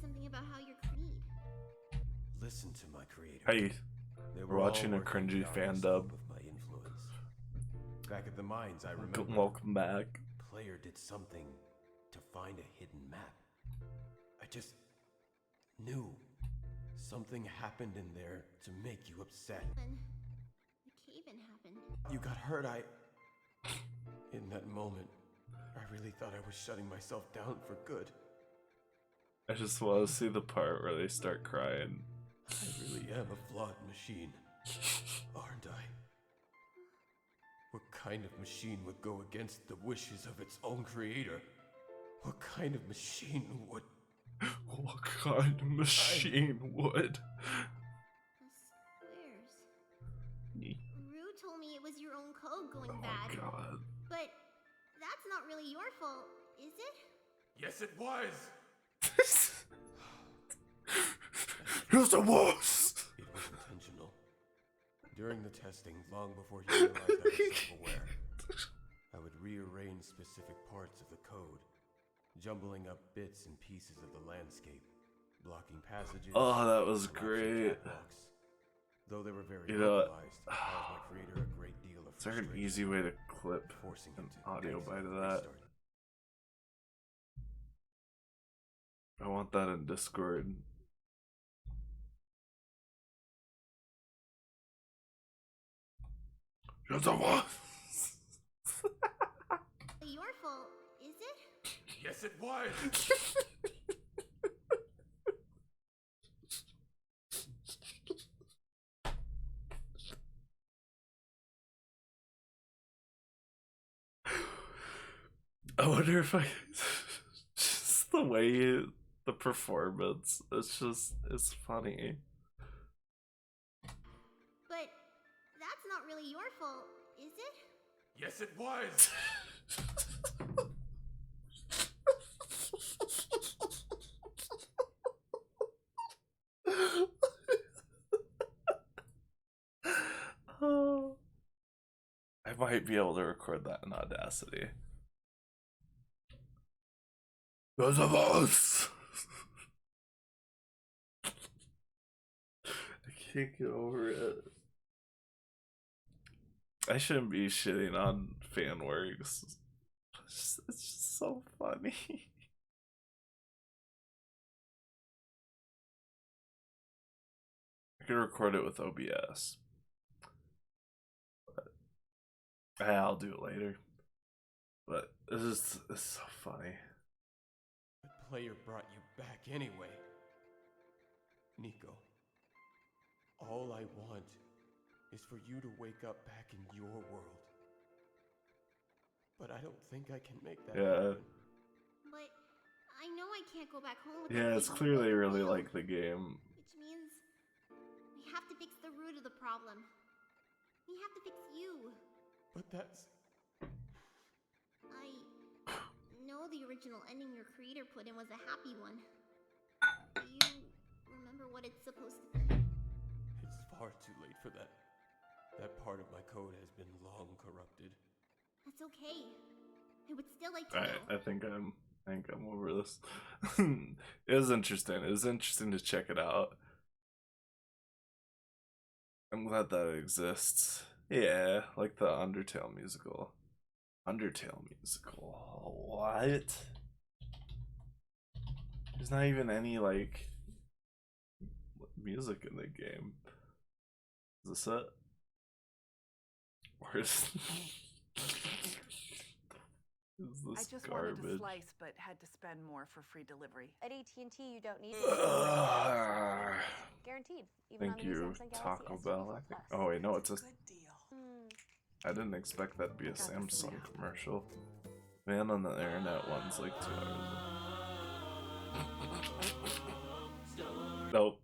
Something about how you're clean. Listen to my creator. Hey, They we're were all watching a working cringy beyond fan the dub. scope of my influence. Back at the mines, I remember. Welcome back. Player did something to find a hidden map. I just knew something happened in there to make you upset. Then the cave-in happened. You got hurt. In that moment, I really thought I was shutting myself down for good. I just want to see the part where they start crying. I really am a flawed machine, aren't I? What kind of machine would go against the wishes of its own creator? What kind of machine would... What kind of machine would? The squares. Rue told me it was your own code going Oh bad. my god. But that's not really your fault, is it? Yes, it was! You're the worst! It was intentional. During the testing, long before he realized I was self-aware, I would rearrange specific parts of the code, jumbling up bits and pieces of the landscape, blocking passages. Oh, that was collapsing great. catwalks. Though they were very You know what? localized, it caused my creator a great deal of Is there an frustration, easy way to clip forcing an him to audio exit bite of and that? restart. I want that in Discord. You're the worst! Your fault, is it? Yes, it was! I wonder if I just the way the performance, it's funny. But that's not really your fault, is it? Yes, it was! I might be able to record that in Audacity. Both of us. I can't get over it. I shouldn't be shitting on fan works. It's just so funny. I can record it with OBS. But I'll do it later. But it's so funny. The player brought you back anyway. Nico, all I want is for you to wake up back in your world. But I don't think I can make that happen. But I know I can't go back home with Yeah, the it's cave-in clearly for really real. like the game. It Which means we have to fix the root of the problem. We have to fix you. But that's... I know the original ending your creator put in was a happy one. Do you remember what it's supposed to be? It's far too late for that. That part of my code has been long corrupted. That's okay. I would still like to know. I think I'm over this. It was interesting. It was interesting to check it out. I'm glad that it exists. Yeah, like the Undertale musical. Undertale musical. What? There's not even any like music in the game. Is this it? Or is I this just garbage? wanted a slice, but had to spend more for free delivery. At AT&T, you don't need to. Guaranteed. Even on Thank the new you, Samsung Galaxy Taco S24 Bell. I think. Plus. Oh wait, no, it's a. Good deal. I didn't expect that to be a got this Samsung now. commercial. Man on the internet one's like 2 hours. Nope.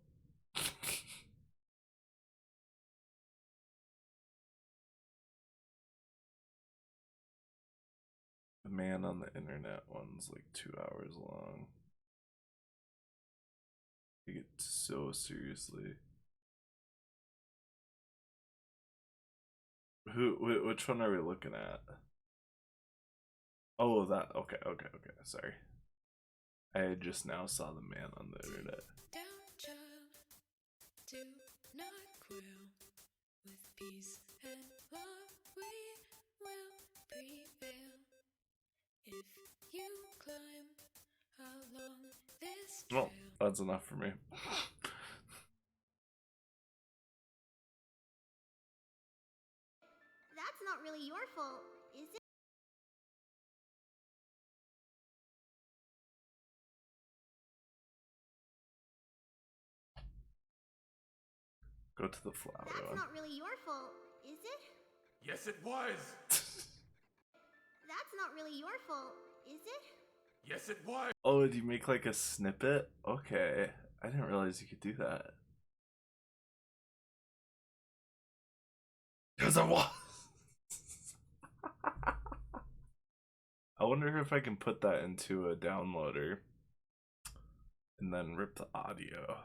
The man on the internet one's like 2 hours long. Take it so seriously. Which one are we looking at? Oh, that. Okay. Sorry. I just now saw the man on the internet. Down, child, do not quail. With peace and love, we will prevail. If you climb along this trail. Well, that's enough for me. That's not really your fault, is it? Go to the flower That's one. not really your fault, is it? Yes, it was! That's not really your fault, is it? Yes, it was! Oh, did you make like a snippet? Okay. I didn't realize you could do that. Because I was. I wonder if I can put that into a downloader and then rip the audio.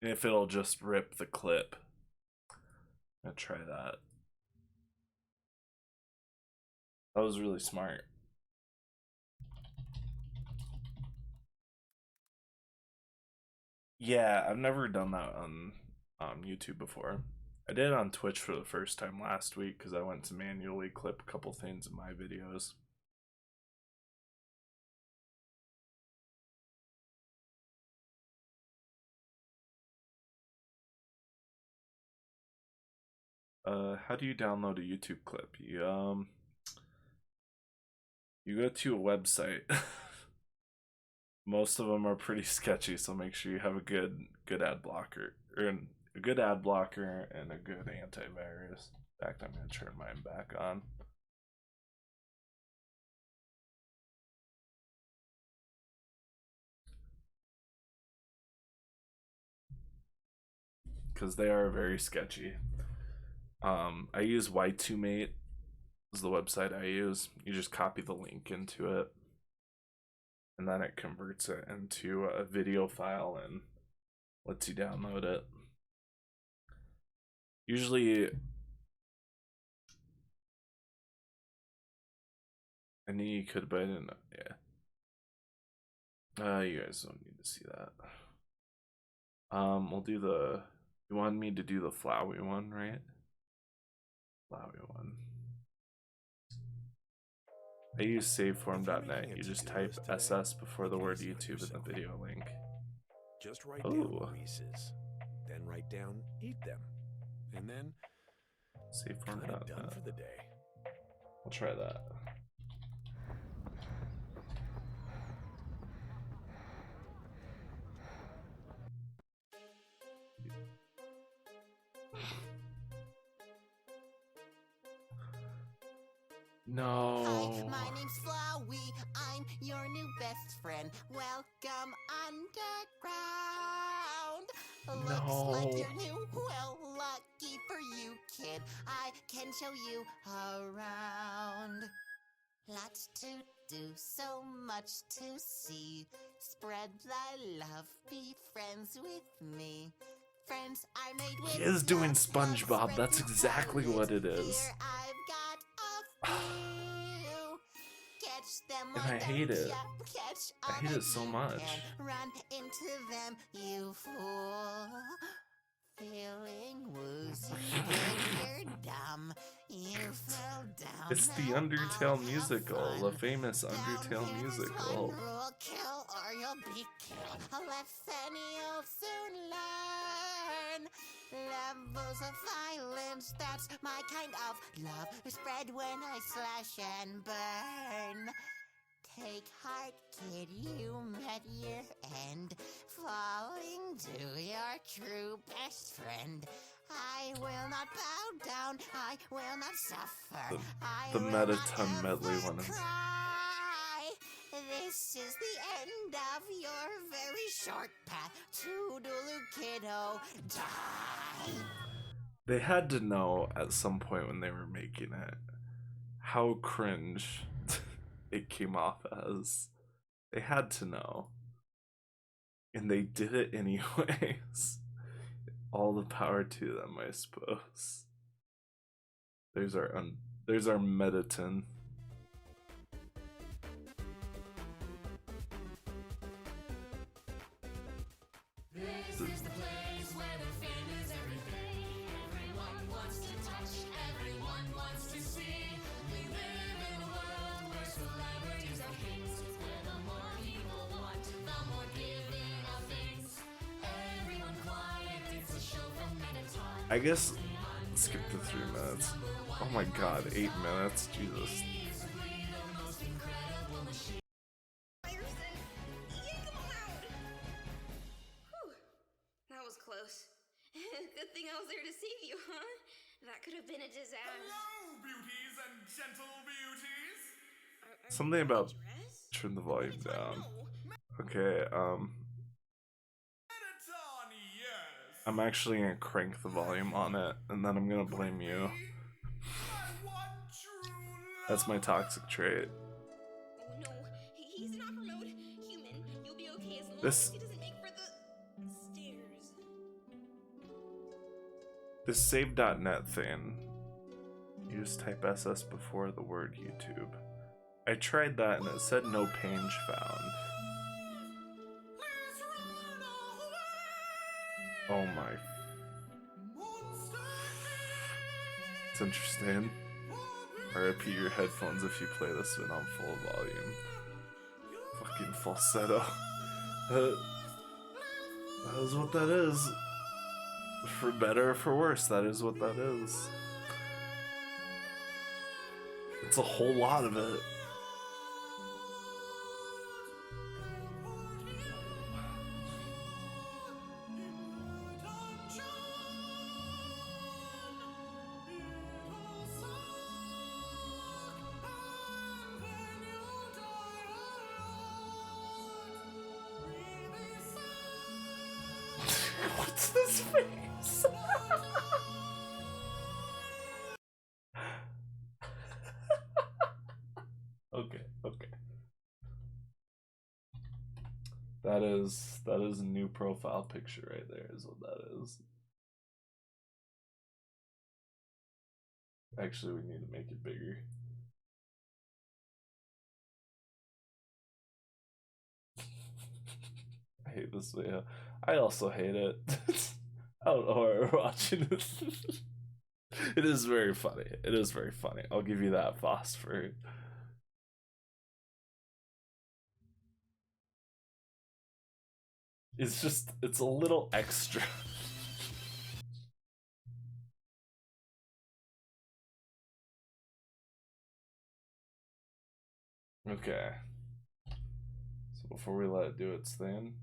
If it'll just rip the clip. I'm gonna try that. That was really smart. Yeah, I've never done that on YouTube before. I did it on Twitch for the first time last week because I went to manually clip a couple things in my videos. How do you download a YouTube clip? You go to a website. Most of them are pretty sketchy, so make sure you have a good ad blocker, or a good ad blocker and a good antivirus. In fact, I'm gonna turn mine back on. Because they are very sketchy. I use Y2Mate is the website I use. You just copy the link into it, and then it converts it into a video file and lets you download it. Usually, I knew you could, but I didn't know. Yeah. You guys don't need to see that. We'll do the. You want me to do the Flowey one, right? Flowey one. I use saveform.net. You just type SS before the word YouTube in the video link. Just write down Reese's, then write down eat them, and then kind of done for the day. I'll try that. No. Hi, my name's Flowey. I'm your new best friend. Welcome underground. Looks like you're new. Well, lucky for you, kid. I can show you around. Lots to do, so much to see. Spread the love, be friends with me. Friends are made with He is doing love, SpongeBob. love That's spreads exactly what it is. Here I've got a few. Catch them, And why I hate don't it. ya? Catch I all hate that it so you much. can. Run into them, you fool. Feeling woozy and you're dumb. You fell down. It's the Now I'll Undertale have musical, fun. the famous Down Undertale here there's musical. one rule, kill or you'll be killed. A lesson you'll soon learn. Levels of violence, that's my kind of love. Spread when I slash and burn. Take heart, kid, you met your end. Falling to your true best friend. I will not bow down, I will not suffer. The I will Mettaton not medley ever one is. cry. This is the end of your very short path. Toodaloo, kiddo, die. They had to know at some point when they were making it how cringe it came off as. They had to know. And they did it anyways. All the power to them, I suppose. There's our Mettaton. This is the place where the fame is everything. Everyone wants to touch, everyone wants to see. We live in a world where celebrities are kings. Where the more people want, the more giving of things. Everyone quiet, it's a show from Mettaton. I guess skip to 3 minutes. Oh my god, 8 minutes, Jesus. That was close. Good thing I was there to save you, huh? That could have been a disaster. Hello, beauties and gentle beauties. Something about turn the volume down. Okay, Mettaton, yes. I'm actually gonna crank the volume on it, and then I'm gonna blame you. That's my toxic trait. Oh no, he's not remote. Human, you'll be okay as long This- as he doesn't make for the stairs. This save.net thing, you just type SS before the word YouTube. I tried that and it said no page found. Oh my. It's interesting. RIP your headphones if you play this one on full volume. Fucking falsetto. That is what that is. For better or for worse, that is what that is. It's a whole lot of it. What's this face? Okay. That is a new profile picture right there, is what that is. Actually, we need to make it bigger. I hate this video. I also hate it. I don't know why we're watching this. It is very funny. It is very funny. I'll give you that, Phosphor. It's a little extra. Okay. So before we let it do its thing,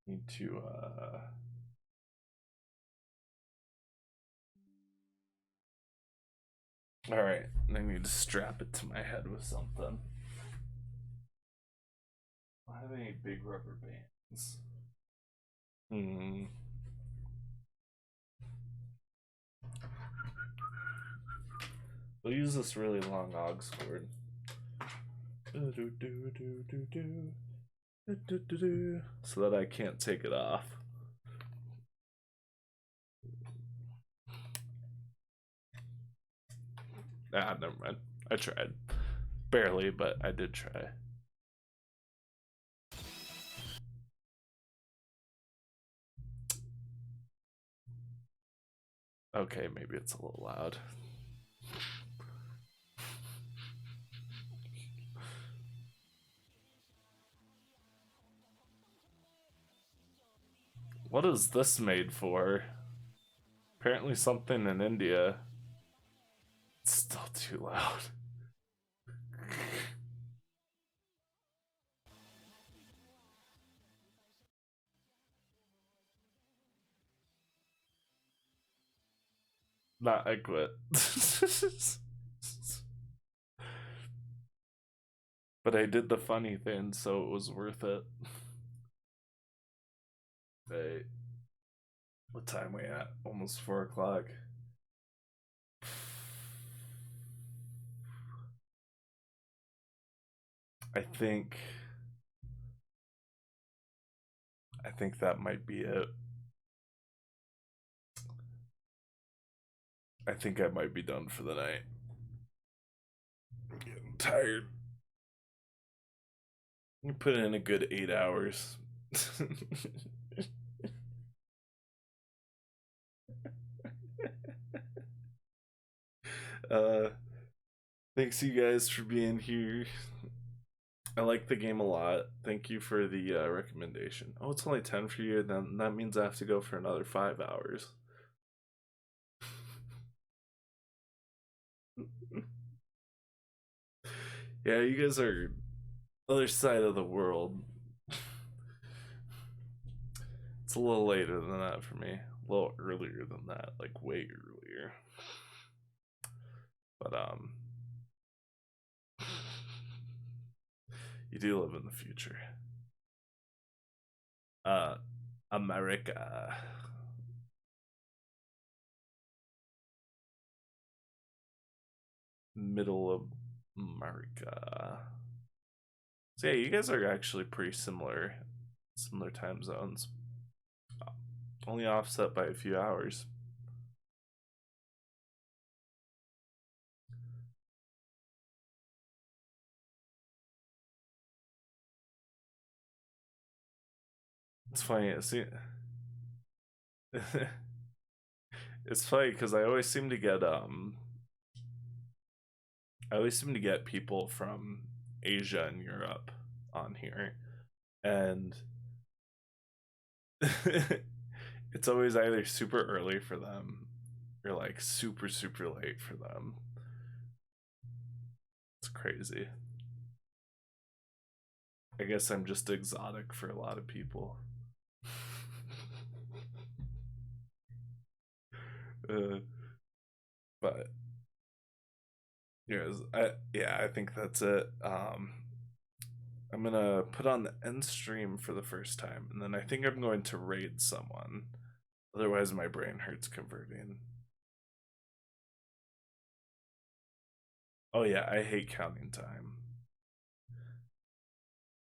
need to alright, I need to strap it to my head with something. I don't have any big rubber bands. Hmm. We'll use this really long aux cord. So that I can't take it off. Ah, never mind. I tried. Barely, but I did try. Okay, maybe it's a little loud. What is this made for? Apparently something in India. It's still too loud. Nah, I quit. But I did the funny thing, so it was worth it. Hey, what time we at? Almost 4 o'clock. I think that might be it. I think I might be done for the night. I'm getting tired. You put in a good 8 hours. Thanks you guys for being here. I like the game a lot. Thank you for the recommendation. Oh, it's only 10 for you, then that means I have to go for another 5 hours. Yeah, you guys are other side of the world. It's a little later than that for me. A little earlier than that, like way earlier. But you do live in the future. America. Middle of America. So yeah, you guys are actually pretty similar time zones. Only offset by a few hours. It's funny. See, it's funny because I always seem to get people from Asia and Europe on here, and it's always either super early for them or like super late for them. It's crazy. I guess I'm just exotic for a lot of people. But yes, I think that's it. I'm gonna put on the end stream for the first time, and then I think I'm going to raid someone. Otherwise, my brain hurts converting. Oh yeah, I hate counting time.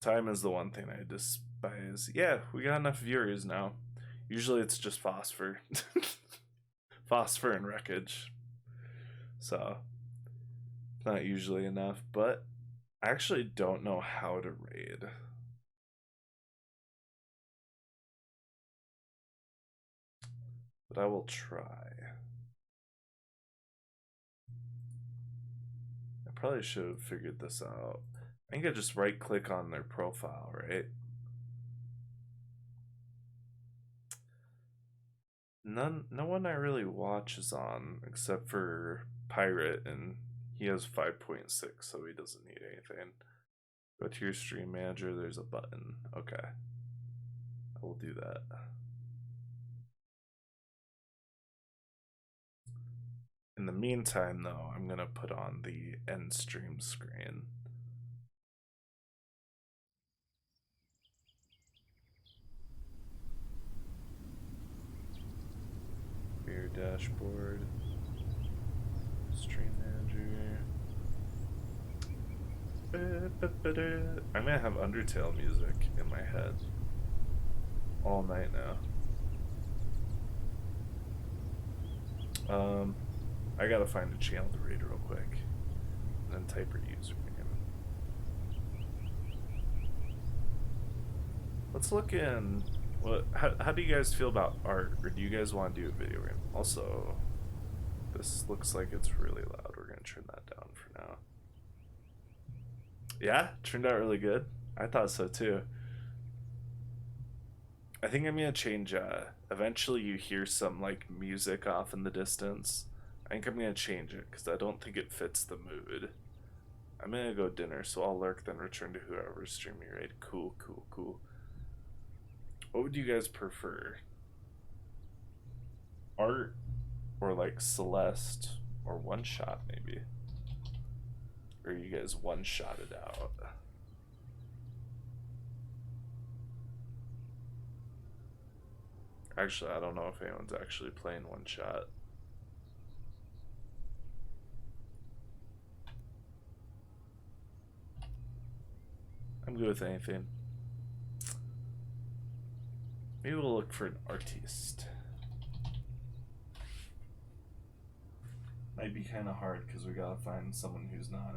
Time is the one thing I despise. Yeah, we got enough viewers now. Usually it's just phosphor. Phosphor and wreckage. So, not usually enough, but I actually don't know how to raid. But I will try. I probably should have figured this out. I think I just right click on their profile, right? No one I really watch is on except for Pirate, and he has 5.6, so he doesn't need anything. Go to your stream manager, there's a button. Okay. I will do that. In the meantime, though, I'm gonna put on the end stream screen. Rear dashboard. Stream manager. I'm gonna have Undertale music in my head all night now. I gotta find a channel to raid real quick, and then type her username. Let's look in. What? How do you guys feel about art, or do you guys want to do a video game? Also, this looks like it's really loud. We're gonna turn that down for now. Yeah, turned out really good. I thought so too. I think I'm gonna change. Eventually, you hear some like music off in the distance. I think I'm gonna change it because I don't think it fits the mood. I'm gonna go dinner, so I'll lurk, then return to whoever's streaming raid. Cool, cool, cool. What would you guys prefer? Art or like Celeste or OneShot maybe? Or you guys one-shot it out? Actually, I don't know if anyone's actually playing OneShot. I'm good with anything. Maybe we'll look for an artiste. Might be kind of hard because we gotta find someone who's not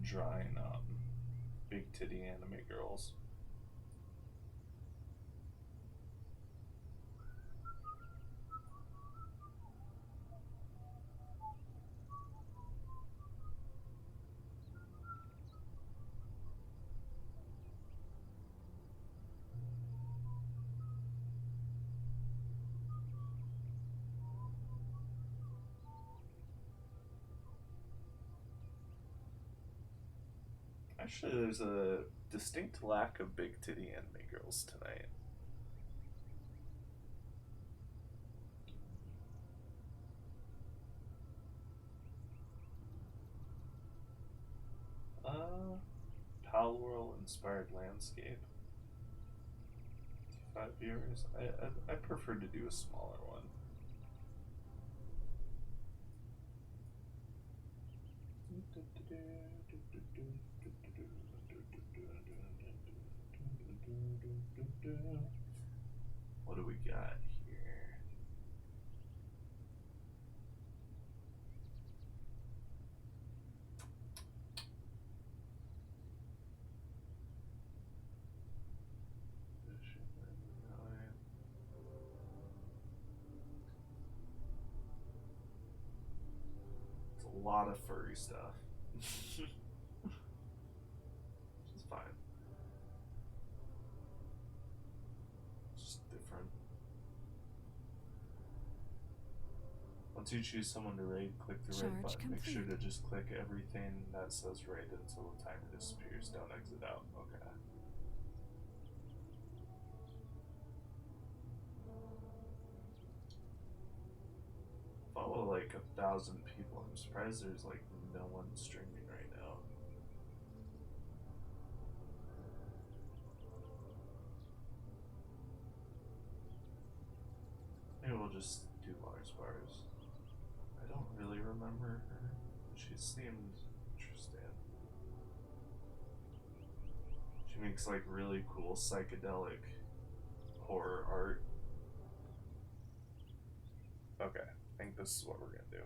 drawing big titty anime girls. Actually, there's a distinct lack of big titty anime girls tonight. Palworld inspired landscape. 5 viewers. I prefer to do a smaller one. What do we got here? It's a lot of furry stuff. It's fine. Just different. Once you choose someone to raid, click the raid button. Make sure to just click everything that says raid until the timer disappears. Don't exit out. Okay. Follow like 1,000 people. I'm surprised there's like no one streaming right now. Maybe we'll just do Mars bars. I don't really remember her. She seemed interesting. She makes like really cool psychedelic horror art. Okay, I think this is what we're gonna do.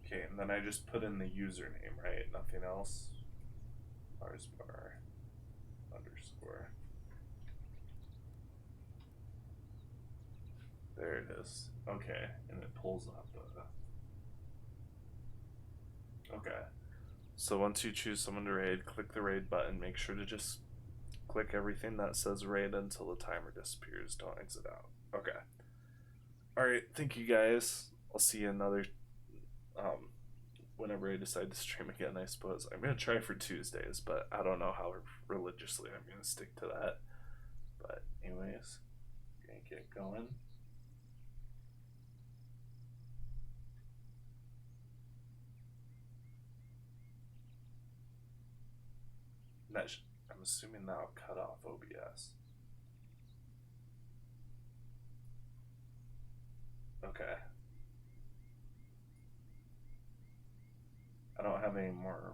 Okay, and then I just put in the username, right? Nothing else. Mars bar underscore. There it is. Okay, and it pulls up okay. So once you choose someone to raid, click the raid button. Make sure to just click everything that says raid until the timer disappears. Don't exit out. Okay. Alright, thank you guys. I'll see you another whenever I decide to stream again, I suppose. I'm gonna try for Tuesdays, but I don't know how religiously I'm gonna stick to that. But anyways, gonna get going. I'm assuming that'll cut off OBS. Okay. I don't have any more